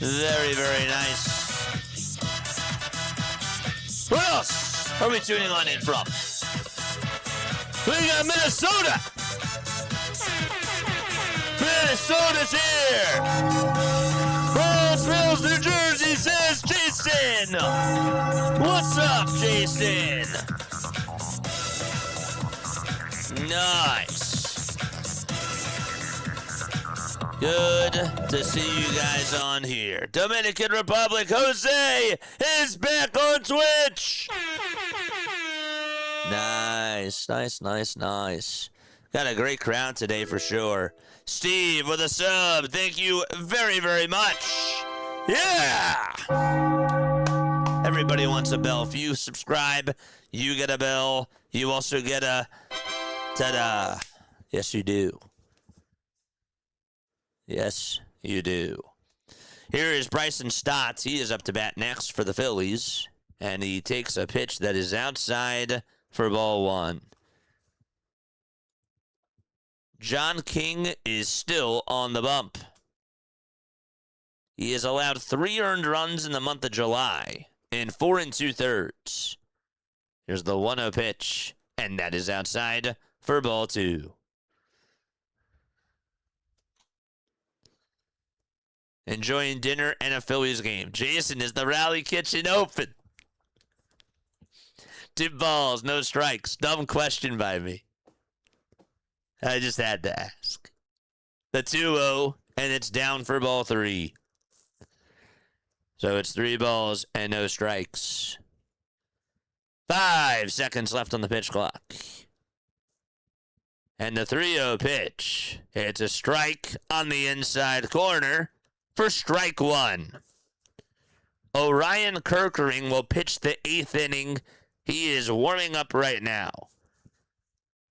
Very, very nice. What else are we tuning on in from? We got Minnesota. Minnesota's here. Roseville, New Jersey, says Jason. What's up, Jason? Nice. Good to see you guys on here. Dominican Republic, Jose is back on Twitch. Nice, nice, nice, nice. Got a great crowd today for sure. Steve with a sub. Thank you very, very much. Yeah! Everybody wants a bell. If you subscribe, you get a bell. You also get a ta-da. Yes, you do. Yes, you do. Here is Bryson Stott. He is up to bat next for the Phillies. And he takes a pitch that is outside for ball one. John King is still on the bump. He has allowed 3 earned runs in the month of July in 4 2/3. Here's the 1-0 pitch, and that is outside for ball two. Enjoying dinner and a Phillies game. Jason, is the Rally Kitchen open? 2 balls, no strikes. Dumb question by me. I just had to ask. The 2-0, and it's down for ball 3. So it's 3 balls and no strikes. 5 seconds left on the pitch clock. And the 3-0 pitch. It's a strike on the inside corner for strike 1. Orion Kirkering will pitch the 8th inning. He is warming up right now.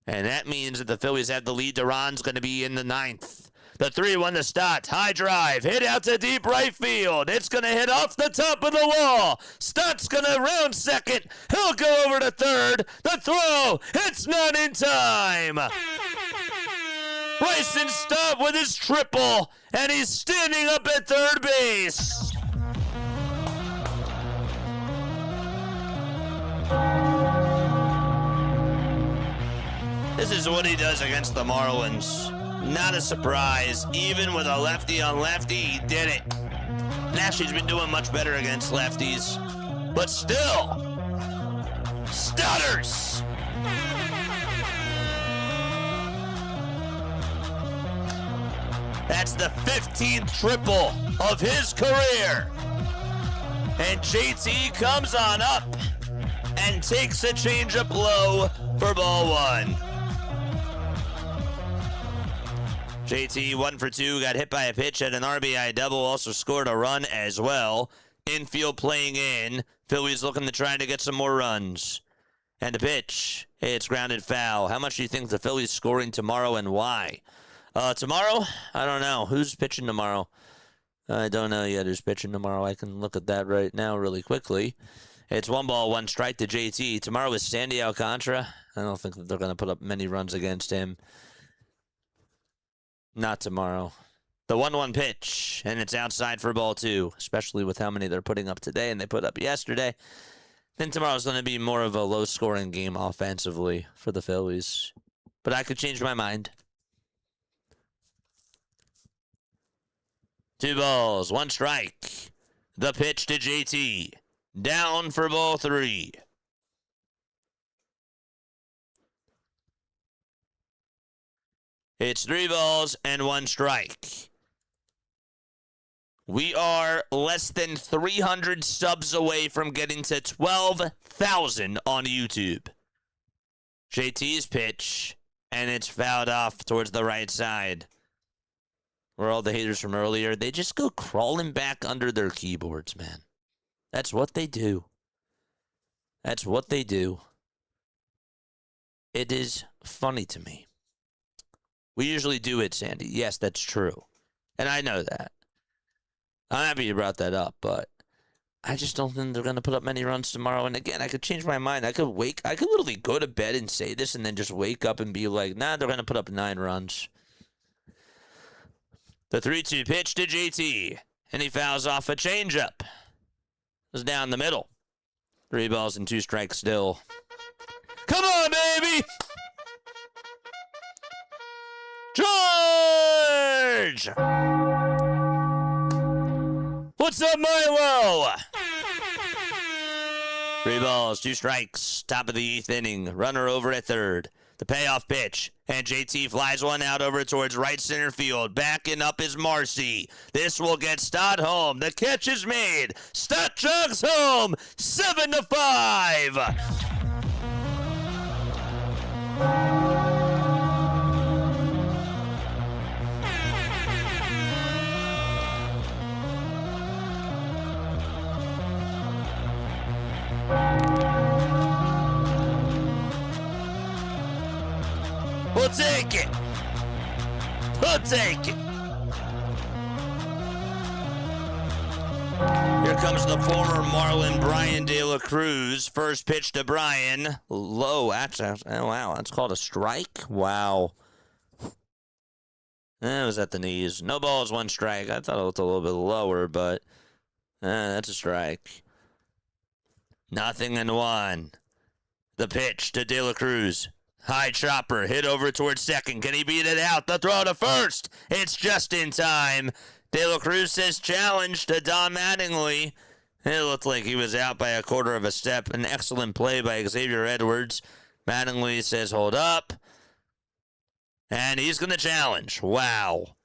And that means that the Phillies have the lead. Duran's going to be in the 9th. The 3-1 to Stott. High drive. Hit out to deep right field. It's going to hit off the top of the wall. Stott's going to round second. He'll go over to third. The throw. It's not in time. Bryson Stott with his triple. And he's standing up at third base. This is what he does against the Marlins. Not a surprise. Even with a lefty on lefty, he did it. Actually, he's been doing much better against lefties. But still, stutters. That's the 15th triple of his career. And JT comes on up and takes a changeup low for ball 1. JT 1 for 2, got hit by a pitch at an RBI double, also scored a run as well. Infield playing in. Phillies looking to try to get some more runs. And the pitch. It's grounded foul. How much do you think the Phillies scoring tomorrow and why? Tomorrow? I don't know. Who's pitching tomorrow? I don't know yet who's pitching tomorrow. I can look at that right now really quickly. It's 1-1 to JT. Tomorrow is Sandy Alcantara. I don't think that they're going to put up many runs against him. Not tomorrow. The 1-1 pitch, and it's outside for ball 2, especially with how many they're putting up today and they put up yesterday. Then tomorrow's going to be more of a low-scoring game offensively for the Phillies. But I could change my mind. 2 balls, 1 strike. The pitch to JT. Down for ball 3. It's 3 balls and 1 strike. We are less than 300 subs away from getting to 12,000 on YouTube. JT's pitch, and it's fouled off towards the right side. Where all the haters from earlier, they just go crawling back under their keyboards, man. That's what they do. That's what they do. It is funny to me. We usually do it, Sandy. Yes, that's true. And I know that. I'm happy you brought that up, but I just don't think they're going to put up many runs tomorrow. And again, I could change my mind. I could literally go to bed and say this and then just wake up and be like, nah, they're going to put up 9 runs. The 3-2 pitch to JT, and he fouls off a changeup. It was down the middle. 3 balls and 2 strikes still. Come on, baby! George! What's up, Milo? 3 balls, 2 strikes. Top of the 8th inning. Runner over at third. The payoff pitch. And JT flies one out over towards right center field. Backing up is Marcy. This will get Stott home. The catch is made. Stott jogs home. 7-5. We'll take it. We'll take it. Here comes the former Marlin, Brian De La Cruz. First pitch to Brian. Low. Wow, that's called a strike? Wow. That was at the knees. No balls, 1 strike. I thought it looked a little bit lower, but that's a strike. 0-1. The pitch to De La Cruz. High chopper, hit over towards second. Can he beat it out? The throw to first. It's just in time. De La Cruz says challenge to Don Mattingly. It looked like he was out by a quarter of a step. An excellent play by Xavier Edwards. Mattingly says hold up. And he's going to challenge. Wow.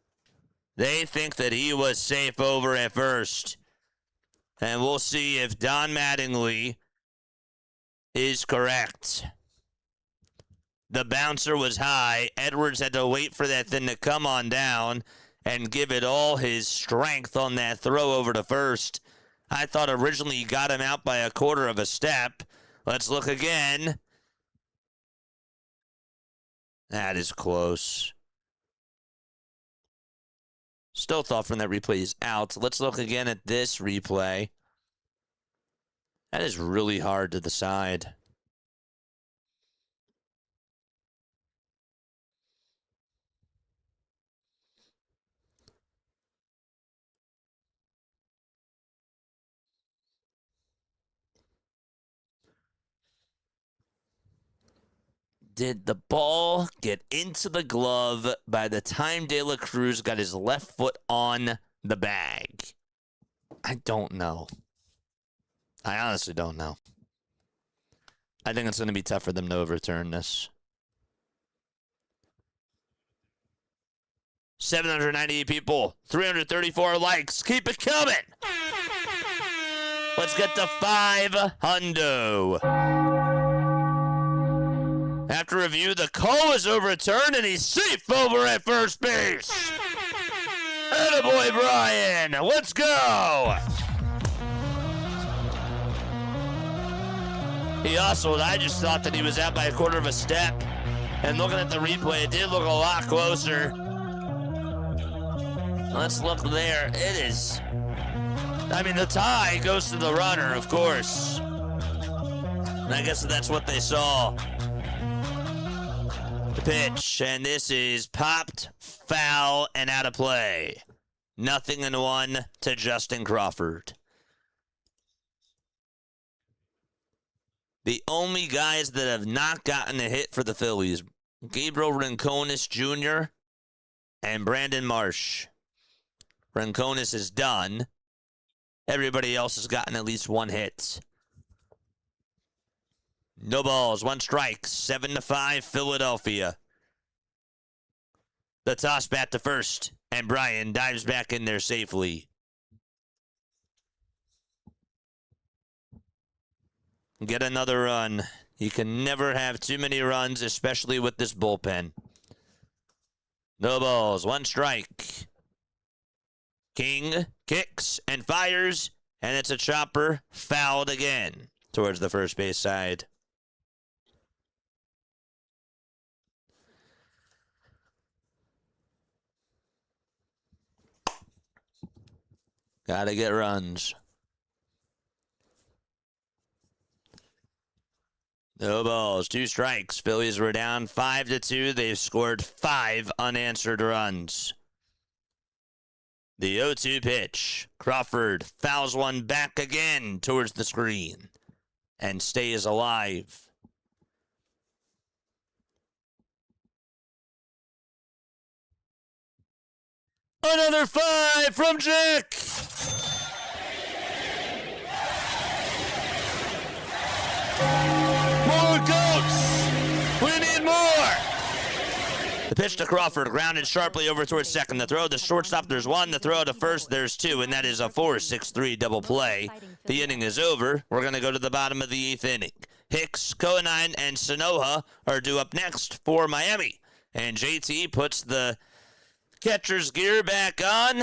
They think that he was safe over at first. And we'll see if Don Mattingly is correct. The bouncer was high. Edwards had to wait for that thing to come on down and give it all his strength on that throw over to first. I thought originally he got him out by a quarter of a step. Let's look again. That is close. Still thought from that replay he's out. Let's look again at this replay. That is really hard to the side. Did the ball get into the glove by the time De La Cruz got his left foot on the bag? I don't know. I honestly don't know. I think it's going to be tough for them to overturn this. 798 people, 334 likes. Keep it coming. Let's get to 500. After review, the call is overturned and he's safe over at first base. Attaboy, Brian. Let's go. He hustled. I just thought that he was out by a quarter of a step. And looking at the replay, it did look a lot closer. Let's look there. It is. I mean, the tie goes to the runner, of course. And I guess that's what they saw. The pitch, and this is popped, foul, and out of play. 0-1 to Justin Crawford. The only guys that have not gotten a hit for the Phillies, Gabriel Rincones Jr. and Brandon Marsh. Rincones is done. Everybody else has gotten at least one hit. No balls, one strike, 7-5 Philadelphia. The toss bat to first, and Brian dives back in there safely. Get another run. You can never have too many runs, especially with this bullpen. No balls, one strike. King kicks and fires, and it's a chopper, fouled again towards the first base side. Gotta get runs. No balls, two strikes. Phillies were down 5-2. They've scored 5 unanswered runs. The 0-2 pitch. Crawford fouls one back again towards the screen and stays alive. Another 5 from Jack. More goats. We need more. The pitch to Crawford, grounded sharply over towards second. The throw to shortstop, there's one. The throw to first, there's two. And that is a 4-6-3 double play. The inning is over. We're going to go to the bottom of the 8th inning. Hicks, Koenine, and Sanoha are due up next for Miami. And JT puts the catcher's gear back on.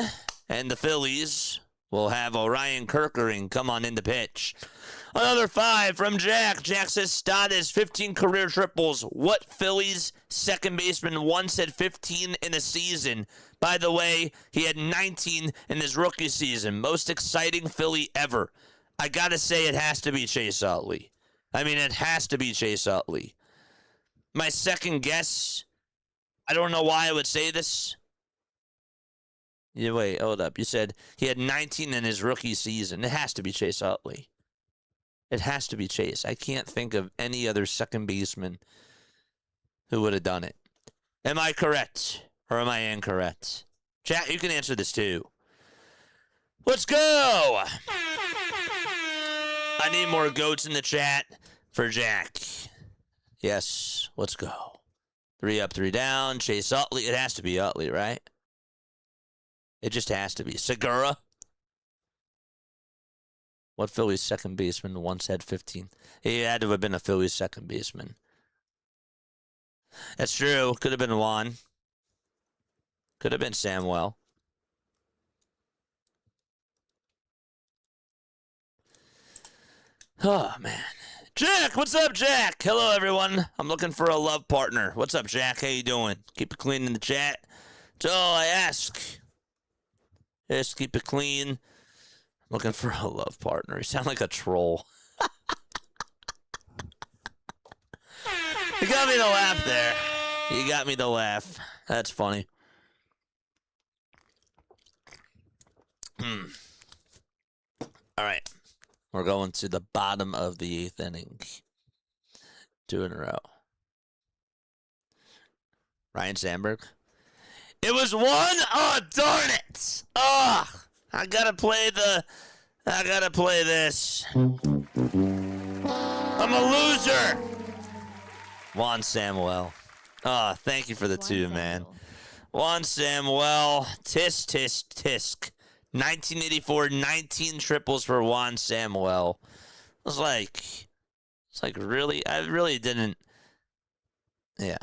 And the Phillies will have Orion Kerkering come on in the pitch. Another 5 from Jack. Jack says Stott has 15 career triples. What Phillies second baseman once had 15 in a season? By the way, he had 19 in his rookie season. Most exciting Philly ever. I gotta say it has to be Chase Utley. I mean, it has to be Chase Utley. My second guess, I don't know why I would say this. Wait, hold up. You said he had 19 in his rookie season. It has to be Chase Utley. It has to be Chase. I can't think of any other second baseman who would have done it. Am I correct or am I incorrect? Chat, you can answer this too. Let's go! I need more goats in the chat for Jack. Yes, let's go. 3 up, 3 down. Chase Utley. It has to be Utley, right? It just has to be. Segura. What Phillies second baseman once had 15? He had to have been a Phillies second baseman. That's true. Could have been Juan. Could have been Samuel. Oh, man. Jack, what's up, Jack? Hello, everyone. I'm looking for a love partner. What's up, Jack? How you doing? Keep it clean in the chat. That's all I ask. Just keep it clean. Looking for a love partner. You sound like a troll. You got me to laugh there. You got me to laugh. That's funny. All right. We're going to the bottom of the 8th inning. 2 in a row. Ryan Sandberg. It was 1. Oh, darn it. Oh, I gotta play this. I'm a loser. Juan Samuel. Oh, thank you for the 2, man. Juan Samuel. Tisk, tisk, tisk. 1984, 19 triples for Juan Samuel. It's like really, I really didn't. Yeah.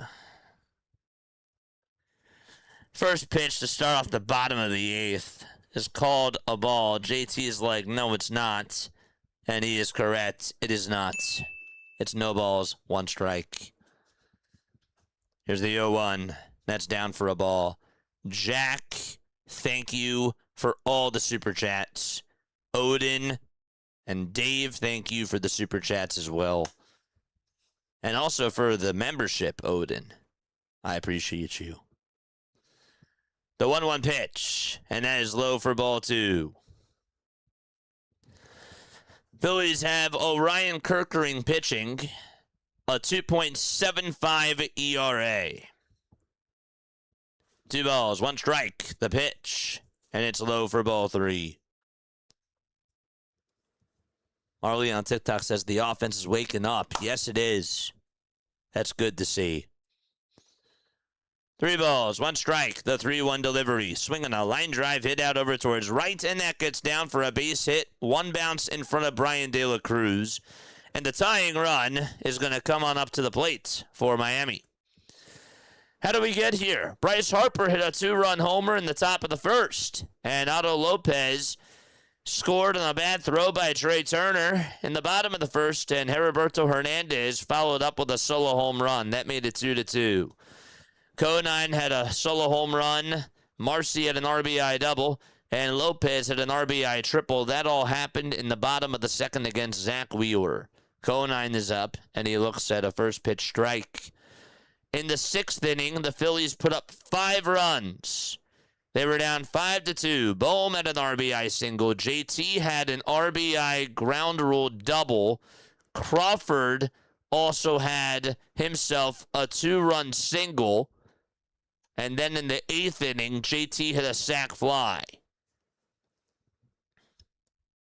First pitch to start off the bottom of the 8th is called a ball. JT is like, no, it's not. And he is correct. It is not. It's no balls, 1 strike. Here's the 0-1. That's down for a ball. Jack, thank you for all the super chats. Odin and Dave, thank you for the super chats as well. And also for the membership, Odin. I appreciate you. The 1-1 pitch, and that is low for ball 2. Phillies have Orion Kerkering pitching, a 2.75 ERA. 2 balls, 1 strike, the pitch, and it's low for ball 3. Marley on TikTok says the offense is waking up. Yes, it is. That's good to see. 3 balls, 1 strike, the 3-1 delivery. Swinging a line drive hit out over towards right, and that gets down for a base hit. 1 bounce in front of Brian De La Cruz. And the tying run is going to come on up to the plate for Miami. How do we get here? Bryce Harper hit a 2-run homer in the top of the first. And Otto Lopez scored on a bad throw by Trey Turner in the bottom of the first. And Heriberto Hernandez followed up with a solo home run. That made it 2-2. Conine had a solo home run. Marcy had an RBI double. And Lopez had an RBI triple. That all happened in the bottom of the second against Zach Wheeler. Conine is up, and he looks at a first pitch strike. In the 6th inning, the Phillies put up 5 runs. They were down 5-2. Bohm had an RBI single. JT had an RBI ground rule double. Crawford also had himself a 2-run single. And then in the 8th inning, JT hit a sac fly.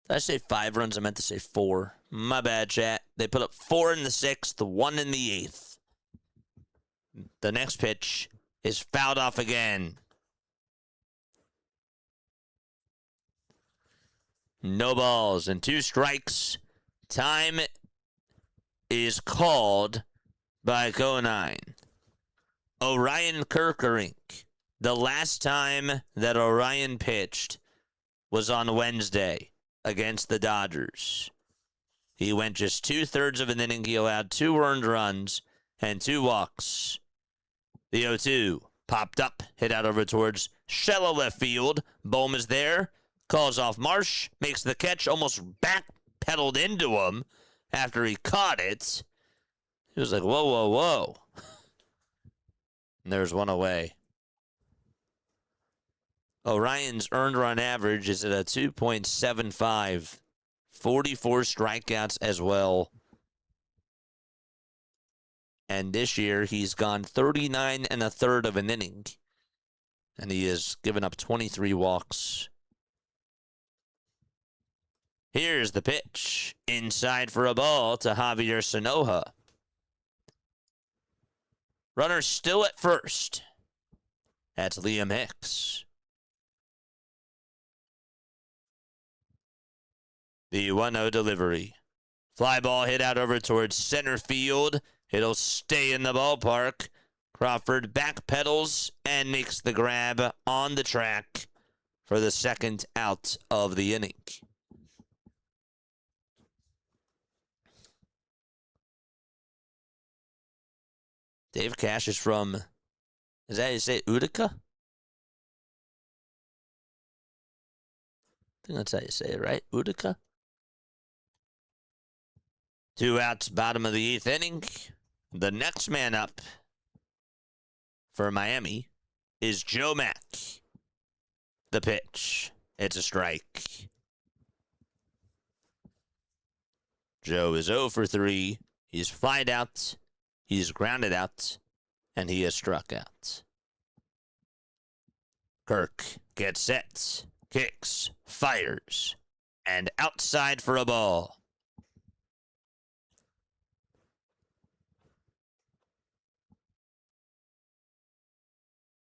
Did I say 5 runs? I meant to say 4. My bad, chat. They put up 4 in the 6th, 1 in the 8th. The next pitch is fouled off again. No balls and 2 strikes. Time is called by Conine. Orion Kerkering. The last time that Orion pitched was on Wednesday against the Dodgers. He went just 2/3 of an inning. He allowed 2 earned runs and 2 walks. The 0-2 popped up, hit out over towards shallow left field. Bohm is there, calls off Marsh, makes the catch, almost backpedaled into him after he caught it. He was like, whoa, whoa, whoa. And there's one away. Orion's earned run average is at a 2.75. 44 strikeouts as well. And this year, he's gone 39 1/3 of an inning. And he has given up 23 walks. Here's the pitch. Inside for a ball to Javier Sanoja. Runner still at first. That's Liam Hicks. The 1-0 delivery. Fly ball hit out over towards center field. It'll stay in the ballpark. Crawford backpedals and makes the grab on the track for the 2nd out of the inning. Dave Cash is from, is that how you say it, Utica? I think that's how you say it, right? Utica? 2 outs, bottom of the 8th inning. The next man up for Miami is Joe Mack. The pitch. It's a strike. Joe is 0 for 3. He's flied out. He's grounded out. And he has struck out. Kirk gets set. Kicks. Fires. And outside for a ball.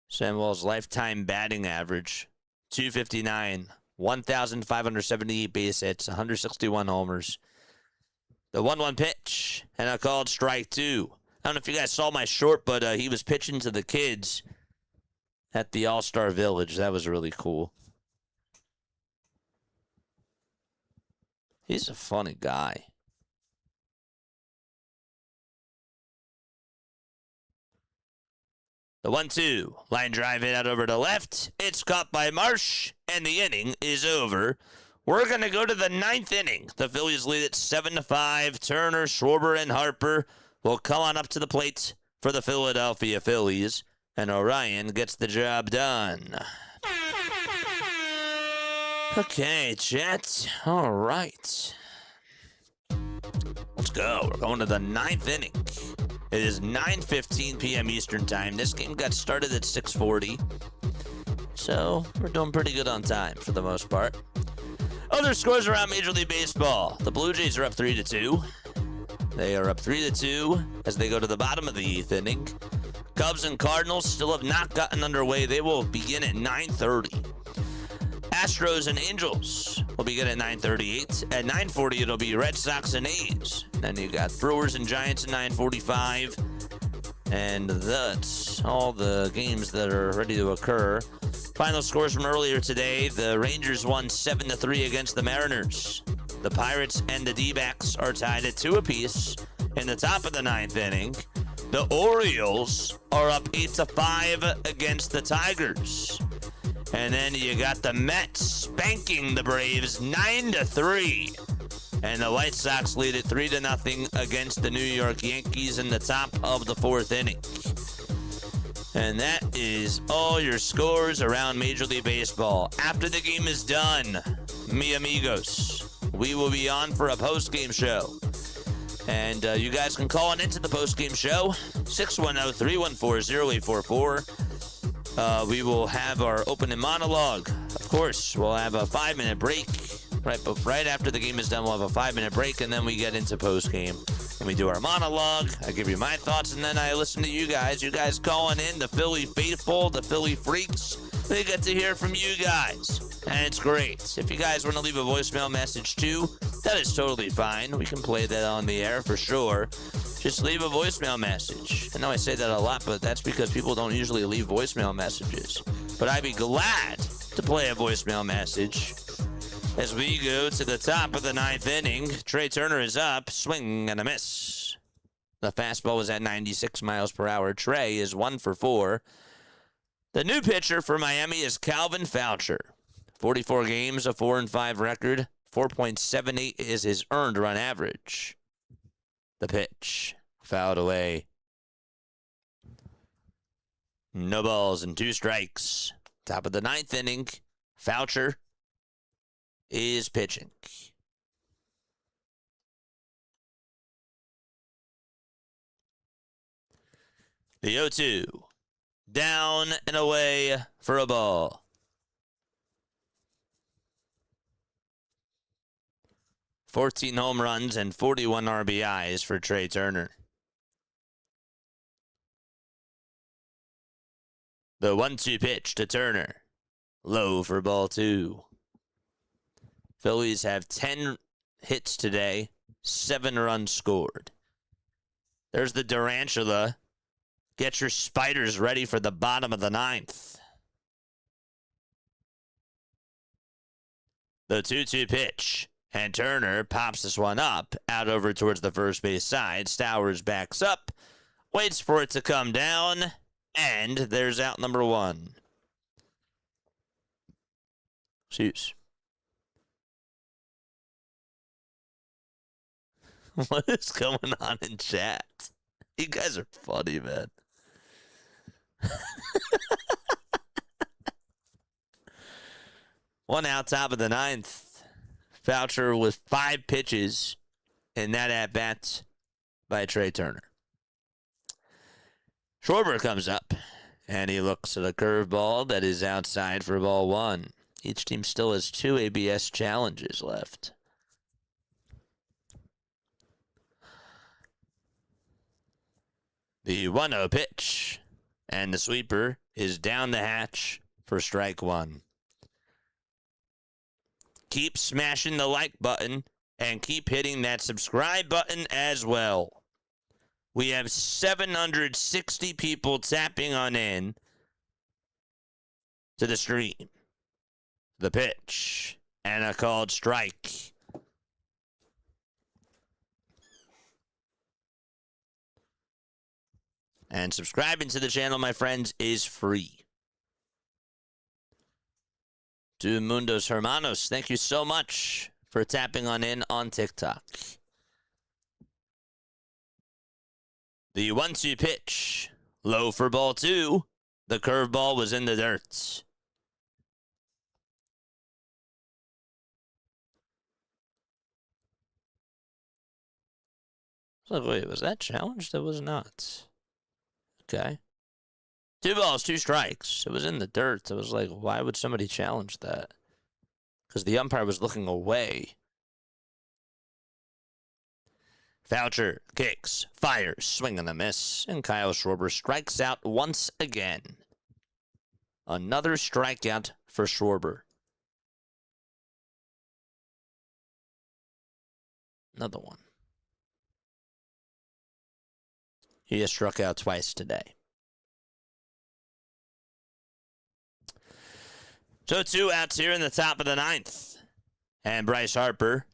Samuel's lifetime batting average, 259, 1,578 base hits, 161 homers. The 1-1 pitch, and a called strike 2. I don't know if you guys saw my short, but he was pitching to the kids at the All-Star Village. That was really cool. He's a funny guy. The 1-2. Line drive hit out over to left. It's caught by Marsh, and the inning is over. We're going to go to the 9th inning. The Phillies lead it 7-5. Turner, Schwarber, and Harper will come on up to the plate for the Philadelphia Phillies, and Orion gets the job done. Okay, chat. All right. Let's go. We're going to the 9th inning. It is 9:15 p.m. Eastern Time. This game got started at 6:40, so we're doing pretty good on time for the most part. Other scores around Major League Baseball. The Blue Jays are up 3-2. They are up 3-2 as they go to the bottom of the 8th inning. Cubs and Cardinals still have not gotten underway. They will begin at 9:30. Astros and Angels will begin at 9:38. At 9:40, it'll be Red Sox and A's. Then you got Brewers and Giants at 9:45. And that's all the games that are ready to occur. Final scores from earlier today. The Rangers won 7-3 against the Mariners. The Pirates and the D-backs are tied at 2 apiece in the top of the 9th inning. The Orioles are up 8-5 against the Tigers. And then you got the Mets spanking the Braves 9-3. And the White Sox lead it 3-0 against the New York Yankees in the top of the 4th inning. And that is all your scores around Major League Baseball. After the game is done, mi amigos, we will be on for a post-game show. And you guys can call on into the post-game show, 610-314-0844. We will have our opening monologue. Of course, we'll have a 5-minute break. Right after the game is done, we'll have a 5-minute break, and then we get into post-game. And we do our monologue. I give you my thoughts, and then I listen to you guys. You guys calling in, the Philly faithful, the Philly freaks. They get to hear from you guys, and it's great. If you guys want to leave a voicemail message too, that is totally fine. We can play that on the air for sure. Just leave a voicemail message. I know I say that a lot, but that's because people don't usually leave voicemail messages. But I'd be glad to play a voicemail message. As we go to the top of the 9th inning, Trey Turner is up, swing and a miss. The fastball was at 96 miles per hour. Trey is 1 for 4. The new pitcher for Miami is Calvin Foucher. 44 games, a 4-5 record. 4.78 is his earned run average. The pitch, fouled away. No balls and 2 strikes. Top of the 9th inning, Foucher is pitching. The 0-2. Down and away for a ball. $14 home runs and 41 RBIs for Trey Turner. The 1-2 pitch to Turner. Low for ball 2. Phillies have 10 hits today, 7 runs scored. There's the Durantula. Get your spiders ready for the bottom of the 9th. The 2-2 pitch. And Turner pops this one up, out over towards the first base side. Stowers backs up, waits for it to come down, and there's out number 1. Jeez. What is going on in chat? You guys are funny, man. One out, top of the 9th. Foucher with 5 pitches in that at-bat by Trey Turner. Schwarber comes up, and he looks at a curveball that is outside for ball 1. Each team still has 2 ABS challenges left. The 1-0 pitch, and the sweeper is down the hatch for strike 1. Keep smashing the like button and keep hitting that subscribe button as well. We have 760 people tapping on in to the stream. The pitch and a called strike. And subscribing to the channel, my friends, is free. To Mundos Hermanos, thank you so much for tapping on in on TikTok. The 1-2 pitch. Low for ball 2. The curveball was in the dirt. So, wait, was that challenged? That was not. Okay. 2 balls, 2 strikes. It was in the dirt. I was like, why would somebody challenge that? Because the umpire was looking away. Voucher kicks, fires, swing and a miss, and Kyle Schwarber strikes out once again. Another strikeout for Schwarber. Another one. He has struck out twice today. So 2 outs here in the top of the 9th. And Bryce Harper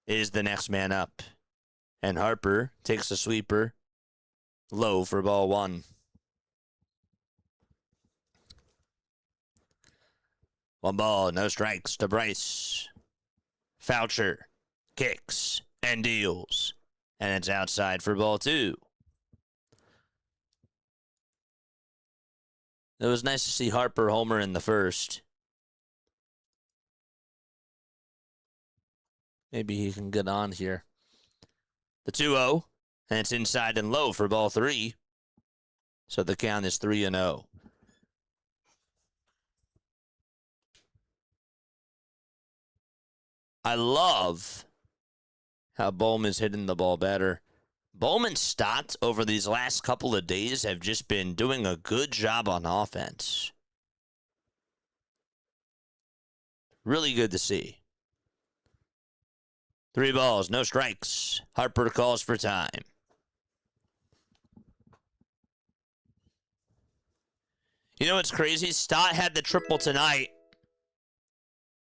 is the next man up. And Harper takes a sweeper. Low for ball 1. 1 ball, no strikes to Bryce. Voucher kicks and deals. And it's outside for ball 2. It was nice to see Harper homer in the first. Maybe he can get on here. The 2-0, and it's inside and low for ball 3. So the count is 3-0. I love how Bowman's hitting the ball better. Bowman's stats over these last couple of days have just been doing a good job on offense. Really good to see. 3 balls, no strikes. Harper calls for time. You know what's crazy? Stott had the triple tonight.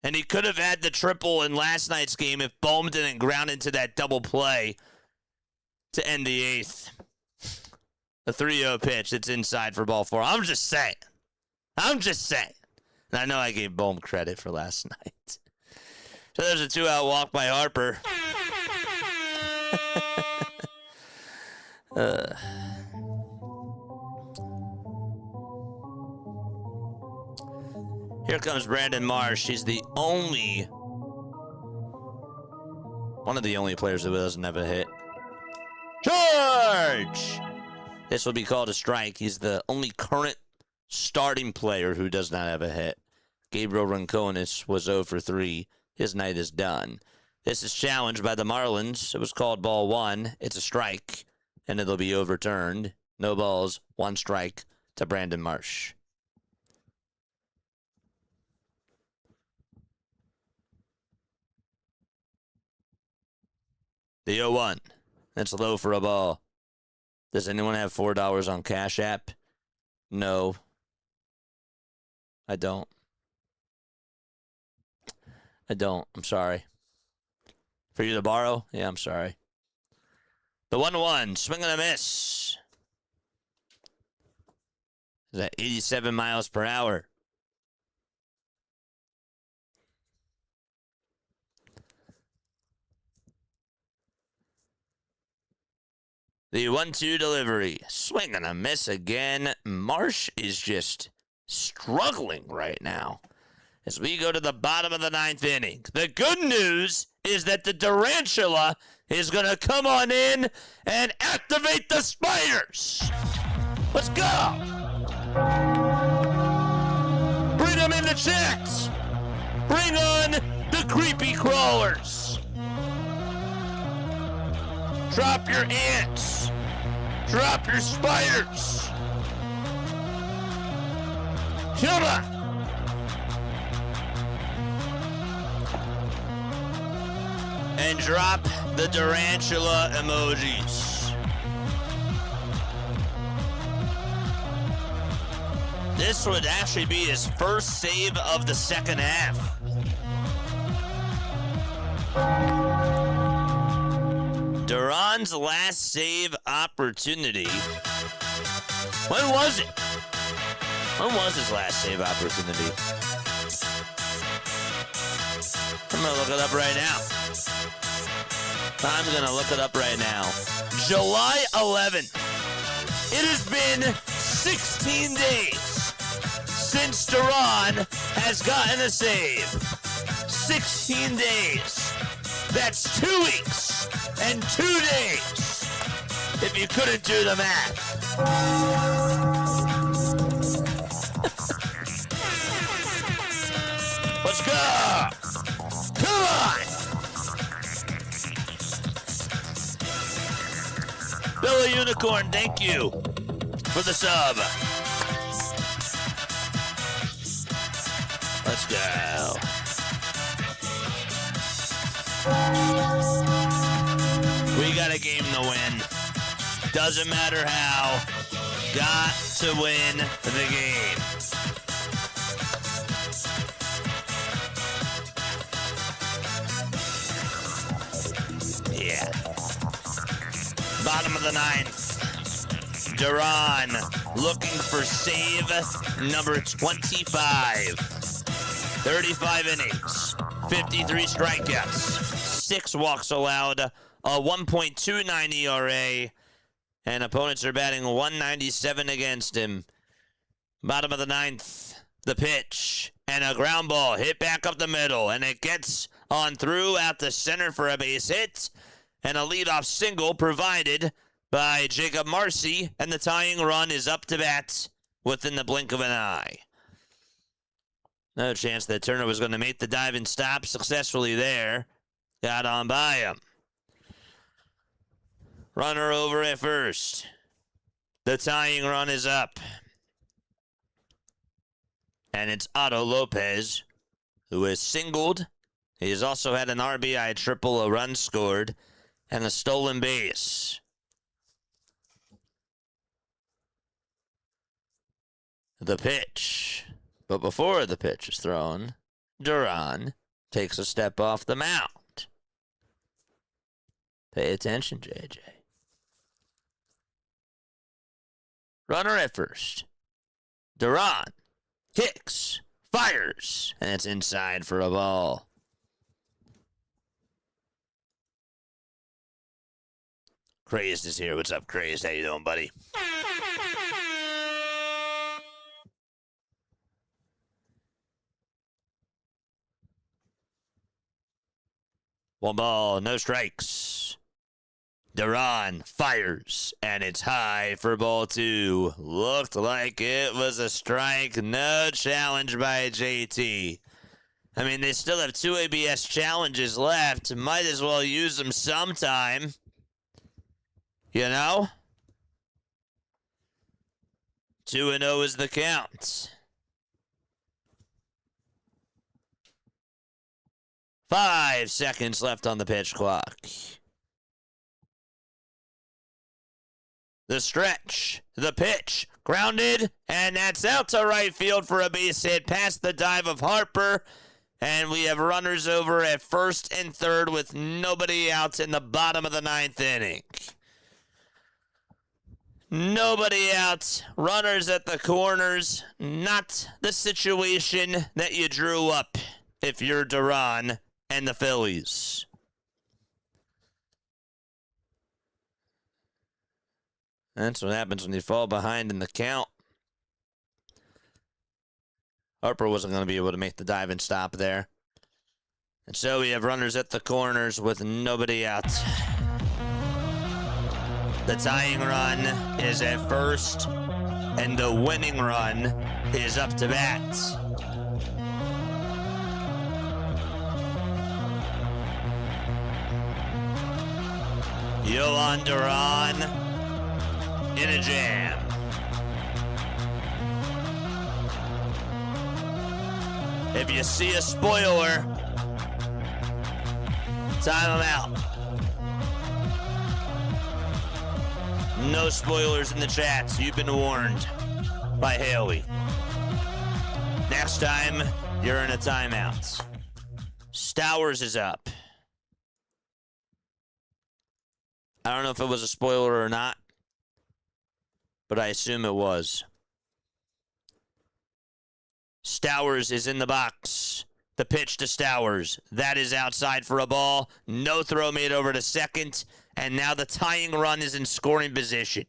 And he could have had the triple in last night's game if Bowman didn't ground into that double play to end the 8th. A 3-0 pitch. It's inside for ball 4. I'm just saying. And I know I gave Bowman credit for last night. So there's a 2-out walk by Harper. Here comes Brandon Marsh. He's the one of the only players who doesn't have a hit. Charge! This will be called a strike. He's the only current starting player who does not have a hit. Gabriel Rincones was 0 for 3. His night is done. This is challenged by the Marlins. It was called ball 1. It's a strike, and it'll be overturned. No balls, 1 strike to Brandon Marsh. The 0-1. That's low for a ball. Does anyone have $4 on Cash App? No. I don't. I'm sorry. For you to borrow? Yeah, I'm sorry. The 1-1. Swing and a miss. Is that 87 miles per hour? The 1-2 delivery. Swing and a miss again. Marsh is just struggling right now as we go to the bottom of the 9th inning. The good news is that the Tarantula is going to come on in and activate the spiders. Let's go. Bring them in the checks. Bring on the creepy crawlers. Drop your ants. Drop your spiders. Come on. And drop the tarantula emojis. This would actually be his first save of the second half. Duran's last save opportunity When was it? When was his last save opportunity? I'm going to look it up right now. I'm going to look it up right now. July 11th. It has been 16 days since Duran has gotten a save. 16 days. That's 2 weeks and 2 days. If you couldn't do the math. Let's go! Come on! Billy Unicorn, thank you for the sub. Let's go. We got a game to win. Doesn't matter how. Got to win the game. Yeah. Bottom of the ninth. Duran looking for save number 25. 35 innings. 53 strikeouts. 6 walks allowed. A 1.29 ERA. And opponents are batting 197 against him. Bottom of the ninth. The pitch. And a ground ball hit back up the middle. And it gets on through out to center for a base hit. And a leadoff single provided by Jacob Marcy. And the tying run is up to bat within the blink of an eye. No chance that Turner was going to make the dive and stop successfully there. Got on by him. Runner over at first. The tying run is up. And it's Otto Lopez, who is singled. He has also had an RBI triple, a run scored, and a stolen base. The pitch. But before the pitch is thrown, Duran takes a step off the mound. Pay attention, JJ. Runner at first. Duran kicks, fires, and it's inside for a ball. Crazed is here. What's up, Crazed? How you doing, buddy? One ball, no strikes. Duran fires, and it's high for ball 2. Looked like it was a strike. No challenge by JT. I mean, they still have 2 ABS challenges left. Might as well use them sometime. You know? 2-0 is the count. 5 seconds left on the pitch clock. The stretch, the pitch, grounded, and that's out to right field for a base hit past the dive of Harper. And we have runners over at first and third with nobody out in the bottom of the 9th inning. Nobody out, runners at the corners, not the situation that you drew up if you're Duran and the Phillies. That's what happens when you fall behind in the count. Harper wasn't going to be able to make the dive and stop there. And so we have runners at the corners with nobody out. The tying run is at first, and the winning run is up to bat. Yohan Duran in a jam. If you see a spoiler, time him out. No spoilers in the chats. You've been warned by Haley. Next time, you're in a timeout. Stowers is up. I don't know if it was a spoiler or not. but I assume it was. Stowers is in the box. The pitch to Stowers. That is outside for a ball. No throw made over to second. And now the tying run is in scoring position.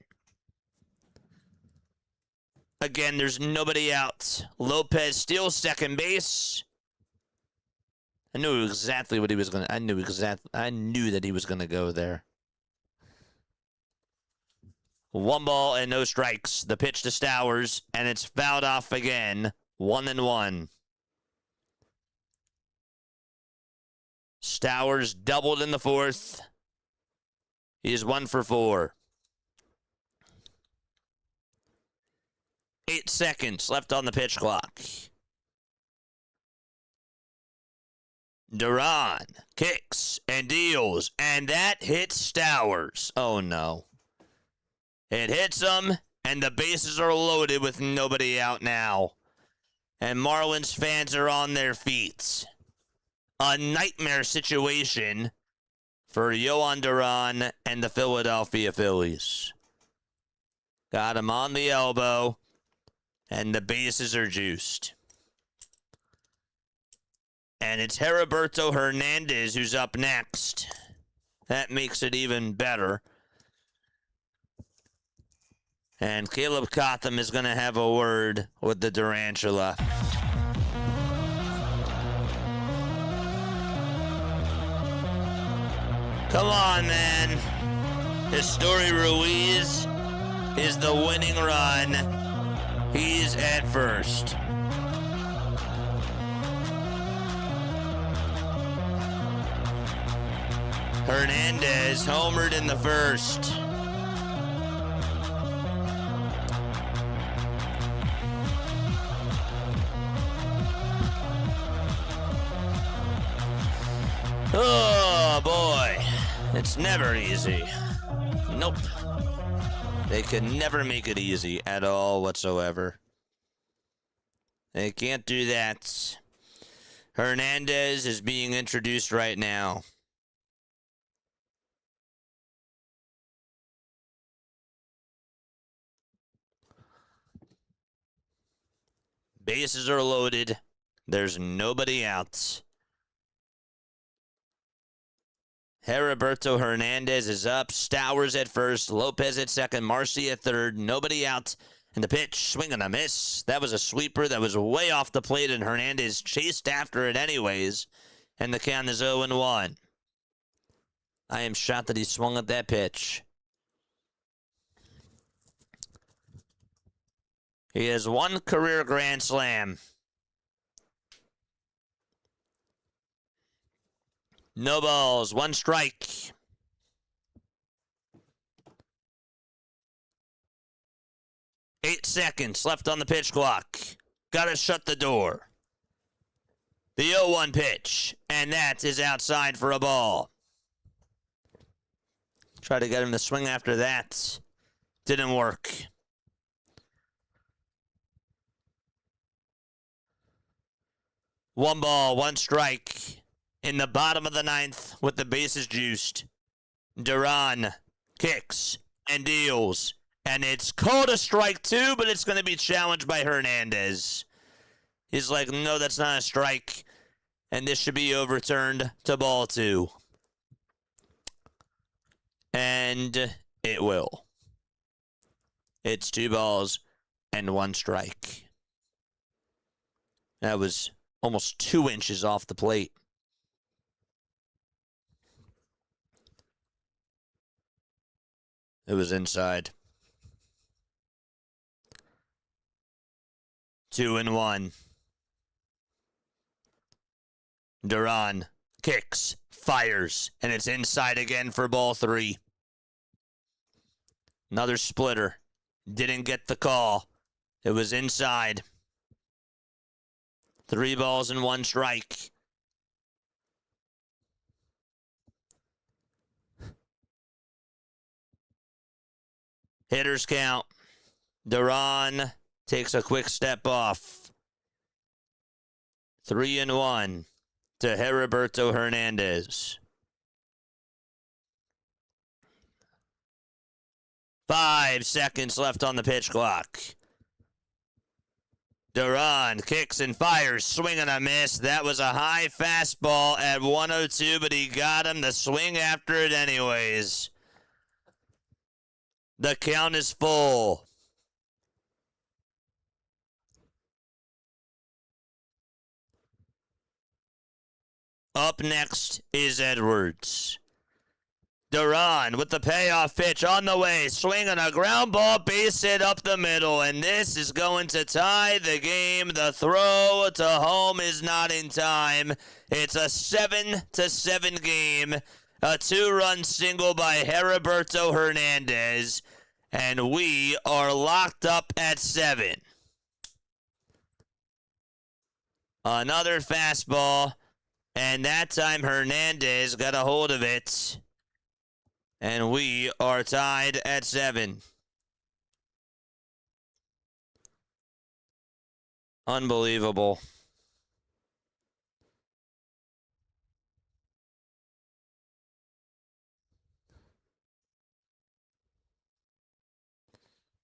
Again, there's nobody out. Lopez steals second base. I knew exactly what he was going to... I knew that he was going to go there. 1 ball and no strikes. The pitch to Stowers. And it's fouled off again. 1-1. Stowers doubled in the 4th. He is 1 for 4. 8 seconds left on the pitch clock. Duran kicks and deals, and that hits Stowers. Oh, no. It hits him, and the bases are loaded with nobody out now. And Marlins fans are on their feet. A nightmare situation for Yohan Duran and the Philadelphia Phillies. Got him on the elbow, and the bases are juiced. And it's Heriberto Hernandez who's up next. That makes it even better. And Caleb Cotham is going to have a word with the Durantula. Come on, man. Historia Ruiz is the winning run. He's at first. Hernandez homered in the first. Oh, boy. It's never easy. Nope. They can never make it easy at all whatsoever. They can't do that. Hernandez is being introduced right now. Bases are loaded. There's nobody out. Heriberto Hernandez is up. Stowers at first. Lopez at second. Marcy at third. Nobody out. And the pitch, swing and a miss. That was a sweeper that was way off the plate, and Hernandez chased after it anyways. And the count is 0-1. I am shocked that he swung at that pitch. He has 1 career grand slam. No balls, 1 strike. Eight seconds left on the pitch clock. Gotta shut the door. The 0-1 pitch, and that is outside for a ball. Try to get him to swing after that. Didn't work. One ball, 1 strike. In the bottom of the 9th with the bases juiced. Duran kicks and deals. And it's called a strike 2, but it's going to be challenged by Hernandez. He's like, no, that's not a strike. And this should be overturned to ball 2. And it will. It's 2 balls and 1 strike. That was almost 2 inches off the plate. It was inside. 2-1. Duran kicks, fires, and it's inside again for ball 3. Another splitter. Didn't get the call. It was inside. 3 balls and 1 strike. Hitters count. Duran takes a quick step off. 3-1 to Heriberto Hernandez. 5 seconds left on the pitch clock. Duran kicks and fires, swing and a miss. That was a high fastball at 102, but he got him the swing after it anyways. The count is full. Up next is Edwards. Duran with the payoff pitch on the way, swinging a ground ball, base hit up the middle, and this is going to tie the game. The throw to home is not in time. It's a 7-7 game. A 2-run single by Heriberto Hernandez, and we are locked up at 7. Another fastball, and that time Hernandez got a hold of it. And we are tied at 7. Unbelievable.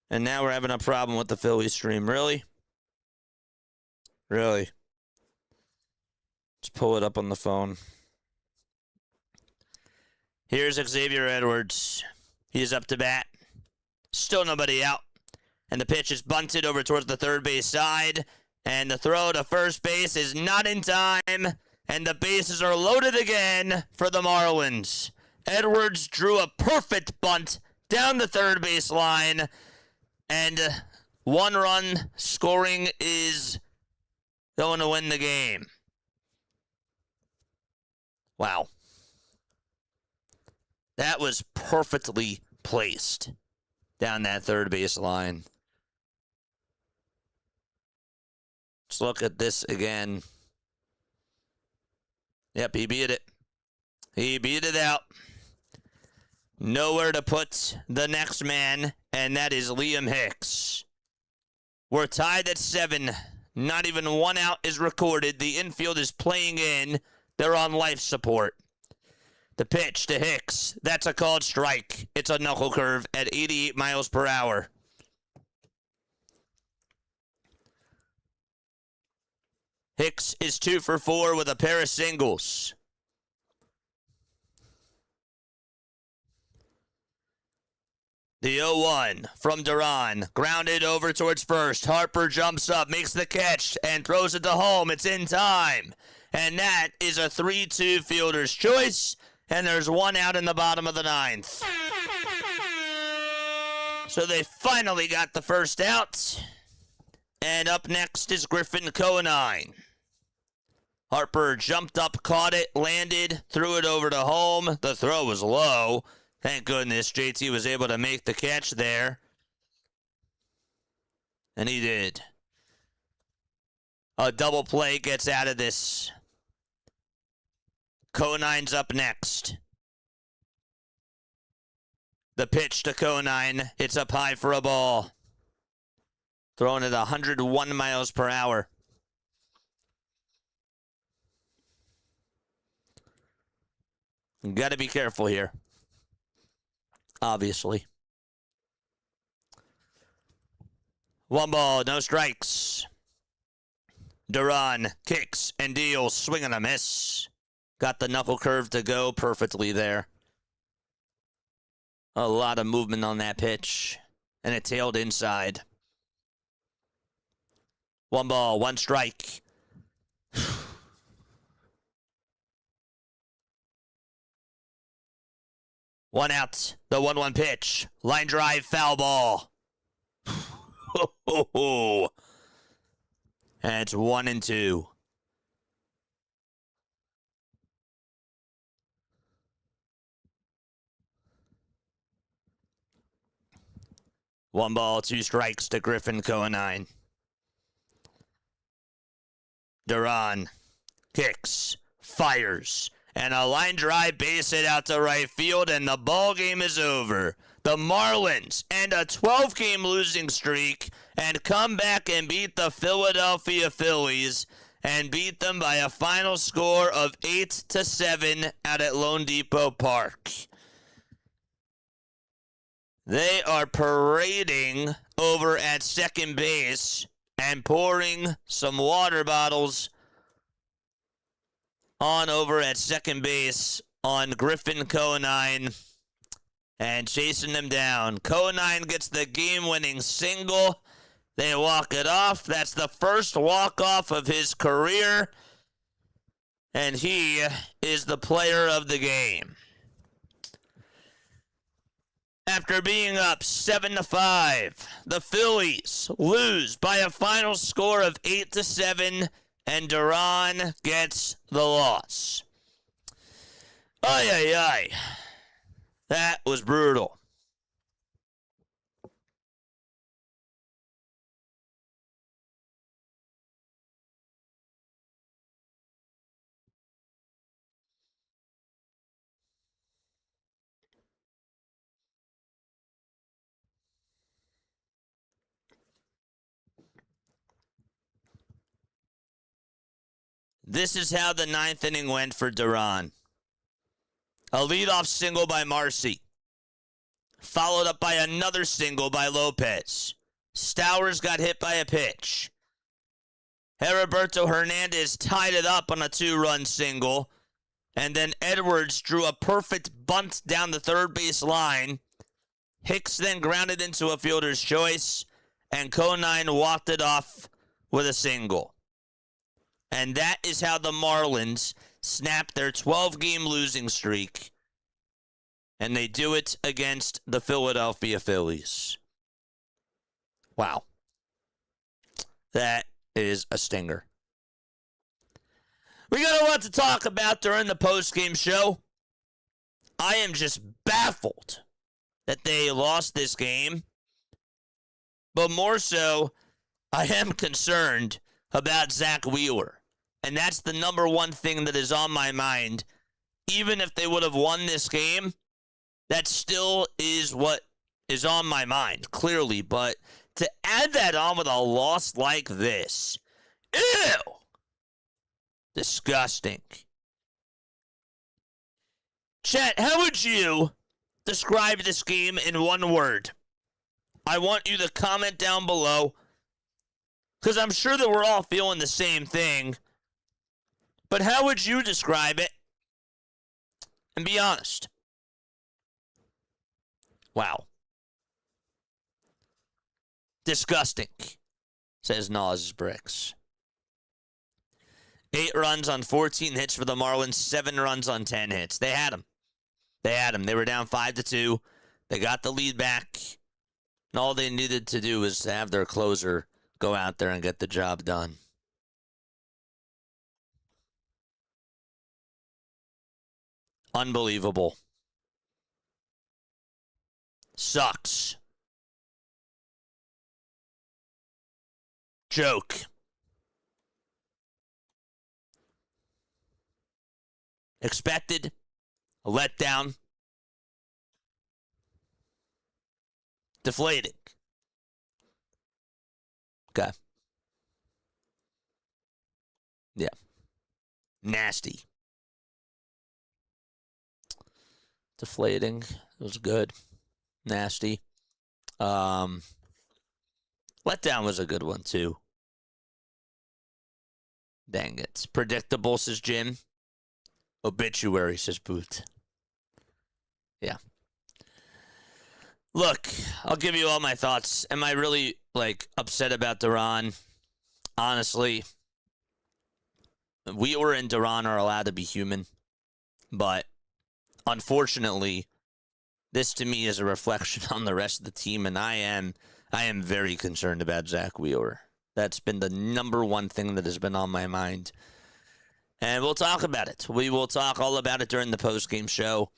And now we're having a problem with the Phillies stream. Really? Really? Let's pull it up on the phone. Here's Xavier Edwards. He's up to bat. Still nobody out. And the pitch is bunted over towards the third base side. And the throw to first base is not in time. And the bases are loaded again for the Marlins. Edwards drew a perfect bunt down the third base line. And 1 run scoring is going to win the game. Wow. That was perfectly placed down that third base line. Let's look at this again. Yep, he beat it. He beat it out. Nowhere to put the next man, and that is Liam Hicks. We're tied at 7. Not even 1 out is recorded. The infield is playing in. They're on life support. The pitch to Hicks. That's a called strike. It's a knuckle curve at 88 miles per hour. Hicks is 2 for 4 with a pair of singles. The 0-1 from Duran. Grounded over towards first. Harper jumps up, makes the catch, and throws it to home. It's in time. And that is a 3-2 fielder's choice. And there's 1 out in the bottom of the 9th. So they finally got the first out. And up next is Griffin Conine. Harper jumped up, caught it, landed, threw it over to home. The throw was low. Thank goodness JT was able to make the catch there. And he did. A double play gets out of this. Conine's up next. The pitch to Conine. It's up high for a ball. Throwing it 101 miles per hour. Got to be careful here. Obviously. 1 ball, no strikes. Duran kicks and deals. Swing and a miss. Got the knuckle curve to go perfectly there. A lot of movement on that pitch. And it tailed inside. 1 ball, 1 strike. 1 out. The 1-1 pitch. Line drive, foul ball. And it's 1-2. One ball, 2 strikes to Griffin Conine. Duran kicks, fires, and a line drive base hit out to right field, and the ball game is over. The Marlins end a 12-game losing streak and come back and beat the Philadelphia Phillies and beat them by a final score of 8-7 out at Lone Depot Park. They are parading over at second base and pouring some water bottles on over at second base on Griffin Conine and chasing them down. Conine gets the game-winning single. They walk it off. That's the first walk-off of his career, and he is the player of the game. After being up 7-5, the Phillies lose by a final score of 8-7, and Duran gets the loss. Ay, ay, ay. That was brutal. This is how the ninth inning went for Duran. A leadoff single by Marcy, followed up by another single by Lopez. Stowers got hit by a pitch. Heriberto Hernandez tied it up on a 2-run single, and then Edwards drew a perfect bunt down the third base line. Hicks then grounded into a fielder's choice, and Conine walked it off with a single. And that is how the Marlins snap their 12-game losing streak, and they do it against the Philadelphia Phillies. Wow. That is a stinger. We got a lot to talk about during the post-game show. I am just baffled that they lost this game, but more so, I am concerned about Zach Wheeler. And that's the number one thing that is on my mind. Even if they would have won this game, that still is what is on my mind, clearly. But to add that on with a loss like this, ew! Disgusting. Chat, how would you describe this game in one word? I want you to comment down below, because I'm sure that we're all feeling the same thing. But how would you describe it? And be honest. Wow. Disgusting, says Nas Bricks. 8 runs on 14 hits for the Marlins, 7 runs on 10 hits. They had them. They were down 5-2. They got the lead back. And all they needed to do was to have their closer go out there and get the job done. Unbelievable. Sucks. Joke. Expected. A letdown. Deflating. Okay. Yeah. Nasty. Deflating. It was good. Nasty. Letdown was a good one, too. Dang it. Predictable, says Jim. Obituary, says Boot. Yeah. Look, I'll give you all my thoughts. Am I really, upset about Duran? Honestly, Wheeler and Duran are allowed to be human. But, unfortunately, this to me is a reflection on the rest of the team, and I am very concerned about Zach Wheeler. That's been the number one thing that has been on my mind. And we'll talk about it. We will talk all about it during the post-game show.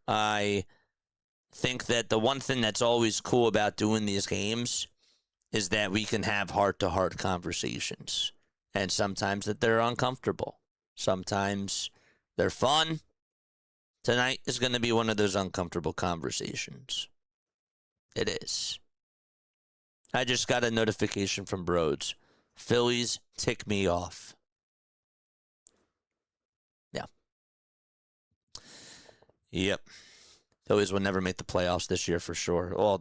I think that the one thing that's always cool about doing these games is that we can have heart-to-heart conversations. And sometimes that they're uncomfortable. Sometimes they're fun. Tonight is going to be one of those uncomfortable conversations. It is. I just got a notification from Broads. Phillies tick me off. Yeah. Yep. Phillies would never make the playoffs this year for sure. Well,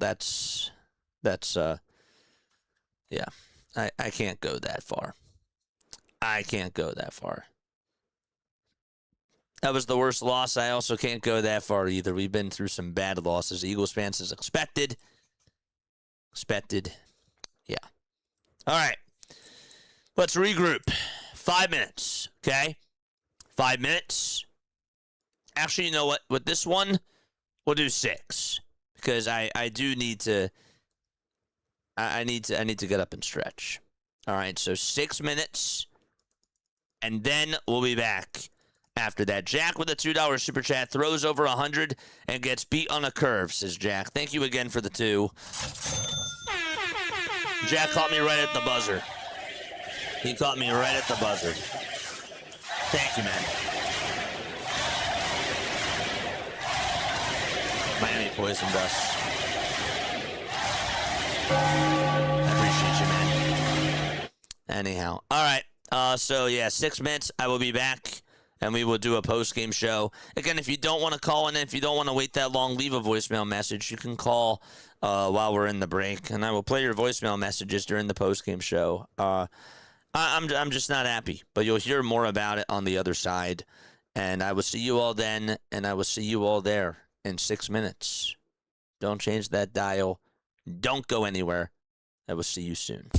yeah. I can't go that far. I can't go that far. That was the worst loss. I also can't go that far either. We've been through some bad losses. Eagles fans as expected. Yeah. All right. Let's regroup. 5 minutes, okay? 5 minutes. Actually, you know what? With this one, we'll do 6 because I do need to. I need to get up and stretch. All right, so 6 minutes, and then we'll be back after that. Jack with a $2 super chat throws over 100 and gets beat on a curve, says Jack. Thank you again for the 2. Jack caught me right at the buzzer. He caught me right at the buzzer. Thank you, man. Miami poisoned us. I appreciate you, man. Anyhow. All right. So, yeah, 6 minutes. I will be back, and we will do a post-game show. Again, if you don't want to call in, if you don't want to wait that long, leave a voicemail message. You can call while we're in the break, and I will play your voicemail messages during the post-game show. I'm just not happy, but you'll hear more about it on the other side. And I will see you all then, and I will see you all there in 6 minutes. Don't change that dial. Don't go anywhere. I will see you soon.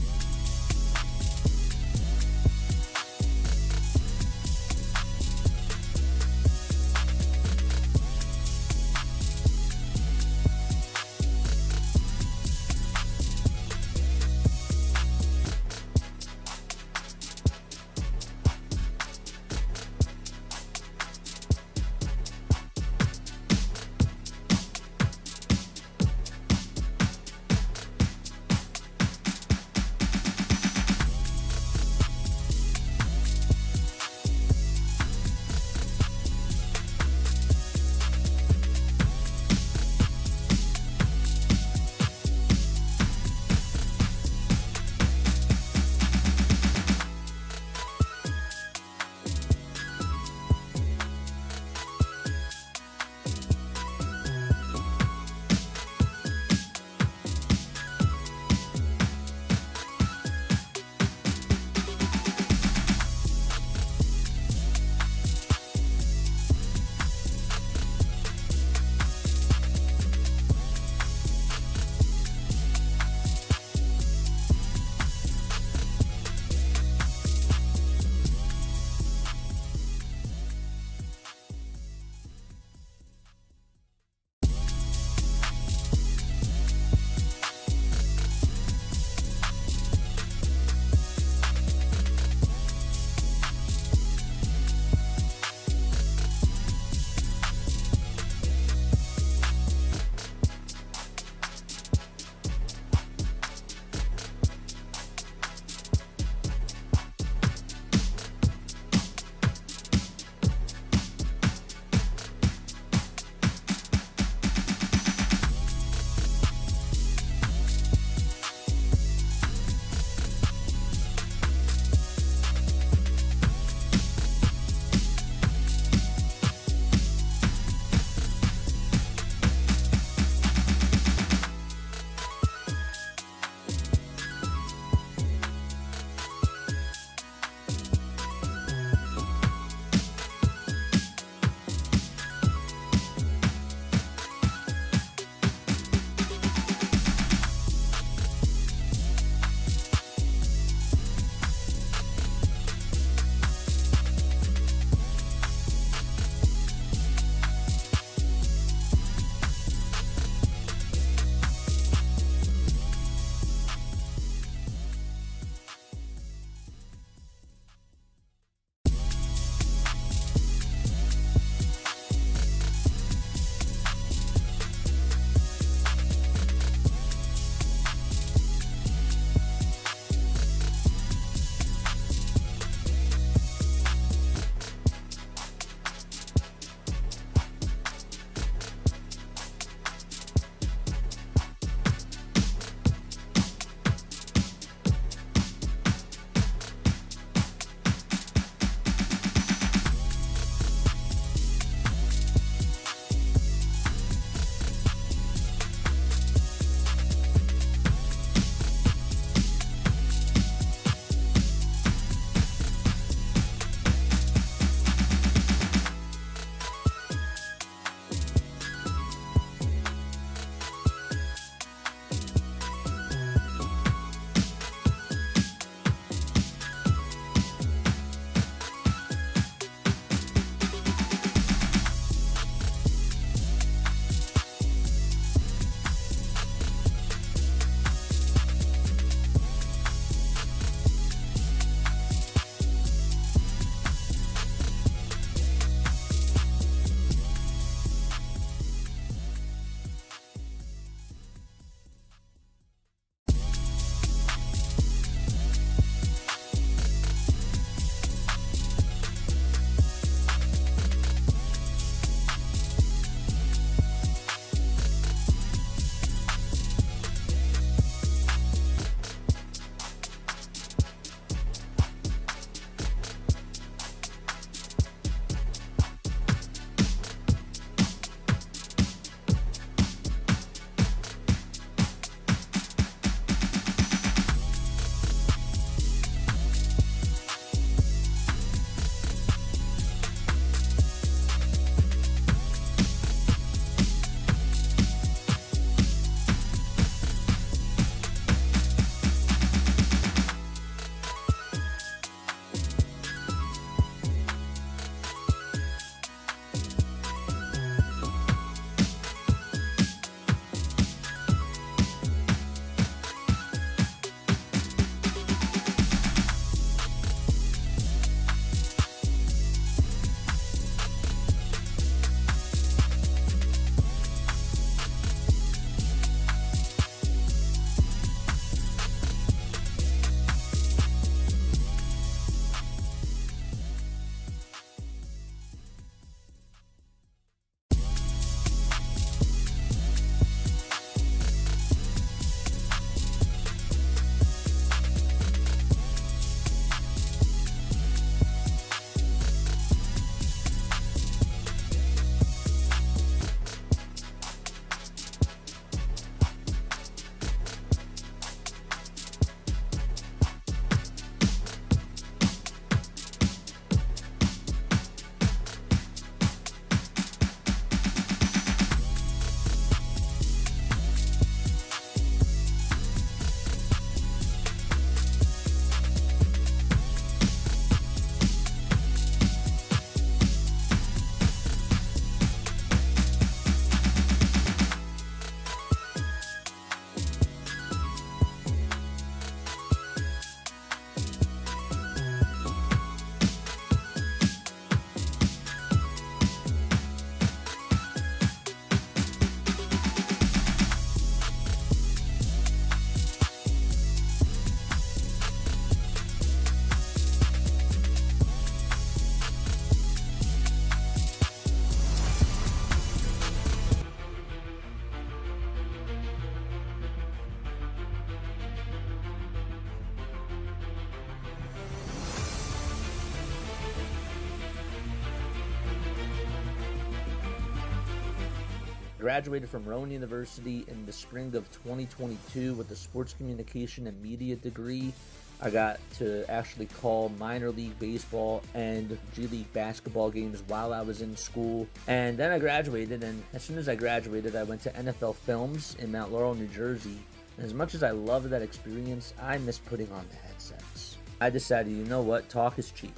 Graduated from Rowan University in the spring of 2022 with a sports communication and media degree. I got to actually call minor league baseball and G League basketball games while I was in school. And then I graduated, and as soon as I graduated, I went to NFL Films in Mount Laurel, New Jersey. And as much as I loved that experience, I miss putting on the headsets. I decided, you know what, talk is cheap.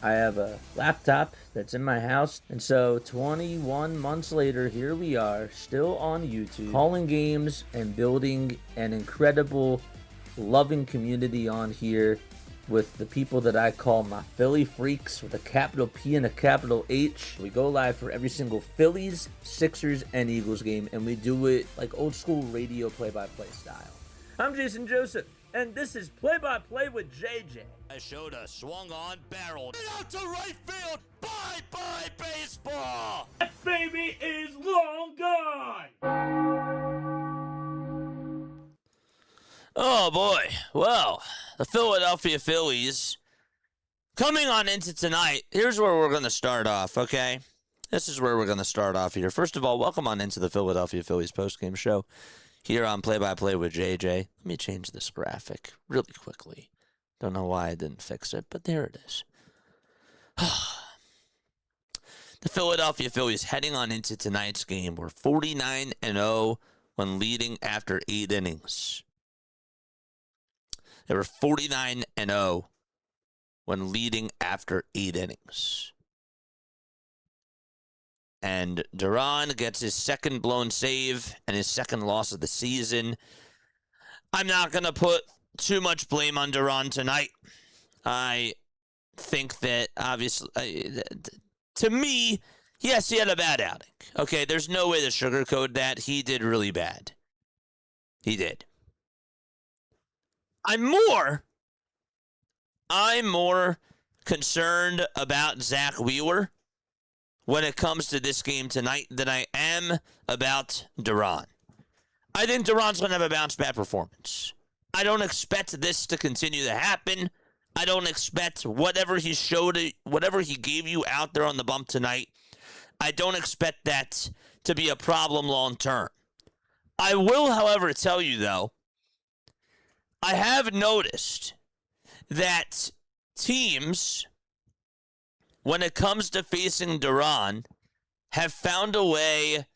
I have a laptop that's in my house, and so 21 months later, here we are, still on YouTube, calling games and building an incredible, loving community on here with the people that I call my Philly freaks with a capital P and a capital H. We go live for every single Phillies, Sixers, and Eagles game, and we do it like old school radio play-by-play style. I'm Jason Joseph, and this is Play-by-Play with JJ. I showed a swung on, barreled out to right field. Bye-bye baseball. That baby is long gone. Oh boy. Well, the Philadelphia Phillies coming on into tonight. Here's where we're going to start off, okay? This is where we're going to start off here. First of all, welcome on into the Philadelphia Phillies postgame show here on Play-by-Play with JJ. Let me change this graphic really quickly. Don't know why I didn't fix it, but there it is. The Philadelphia Phillies heading on into tonight's game were 49-0 when leading after 8 innings. They were 49-0 when leading after 8 innings. And Duran gets his second blown save and his second loss of the season. I'm not going to put too much blame on Duran tonight. I think that, obviously, to me, yes, he had a bad outing. Okay, there's no way to sugarcoat that. He did really bad. He did. I'm more concerned about Zach Wheeler when it comes to this game tonight than I am about Duran. I think Duran's going to have a bounce-back performance. I don't expect this to continue to happen. I don't expect whatever he gave you out there on the bump tonight, I don't expect that to be a problem long term. I will, however, tell you, though, I have noticed that teams, when it comes to facing Duran, have found a way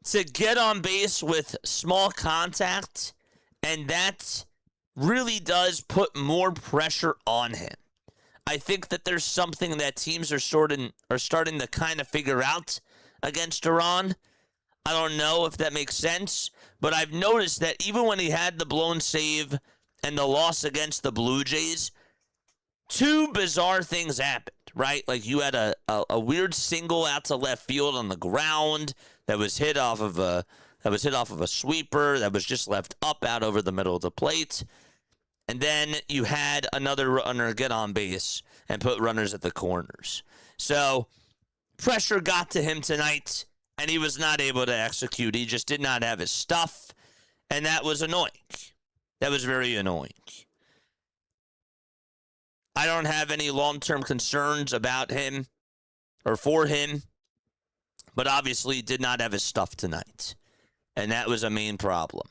to get on base with small contact, and that really does put more pressure on him. I think that there's something that teams are starting to kind of figure out against Duran. I don't know if that makes sense, but I've noticed that even when he had the blown save and the loss against the Blue Jays, two bizarre things happened, right? Like you had a weird single out to left field on the ground that was hit off of a sweeper that was just left up out over the middle of the plate. And then you had another runner get on base and put runners at the corners. So pressure got to him tonight, and he was not able to execute. He just did not have his stuff, and that was annoying. That was very annoying. I don't have any long-term concerns about him or for him, but obviously did not have his stuff tonight, and that was a main problem.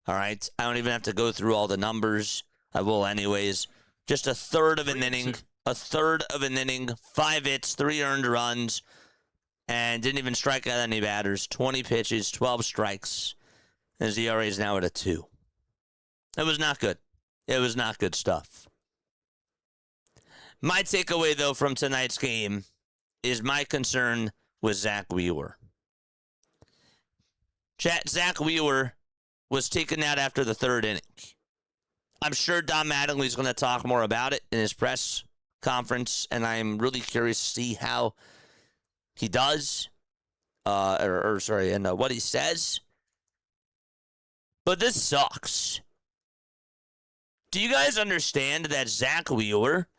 All right, I don't even have to go through all the numbers. I will anyways. Just a third of an inning, 5 hits, 3 earned runs, and didn't even strike out any batters. 20 pitches, 12 strikes. His ERA is now at a 2. It was not good. It was not good stuff. My takeaway, though, from tonight's game is my concern with Zach Wheeler. Zach Wheeler was taken out after the 3rd inning. I'm sure Don Mattingly's going to talk more about it in his press conference, and I'm really curious to see how he does, and what he says. But this sucks. Do you guys understand that Zach Wheeler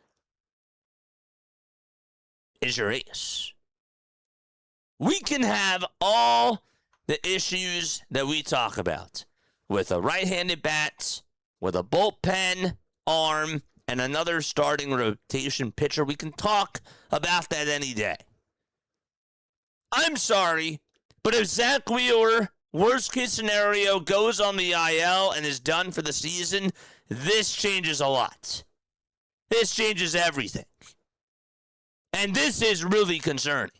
is your ace? We can have all the issues that we talk about with a right-handed bat, with a bullpen arm, and another starting rotation pitcher. We can talk about that any day. I'm sorry, But if Zach Wheeler, worst case scenario, goes on the IL and is done for the season, this changes a lot. This changes everything. And this is really concerning.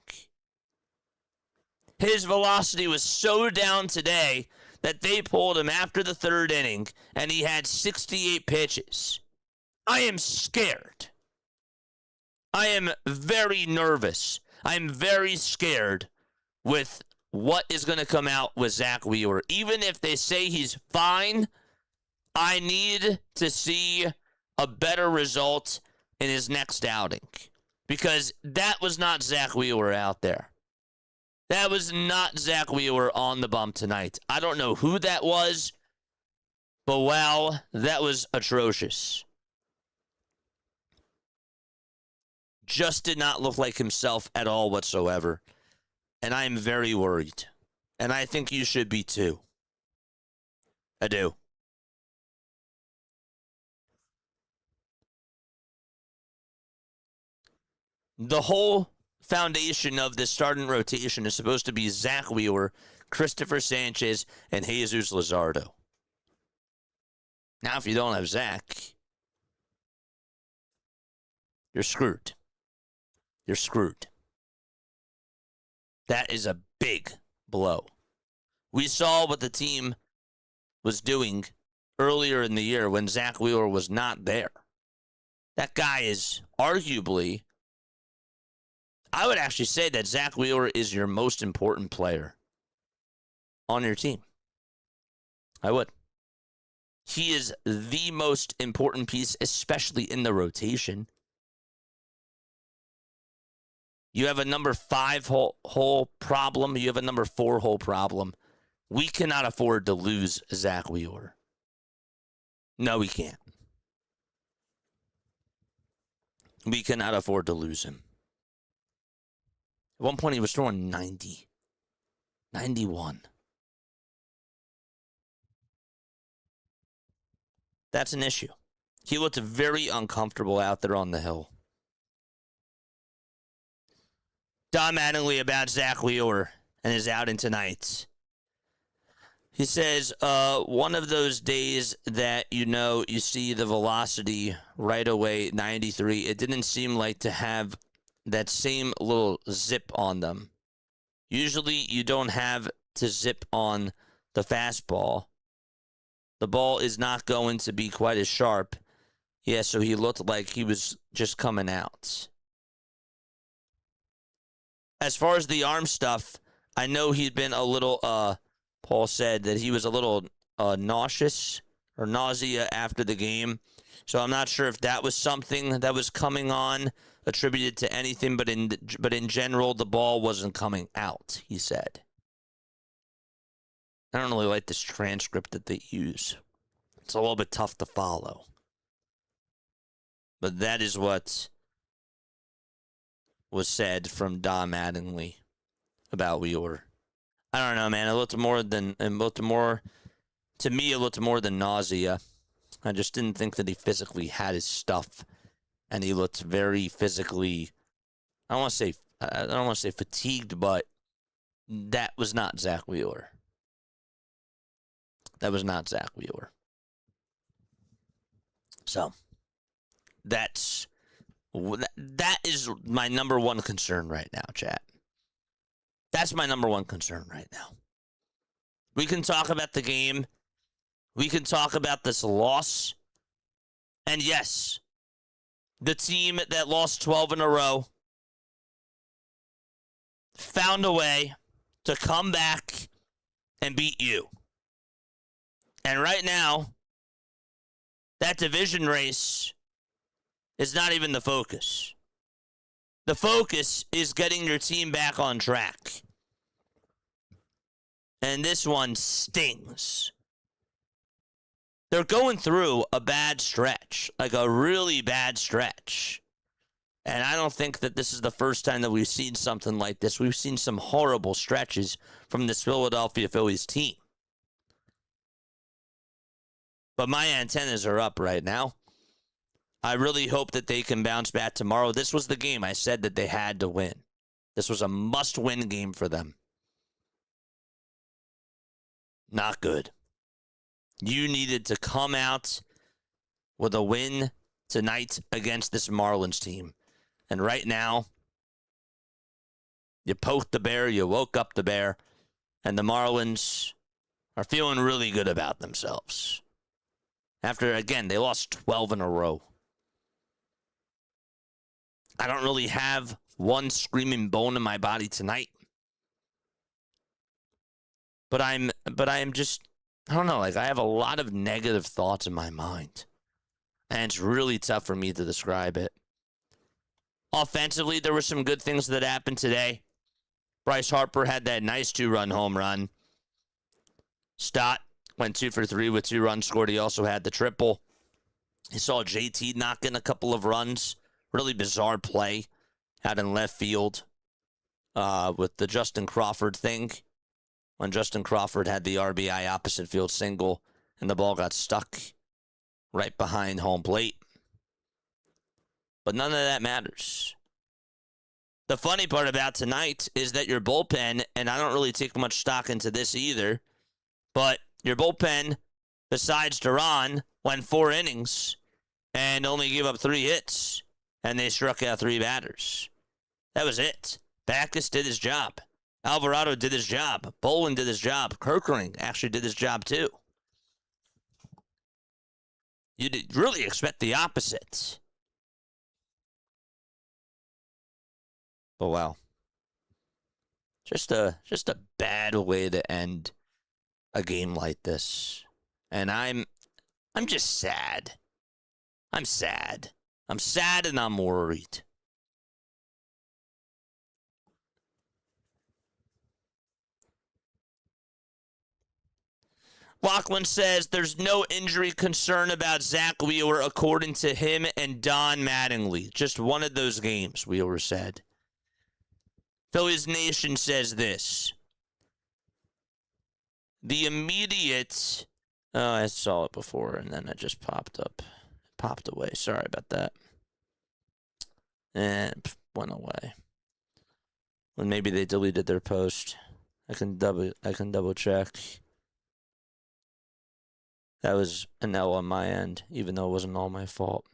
His velocity was so down today that they pulled him after the third inning, and he had 68 pitches. I am scared. I am very nervous. I'm very scared with what is going to come out with Zach Wheeler. Even if they say he's fine, I need to see a better result in his next outing. Because that was not Zach Wheeler out there. That was not Zach Wheeler on the bump tonight. I don't know who that was, but wow, that was atrocious. Just did not look like himself at all whatsoever. And I am very worried. And I think you should be too. I do. The whole foundation of this starting rotation is supposed to be Zach Wheeler, Christopher Sanchez, and Jesus Luzardo. Now, if you don't have Zach, you're screwed. You're screwed. That is a big blow. We saw what the team was doing earlier in the year when Zach Wheeler was not there. That guy is arguably, I would actually say that Zach Wheeler is your most important player on your team. I would. He is the most important piece, especially in the rotation. You have a number 5 hole problem. You have a number 4 hole problem. We cannot afford to lose Zach Wheeler. No, we can't. We cannot afford to lose him. At one point, he was throwing 90. 91. That's an issue. He looked very uncomfortable out there on the hill. Don Mattingly about Zach Wheeler and his outing tonight. He says, one of those days that, you see the velocity right away, 93, it didn't seem like to have that same little zip on them. Usually you don't have to zip on the fastball. The ball is not going to be quite as sharp. Yeah, so he looked like he was just coming out. As far as the arm stuff, I know he'd been a little, Paul said that he was a little nauseous or nausea after the game. So I'm not sure if that was something that was coming on, attributed to anything, but in general, the ball wasn't coming out, he said. I don't really like this transcript that they use. It's a little bit tough to follow. But that is what was said from Don Mattingly about Wheeler. I don't know, man. It looked more, to me, it looked more than nausea. I just didn't think that he physically had his stuff. And he looked very physically, I don't want to say fatigued, but that was not Zach Wheeler. That was not Zach Wheeler. So, that is my number one concern right now, chat. That's my number one concern right now. We can talk about the game. We can talk about this loss. And yes, the team that lost 12 in a row found a way to come back and beat you. And right now, that division race is not even the focus. The focus is getting your team back on track. And this one stings. They're going through a bad stretch, like a really bad stretch. And I don't think that this is the first time that we've seen something like this. We've seen some horrible stretches from this Philadelphia Phillies team. But my antennas are up right now. I really hope that they can bounce back tomorrow. This was the game I said that they had to win. This was a must-win game for them. Not good. You needed to come out with a win tonight against this Marlins team. And right now, you poked the bear, you woke up the bear, and the Marlins are feeling really good about themselves. After, again, they lost 12 in a row. I don't really have one screaming bone in my body tonight. But I am just, I don't know, like I have a lot of negative thoughts in my mind. And it's really tough for me to describe it. Offensively, there were some good things that happened today. Bryce Harper had that nice 2-run home run. Stott went 2 for 3 with 2 runs scored. He also had the triple. He saw JT knock in a couple of runs. Really bizarre play out in left field with the Justin Crawford thing. When Justin Crawford had the RBI opposite field single and the ball got stuck right behind home plate. But none of that matters. The funny part about tonight is that your bullpen, and I don't really take much stock into this either, but your bullpen, besides Duran, went 4 innings and only gave up 3 hits, and they struck out 3 batters. That was it. Backus did his job. Alvarado did his job. Bolin did his job. Kerkering actually did his job too. You'd really expect the opposite. But well, just a bad way to end a game like this. And I'm just sad. I'm sad. I'm sad and I'm worried. Lachlan says there's no injury concern about Zach Wheeler according to him and Don Mattingly. Just one of those games, Wheeler said. Phillies Nation says this. The immediate... Oh, I saw it before and then it just popped up. Popped away. Sorry about that. And went away. Well, maybe they deleted their post. I can double check. That was an L on my end, even though it wasn't all my fault.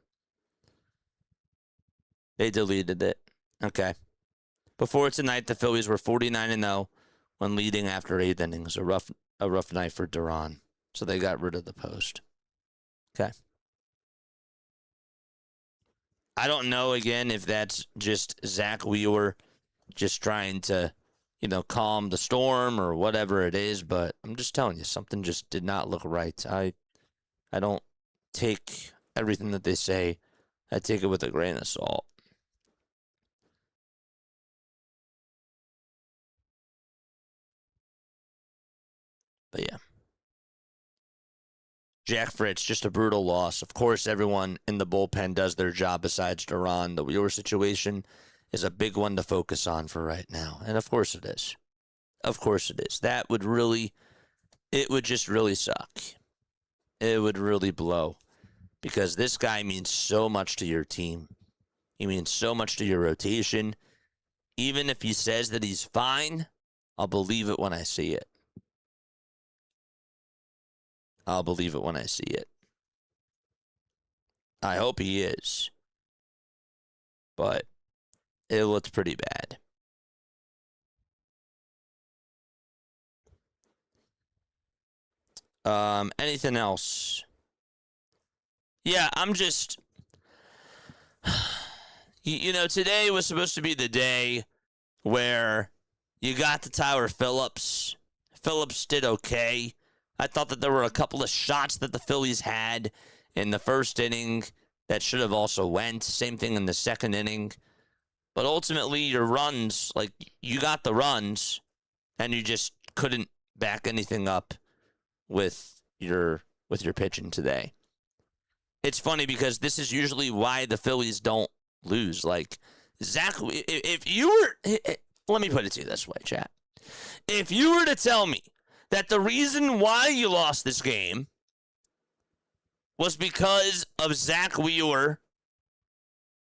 They deleted it. Okay. Before tonight, the Phillies were 49-0 when leading after 8 innings. A rough night for Duran. So they got rid of the post. Okay. I don't know, again, if that's just Zach Wheeler just trying to, calm the storm or whatever it is, but I'm just telling you, something just did not look right. I don't take everything that they say. I take it with a grain of salt. But yeah. Jack Fritz, just a brutal loss. Of course, everyone in the bullpen does their job besides Duran. The Wheeler situation is a big one to focus on for right now. And of course it is. Of course it is. It would just really suck. It would really blow. Because this guy means so much to your team. He means so much to your rotation. Even if he says that he's fine, I'll believe it when I see it. I'll believe it when I see it. I hope he is. But it looks pretty bad. Anything else? Yeah, I'm just... today was supposed to be the day where you got to Tyler Phillips. Phillips did okay. I thought that there were a couple of shots that the Phillies had in the first inning that should have also went. Same thing in the second inning. But ultimately, your runs, you got the runs, and you just couldn't back anything up with your pitching today. It's funny because this is usually why the Phillies don't lose. Zach, if you were... Let me put it to you this way, chat. If you were to tell me that the reason why you lost this game was because of Zach Wheeler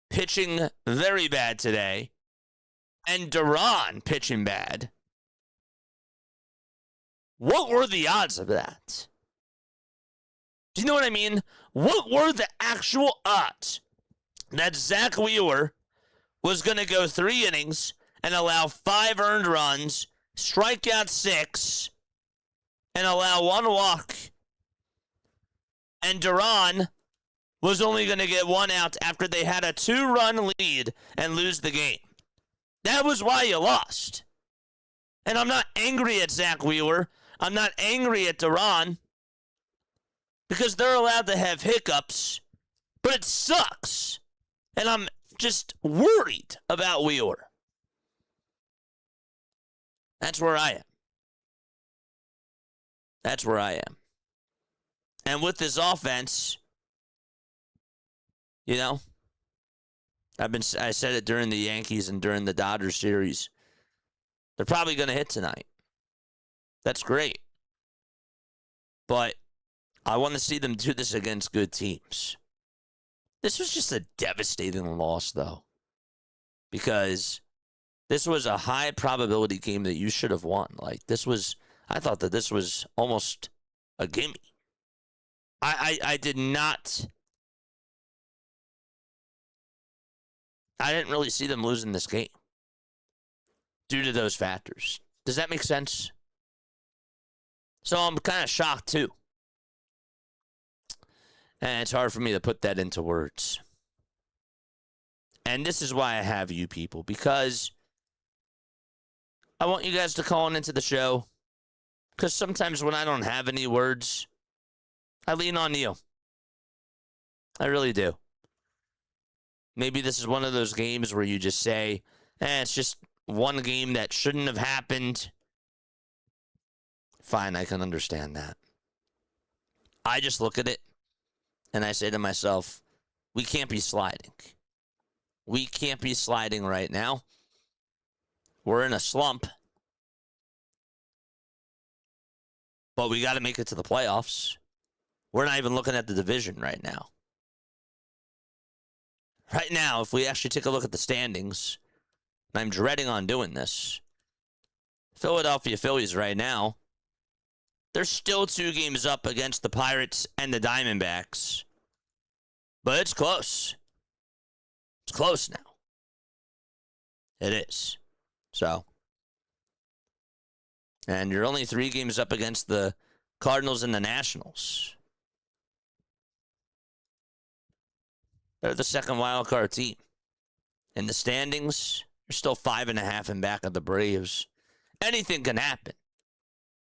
pitching very bad today and Duran pitching bad, What were the odds of that? Do you know what I mean? What were the actual odds that Zach Wheeler was going to go 3 innings and allow 5 earned runs, strike out 6, and allow 1 walk, and Duran was only going to get 1 out after they had a 2-run lead and lose the game? That was why you lost. And I'm not angry at Zach Wheeler. I'm not angry at Duran, because they're allowed to have hiccups, but it sucks. And I'm just worried about Wheeler. That's where I am. That's where I am. And with this offense, you know, I said it during the Yankees and during the Dodgers series. They're probably going to hit tonight. That's great. But I want to see them do this against good teams. This was just a devastating loss, though, because this was a high probability game that you should have won. Like, I thought that this was almost a gimme. I didn't really see them losing this game due to those factors. Does that make sense? So I'm kind of shocked, too. And it's hard for me to put that into words. And this is why I have you people, because I want you guys to call into the show, because sometimes when I don't have any words, I lean on you. I really do. Maybe this is one of those games where you just say, it's just one game that shouldn't have happened. Fine, I can understand that. I just look at it and I say to myself, we can't be sliding. We can't be sliding right now. We're in a slump. But we got to make it to the playoffs. We're not even looking at the division right now. Right now, if we actually take a look at the standings, and I'm dreading on doing this, Philadelphia Phillies right now, they're still 2 games up against the Pirates and the Diamondbacks. But it's close. It's close now. It is. So. And you're only 3 games up against the Cardinals and the Nationals. They're the second wild card team. In the standings, you're still 5.5 in back of the Braves. Anything can happen.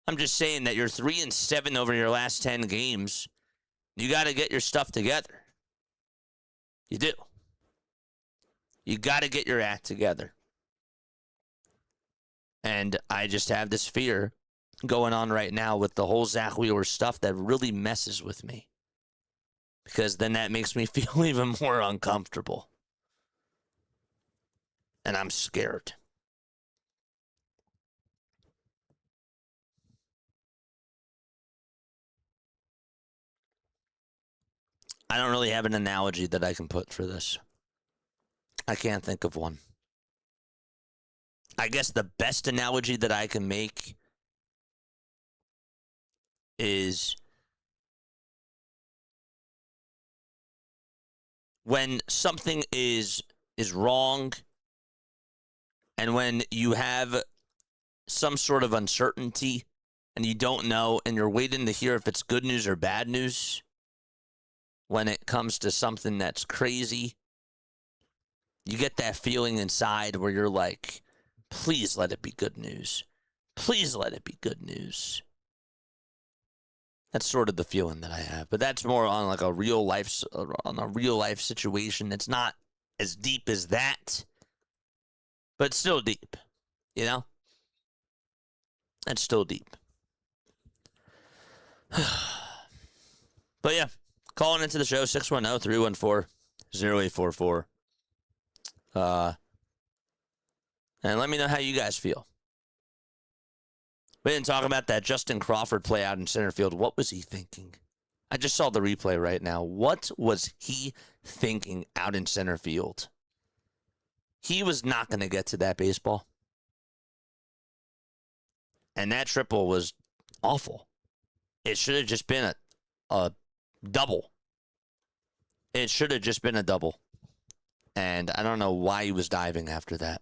I'm just saying that you're 3-7 over your last 10 games. You got to get your stuff together. You do. You got to get your act together. And I just have this fear going on right now with the whole Zach Wheeler stuff that really messes with me. Because then that makes me feel even more uncomfortable. And I'm scared. I don't really have an analogy that I can put for this. I can't think of one. I guess the best analogy that I can make is when something is wrong and when you have some sort of uncertainty and you don't know and you're waiting to hear if it's good news or bad news when it comes to something that's crazy, you get that feeling inside where you're like, please let it be good news. Please let it be good news. That's sort of the feeling that I have, but that's more on like a real life situation. It's not as deep as that, but it's still deep, you know? It's still deep. But yeah, calling into the show, 610-314-0844. And let me know how you guys feel. We didn't talk about that Justin Crawford play out in center field. What was he thinking? I just saw the replay right now. What was he thinking out in center field? He was not going to get to that baseball. And that triple was awful. It should have just been a double. It should have just been a double. And I don't know why he was diving after that.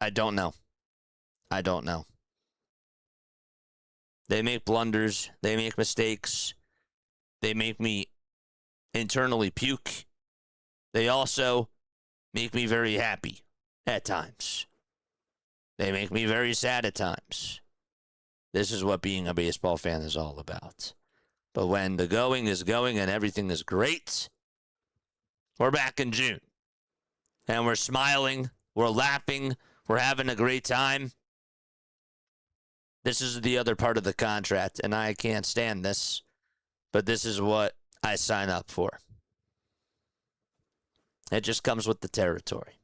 I don't know. They make blunders. They make mistakes. They make me internally puke. They also make me very happy at times. They make me very sad at times. This is what being a baseball fan is all about. But when the going is going and everything is great, we're back in June. And we're smiling, we're laughing, we're having a great time. This is the other part of the contract, and I can't stand this, but this is what I sign up for. It just comes with the territory.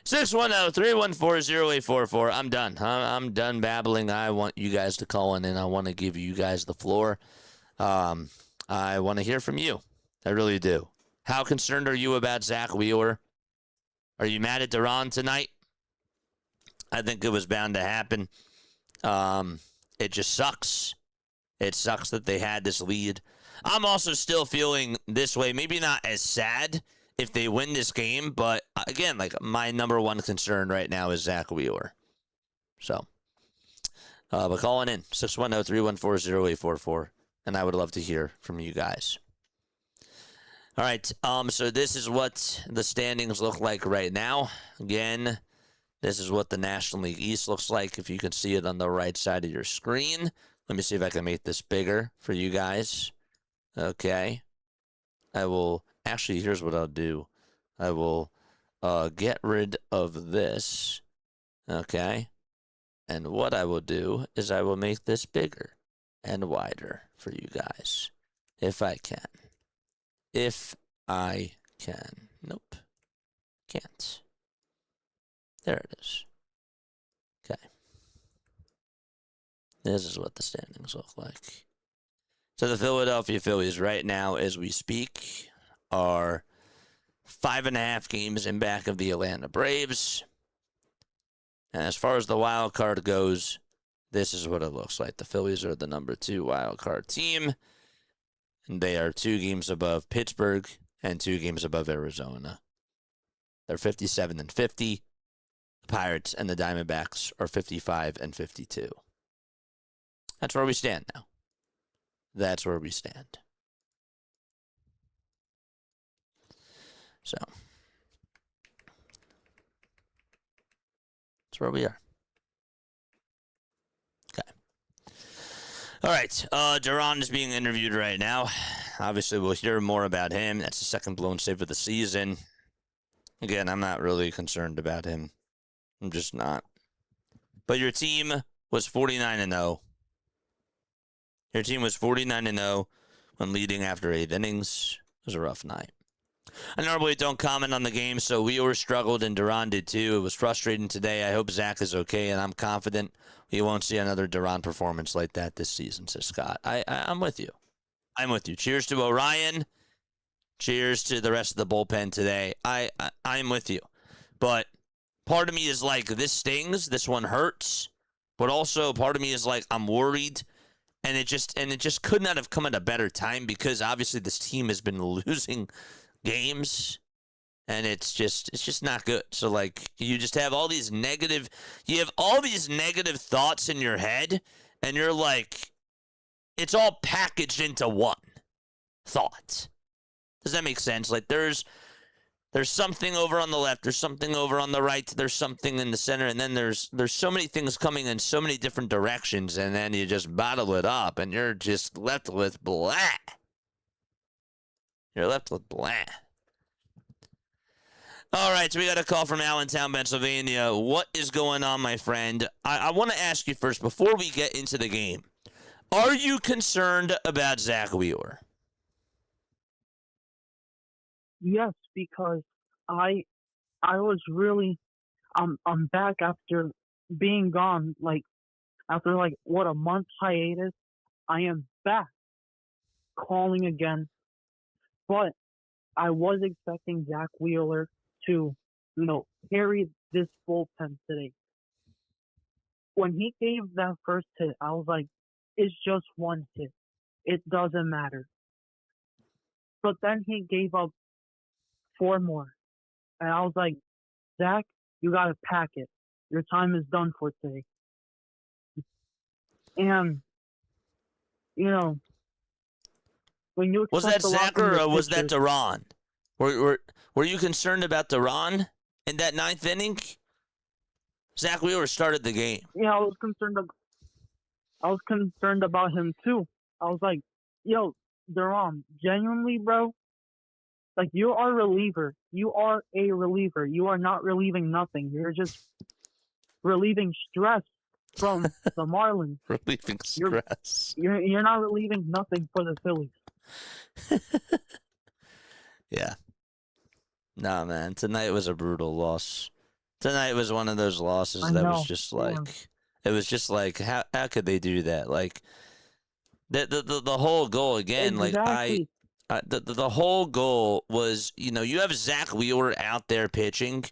610-314-0844. I'm done. I'm done babbling. I want you guys to call in, and I want to give you guys the floor. I want to hear from you. I really do. How concerned are you about Zach Wheeler? Are you mad at Duran tonight? I think it was bound to happen. It just sucks. It sucks that they had this lead. I'm also still feeling this way. Maybe not as sad if they win this game, but again, like my number one concern right now is Zach Wheeler. So, but calling in 610-314-0844, and I would love to hear from you guys. All right, so this is what the standings look like right now. Again, this is what the National League East looks like. If you can see it on the right side of your screen. Let me see if I can make this bigger for you guys. Okay. I will, actually, here's what I'll do. I will get rid of this. Okay. And what I will do is I will make this bigger and wider for you guys. If I can. If I can. Nope. Can't. There it is. Okay. This is what the standings look like. So the Philadelphia Phillies right now, as we speak, are 5.5 games in back of the Atlanta Braves. And as far as the wild card goes, this is what it looks like. The Phillies are the number 2 wild card team. And they are 2 games above Pittsburgh and 2 games above Arizona. They're 57-50. The Pirates and the Diamondbacks are 55-52. That's where we stand now. That's where we stand. So, that's where we are. Okay. All right. Duran is being interviewed right now. Obviously, we'll hear more about him. That's the second blown save of the season. Again, I'm not really concerned about him. I'm just not. But your team was 49-0. Your team was 49-0 when leading after 8 innings. It was a rough night. I normally don't comment on the game, so Wheeler struggled and Duran did too. It was frustrating today. I hope Zach is okay, and I'm confident we won't see another Duran performance like that this season, says Scott. I'm with you. I'm with you. Cheers to Orion. Cheers to the rest of the bullpen today. I'm with you. But part of me is like, this stings. This one hurts. But also part of me is like, I'm worried. And it just could not have come at a better time because obviously this team has been losing games and it's just not good. So like you just have all these negative thoughts in your head and you're like, it's all packaged into one thought. Does that make sense? Like there's something over on the left, there's something over on the right, there's something in the center, and then there's so many things coming in so many different directions, and then you just bottle it up, and you're just left with blah. You're left with blah. All right, so we got a call from Allentown, Pennsylvania. What is going on, my friend? I want to ask you first, before we get into the game, are you concerned about Zach Wheeler? Yes, because I was really I'm back after being gone after what, a month hiatus. I am back calling again. But I was expecting Zach Wheeler to, carry this bullpen today. when he gave that first hit, I was like, it's just one hit. It doesn't matter. But then he gave up 4 more. And I was like, Zach, you got to pack it. Your time is done for today. And, you know, when you Was expect that a lot Zach from or your was that pitchers, Duran? Were you concerned about Duran in that 9th inning? Zach Wheeler started the game. yeah, I was concerned about him too. I was like, yo, Duran, genuinely, bro, like you are a reliever. You are a reliever. You are not relieving nothing. You're just relieving stress from the Marlins. Relieving stress. You're not relieving nothing for the Phillies. Yeah. Nah, man. Tonight was a brutal loss. Tonight was one of those losses that was just like, it was just like, how could they do that? Like, the whole goal again, Exactly. the whole goal was, you have Zach Wheeler out there pitching,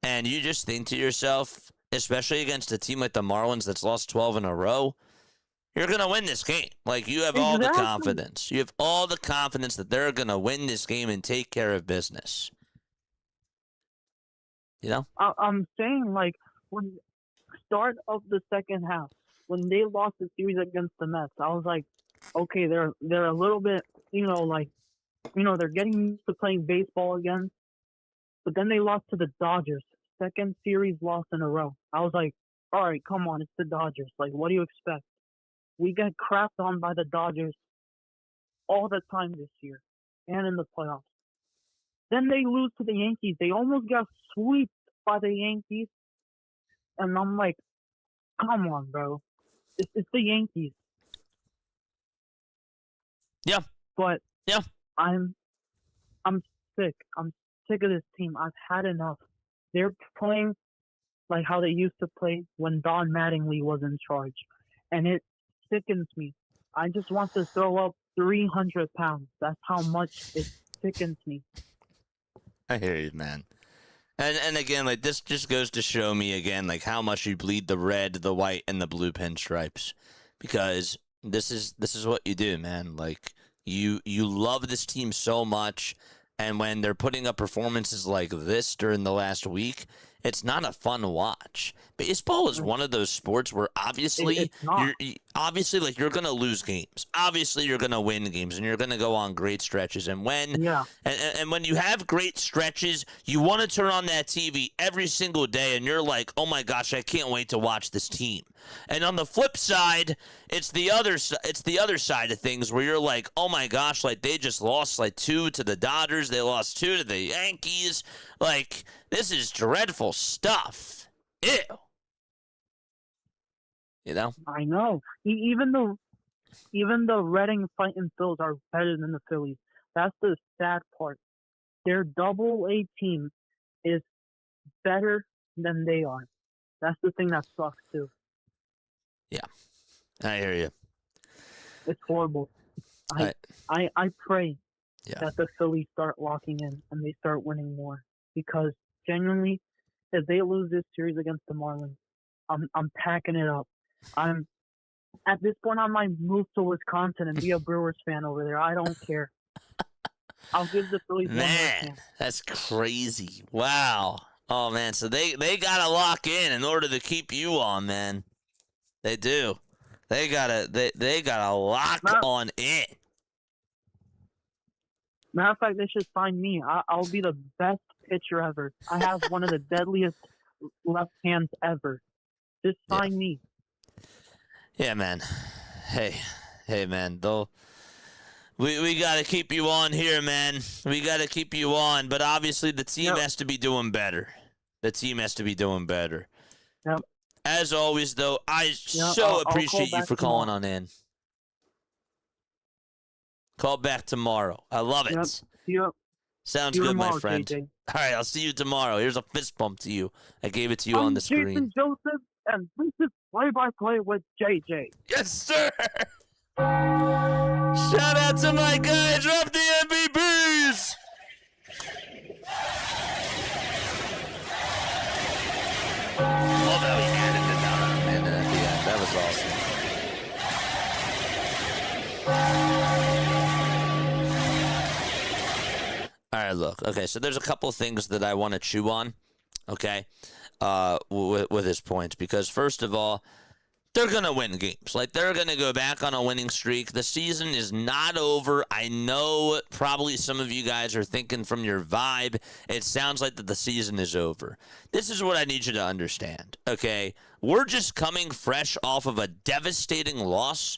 and you just think to yourself, especially against a team like the Marlins that's lost 12 in a row, you're going to win this game. Like, you have all the confidence. You have all the confidence that they're going to win this game and take care of business. You know? I'm saying, like, when start of the second half, when they lost the series against the Mets, I was like, okay, they're a little bit, they're getting used to playing baseball again. But then they lost to the Dodgers. Second series loss in a row. I was like, all right, come on, it's the Dodgers. Like, what do you expect? We get crapped on by the Dodgers all the time this year and in the playoffs. Then they lose to the Yankees. They almost got swept by the Yankees. And I'm like, come on, bro. It's the Yankees. Yeah. But yeah, I'm sick. I'm sick of this team. I've had enough. They're playing like how they used to play when Don Mattingly was in charge. And it sickens me. I just want to throw up 300 pounds. That's how much it sickens me. I hear you, man. And again, like, this just goes to show me again, like, how much you bleed the red, the white, and the blue pinstripes, because this is what you do, man. Like, you love this team so much, and when they're putting up performances like this during the last week, it's not a fun watch. Baseball is one of those sports where obviously you're gonna lose games. Obviously you're gonna win games, and you're gonna go on great stretches. And when and when you have great stretches, you want to turn on that TV every single day, and you're like, oh my gosh, I can't wait to watch this team. And on the flip side, it's the other side of things where you're like, oh my gosh, like they just lost like 2 to the Dodgers, they lost 2 to the Yankees. Like, this is dreadful stuff. Ew. You know? I know. Even the Reading fighting Phils are better than the Phillies. That's the sad part. Their double-A team is better than they are. That's the thing that sucks too. Yeah, I hear you. It's horrible. I pray that the Phillies start locking in and they start winning more, because genuinely, if they lose this series against the Marlins, I'm packing it up. At this point, I might move to Wisconsin and be a Brewers fan over there. I don't care. I'll give the Phillies one more chance. That's crazy. Wow. Oh man, so they gotta lock in order to keep you on, man. They do. They gotta lock on in. Matter of fact, they should sign me. I'll be the best pitcher ever. I have one of the deadliest left hands ever. Just sign me. Yeah, man. Hey, man. We got to keep you on here, man. We got to keep you on. But obviously, the team has to be doing better. The team has to be doing better. Yep. As always, though, I appreciate you for calling on in. Call back tomorrow. I love it. Yep. Sounds good, my friend. JJ. All right, I'll see you tomorrow. Here's a fist bump to you. I gave it to you on the screen. Jason Joseph, and this is Play-by-Play with JJ. Yes, sir. Shout out to my guys, Ref the MVPs. Love how he added it. was awesome. All right, look. Okay, so there's a couple things that I want to chew on, okay, with his points. Because, first of all, they're going to win games. Like, they're going to go back on a winning streak. The season is not over. I know probably some of you guys are thinking from your vibe, it sounds like that the season is over. This is what I need you to understand, okay? We're just coming fresh off of a devastating loss.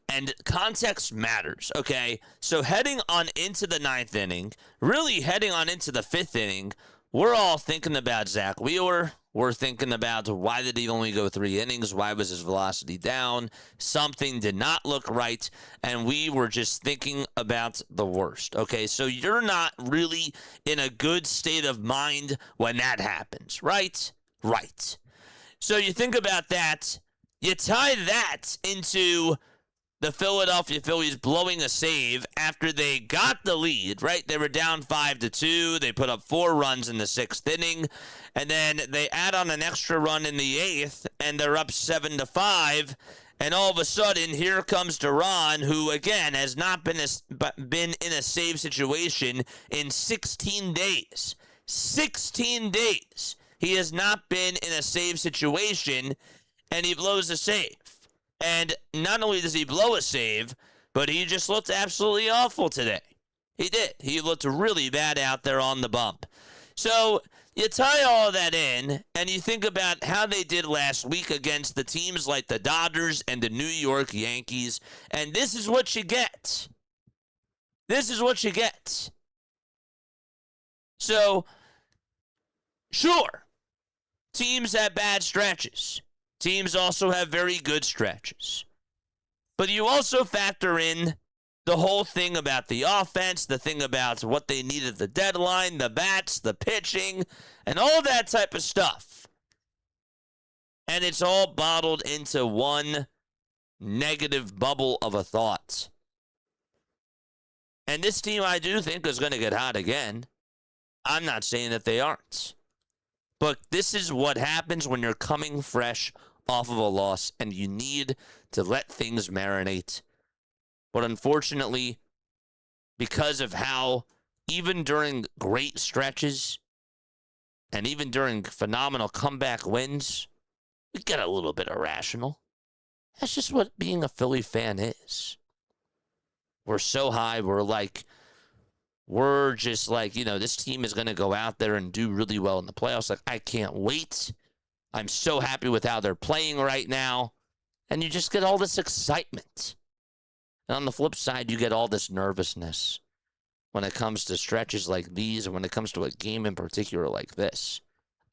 And context matters, okay? So heading on into the 9th inning, really heading on into the 5th inning, we're all thinking about Zach Wheeler. We're thinking about why did he only go 3 innings? Why was his velocity down? Something did not look right, and we were just thinking about the worst, okay? So you're not really in a good state of mind when that happens, right? Right. So you think about that. You tie that into the Philadelphia Phillies blowing a save after they got the lead, right? They were down 5-2. They put up 4 runs in the 6th inning, and then they add on an extra run in the 8th, and they're up 7-5. And all of a sudden, here comes Duran, who again has not been in a save situation in 16 days. 16 days. He has not been in a save situation, and he blows a save. And not only does he blow a save, but he just looked absolutely awful today. He did. He looked really bad out there on the bump. So you tie all of that in, and you think about how they did last week against the teams like the Dodgers and the New York Yankees, and this is what you get. This is what you get. So, sure, teams have bad stretches. Teams also have very good stretches. But you also factor in the whole thing about the offense, the thing about what they need at the deadline, the bats, the pitching, and all that type of stuff. And it's all bottled into one negative bubble of a thought. And this team, I do think, is going to get hot again. I'm not saying that they aren't. But this is what happens when you're coming fresh off of a loss, and you need to let things marinate. But unfortunately, because of how, even during great stretches, and even during phenomenal comeback wins, we get a little bit irrational. That's just what being a Philly fan is. We're so high, we're just like, this team is going to go out there and do really well in the playoffs. Like, I can't wait. I'm so happy with how they're playing right now. And you just get all this excitement. And on the flip side, you get all this nervousness when it comes to stretches like these, and when it comes to a game in particular like this.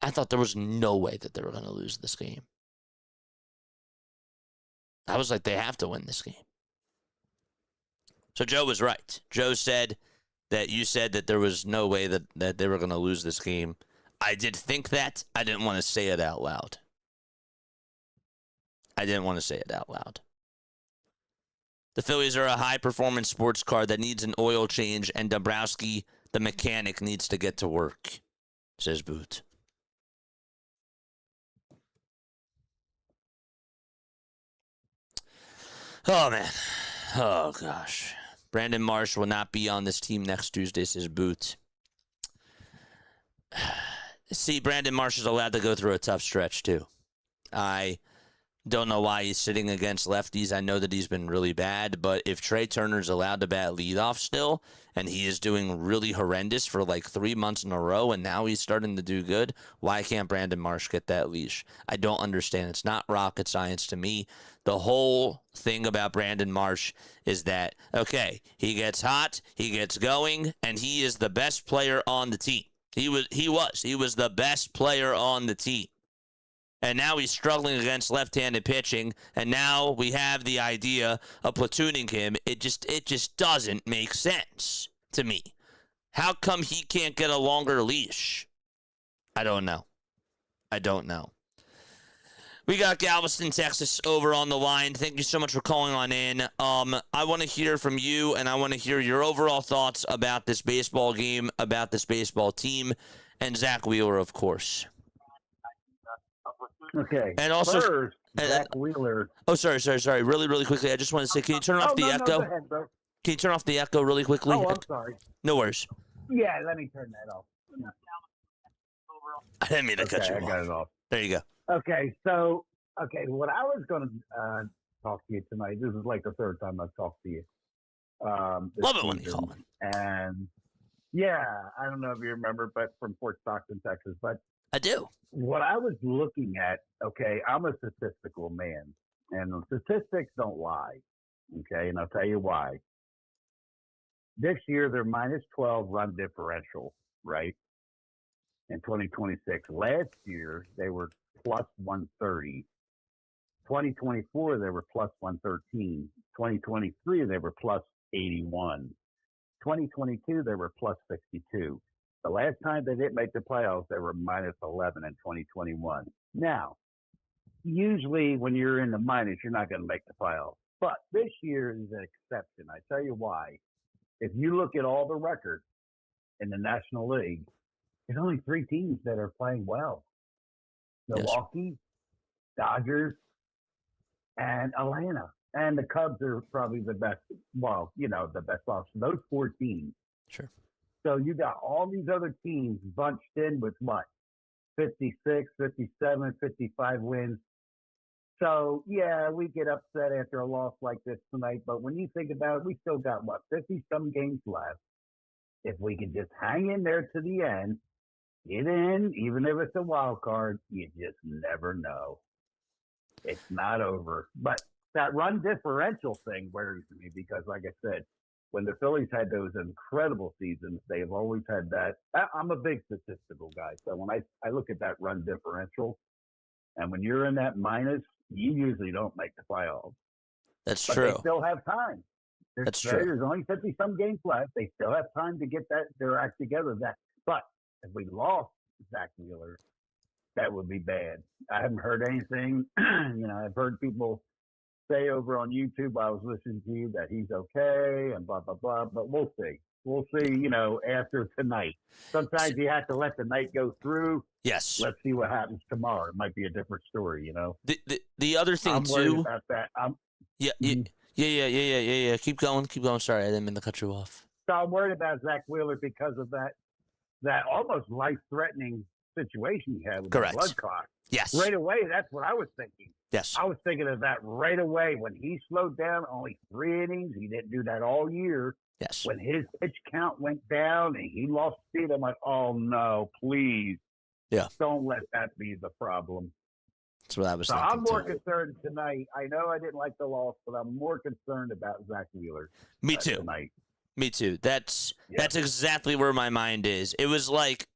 I thought there was no way that they were going to lose this game. I was like, they have to win this game. So Joe was right. Joe said that you said that there was no way that they were going to lose this game. I did think that. I didn't want to say it out loud. The Phillies are a high-performance sports car that needs an oil change, and Dombrowski, the mechanic, needs to get to work, says Boot. Oh, man. Oh, gosh. Brandon Marsh will not be on this team next Tuesday, says Boot. See, Brandon Marsh is allowed to go through a tough stretch, too. I don't know why he's sitting against lefties. I know that he's been really bad, but if Trey Turner's allowed to bat leadoff still, and he is doing really horrendous for like 3 months in a row, and now he's starting to do good, why can't Brandon Marsh get that leash? I don't understand. It's not rocket science to me. The whole thing about Brandon Marsh is that, okay, he gets hot, he gets going, and he is the best player on the team. He was the best player on the team. And now he's struggling against left-handed pitching, and now we have the idea of platooning him. It just doesn't make sense to me. How come he can't get a longer leash? I don't know. We got Galveston, Texas over on the line. Thank you so much for calling on in. I want to hear from you, and I want to hear your overall thoughts about this baseball game, about this baseball team, and Zach Wheeler, of course. Okay. And also, first, Zach Wheeler. Oh, sorry. Really, really quickly. I just want to say, can you turn off the echo? No, go ahead, bro. Can you turn off the echo really quickly? Oh, I'm sorry. No worries. Yeah, let me turn that off. I didn't mean to cut you I off. got it off. There you go. Okay, what I was going to talk to you tonight, this is like the third time I've talked to you. Love it when you call in. And yeah, I don't know if you remember, but from Fort Stockton, Texas. But I do. what I was looking at, okay, I'm a statistical man, and statistics don't lie. Okay, and I'll tell you why. This year, they're minus 12 run differential, right? In 2026. Last year, they were plus 130. 2024, they were plus 113. 2023, they were plus 81. 2022, they were plus 62. The last time they didn't make the playoffs, they were minus 11 in 2021. Now, usually when you're in the minus, you're not going to make the playoffs. But this year is an exception. I tell you why. If you look at all the records in the National League, there's only 3 teams that are playing well. Milwaukee, Dodgers, and Atlanta. And the Cubs are probably the best, the best option. Those 4 teams. Sure. So you got all these other teams bunched in with what? 56, 57, 55 wins. So, yeah, we get upset after a loss like this tonight. But when you think about it, we still got, 50-some games left. If we can just hang in there to the end, get in, even if it's a wild card, you just never know. It's not over. But that run differential thing worries me because, like I said, when the Phillies had those incredible seasons, they've always had that. I'm a big statistical guy. So when I look at that run differential, and when you're in that minus, you usually don't make the playoffs. That's but true. They still have time. That's true. There's only 50-some games left. They still have time to get their act together. But if we lost Zach Wheeler, that would be bad. I haven't heard anything. I've heard people say over on YouTube while I was listening to you that he's okay and blah, blah, blah. But we'll see. We'll see, after tonight. Sometimes you have to let the night go through. Yes. Let's see what happens tomorrow. It might be a different story, The other thing, I'm too. worried about that. Yeah. Keep going. Sorry, I didn't mean to cut you off. So I'm worried about Zach Wheeler because of that almost life-threatening situation he had with the blood clot. Yes. Right away, that's what I was thinking. Yes. I was thinking of that right away when he slowed down only 3 innings. He didn't do that all year. Yes. When his pitch count went down and he lost speed, I'm like, oh, no, please. Yeah. Don't let that be the problem. That's what I was thinking, I'm more concerned tonight. I know I didn't like the loss, but I'm more concerned about Zach Wheeler. Me too. Tonight. Me too. That's exactly where my mind is. It was like,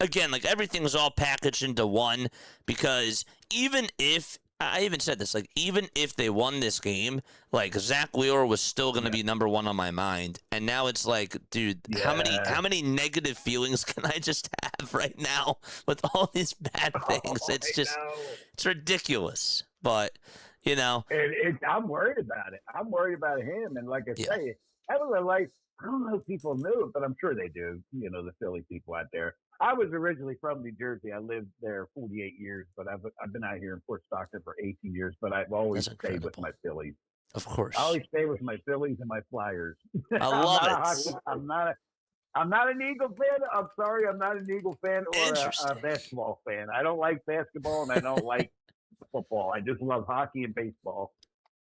again, like everything was all packaged into one because even if I even said this, like even if they won this game, like Zach Wheeler was still going to be number 1 on my mind. And now it's like, dude, how many negative feelings can I just have right now with all these bad things? It's ridiculous. But, I'm worried about it. I'm worried about him. And like I say, having a life, I don't know if people knew it, but I'm sure they do, the Philly people out there. I was originally from New Jersey. I lived there 48 years, but I've been out here in Fort Stockton for 18 years, but I've always stayed with my Phillies. Of course. I always stay with my Phillies and my Flyers. I love it. I'm not an Eagle fan. I'm sorry. I'm not an Eagle fan or a basketball fan. I don't like basketball and I don't like football. I just love hockey and baseball.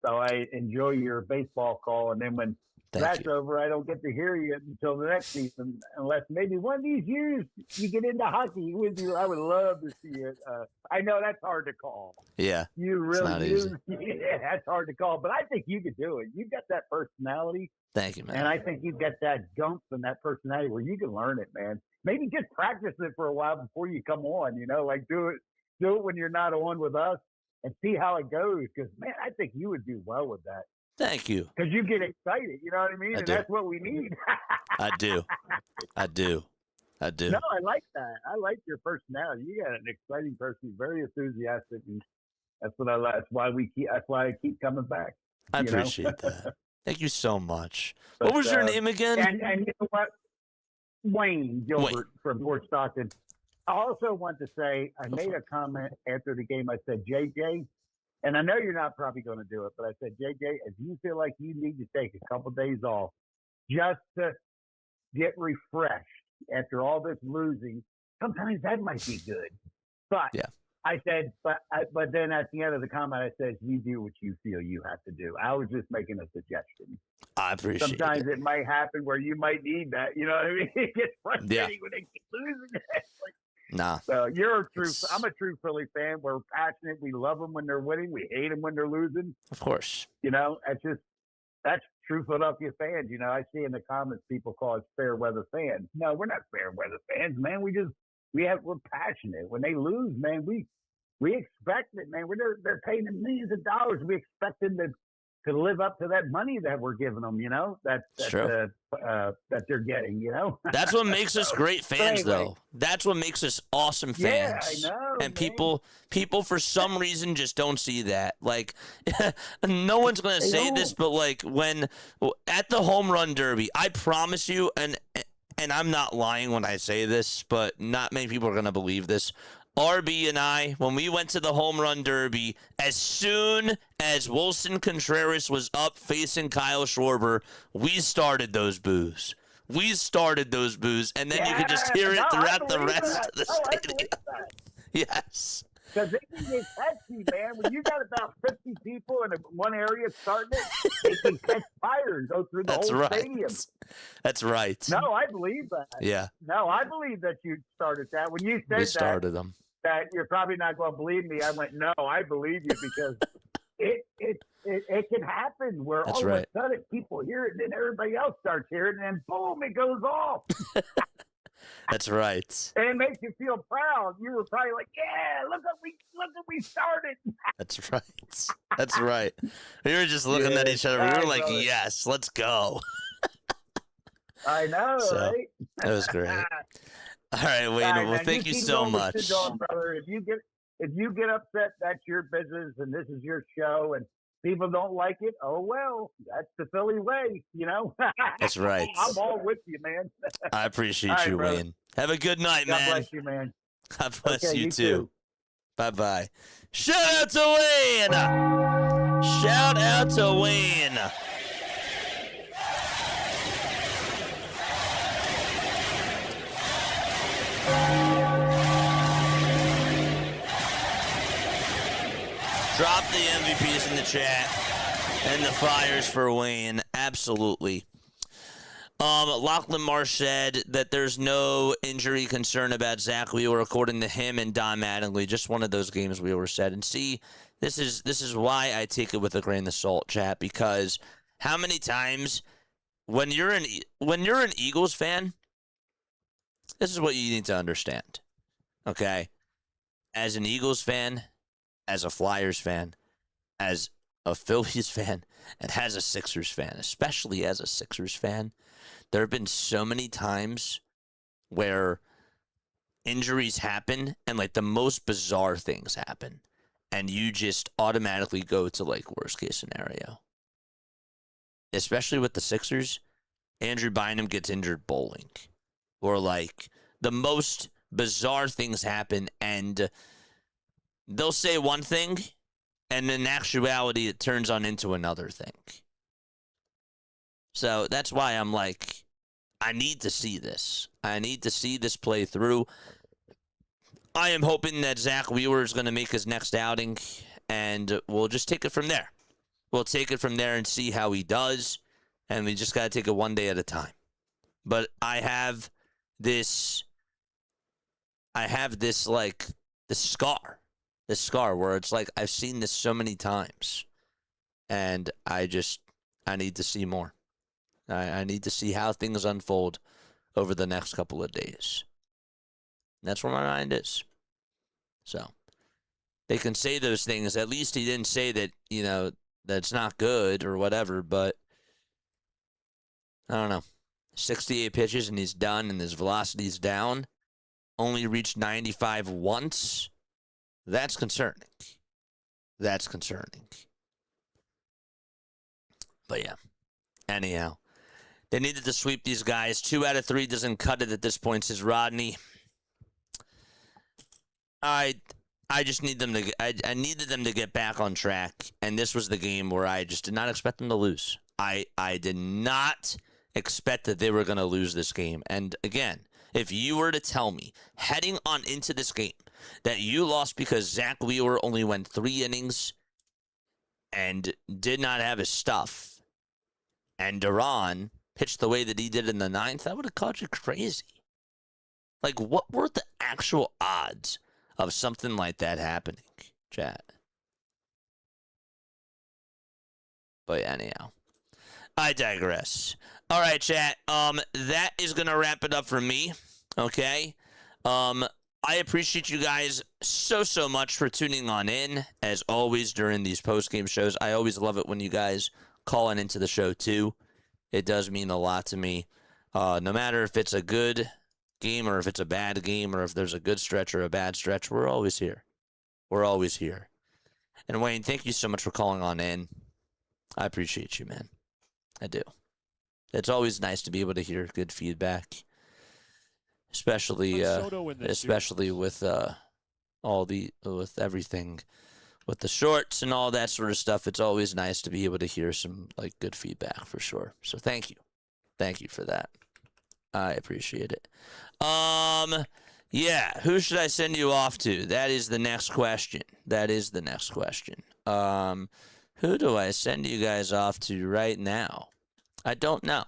So I enjoy your baseball call. And then when that's over, I don't get to hear you until the next season, unless maybe one of these years you get into hockey with you. I would love to see it. I know that's hard to call. Yeah. You really do. Yeah, that's hard to call. But I think you could do it. You've got that personality. Thank you, man. And I think you've got that gump and that personality where you can learn it, man. Maybe just practice it for a while before you come on, like do it when you're not on with us and see how it goes. Because, man, I think you would do well with that. Thank you. Because you get excited, you know what I mean? And that's what we need. I do. No, I like that. I like your personality. You got an exciting person, very enthusiastic, and that's what I like. That's why I keep coming back. I appreciate that. Thank you so much. What was your name again? And you know what? Wayne Gilbert from Fort Stockton. I also want to say I made a comment after the game. I said, JJ, and I know you're not probably going to do it, but I said, JJ, if you feel like you need to take a couple days off just to get refreshed after all this losing, sometimes that might be good. But Yeah. I said, but then at the end of the comment, I said, you do what you feel you have to do. I was just making a suggestion. I appreciate Sometimes it. it might happen where you might need that. You know what I mean? It gets frustrating when they keep losing. Nah. So I'm a true Philly fan. We're passionate. We love them when they're winning. We hate them when they're losing. Of course. You know, that's true Philadelphia fans. You know, I see in the comments people call us fair weather fans. No, we're not fair weather fans, man. We're passionate. When they lose, man, we expect it, man. They're paying them millions of dollars. We expect them to live up to that money that we're giving them. You know, that they're getting. You know, that's what makes us great fans, anyway. though. That's what makes us awesome fans. Yeah, I know. And man. people for some reason just don't see that. Like, no one's gonna say this, but like when at the home run derby, I promise you, and I'm not lying when I say this, but not many people are gonna believe this. RB and I, when we went to the home run derby, as soon as Wilson Contreras was up facing Kyle Schwarber, we started those boos. And then you could just hear it throughout the rest of the stadium. Yes. Because they can get catchy, man. When you got about 50 people in one area starting it, they can catch fire and go through the whole stadium. That's right. No, I believe that. Yeah. No, I believe that you started that. When you said we started them. That you're probably not going to believe me, I went, no, I believe you because it can happen where all of a sudden people hear it and then everybody else starts hearing it and then boom, it goes off. That's right. And it makes you feel proud. You were probably like, yeah, look what we started. That's right. That's right. We were just looking at each other. We were like, yes, let's go. I know, right? That was great. All right, Wayne. Well, thank you so much. Going, brother. If you get upset, that's your business, and this is your show, and people don't like it. Oh well, that's the Philly way, you know. That's right. I'm all with you, man. I appreciate you, brother. Wayne. Have a good night, man. God bless you, man. God bless you too. too. Bye. Shout out to Wayne. Shout out to Wayne. Drop the MVPs in the chat and the fires for Wayne. Absolutely. Lachlan Marsh said that there's no injury concern about Zach Wheeler, according to him and Don Mattingly. Just one of those games Wheeler said. And see, this is why I take it with a grain of salt, chat, because how many times when you're an Eagles fan, this is what you need to understand. Okay? As an Eagles fan, as a Flyers fan, as a Phillies fan, and as a Sixers fan, especially as a Sixers fan, there have been so many times where injuries happen and like the most bizarre things happen, and you just automatically go to like worst case scenario. Especially with the Sixers, Andrew Bynum gets injured bowling, or like the most bizarre things happen, and they'll say one thing, and in actuality, it turns on into another thing. So that's why I'm like, I need to see this. I need to see this play through. I am hoping that Zach Wheeler is going to make his next outing, and we'll just take it from there. We'll take it from there and see how he does, and we just got to take it one day at a time. But I have this like, the scar. This scar where it's like I've seen this so many times, and I need to see more. I need to see how things unfold over the next couple of days. And that's where my mind is. So they can say those things. At least he didn't say that, that's not good or whatever, but I don't know. 68 pitches and he's done, and his velocity's down. Only reached 95 once. That's concerning. That's concerning. But yeah. Anyhow. They needed to sweep these guys. 2 out of 3 doesn't cut it at this point, says Rodney. I just need them to. I needed them to get back on track, and this was the game where I just did not expect them to lose. I did not expect that they were going to lose this game. And again, if you were to tell me heading on into this game that you lost because Zach Wheeler only went 3 innings and did not have his stuff, and Duran pitched the way that he did in the 9th, that would have called you crazy. Like, what were the actual odds of something like that happening, chat? But yeah, anyhow, I digress. All right, chat. That is gonna wrap it up for me. Okay. I appreciate you guys so much for tuning on in, as always, during these post-game shows. I always love it when you guys call in into the show, too. It does mean a lot to me. No matter if it's a good game or if it's a bad game or if there's a good stretch or a bad stretch, we're always here. We're always here. And Wayne, thank you so much for calling on in. I appreciate you, man. I do. It's always nice to be able to hear good feedback. Especially with with everything, with the shorts and all that sort of stuff. It's always nice to be able to hear some like good feedback for sure. So thank you for that. I appreciate it. Yeah, who should I send you off to? That is the next question. Who do I send you guys off to right now? I don't know.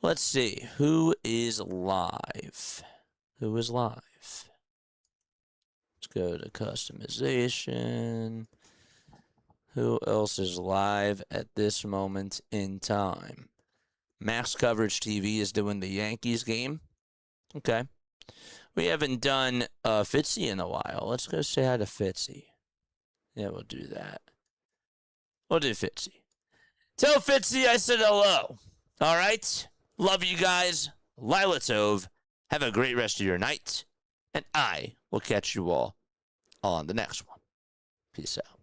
Let's see. Who is live? Let's go to customization. Who else is live at this moment in time? Max Coverage TV is doing the Yankees game. Okay. We haven't done Fitzy in a while. Let's go say hi to Fitzy. Yeah, we'll do that. We'll do Fitzy. Tell Fitzy I said hello. All right? Love you guys. Lila Tove. Have a great rest of your night. And I will catch you all on the next one. Peace out.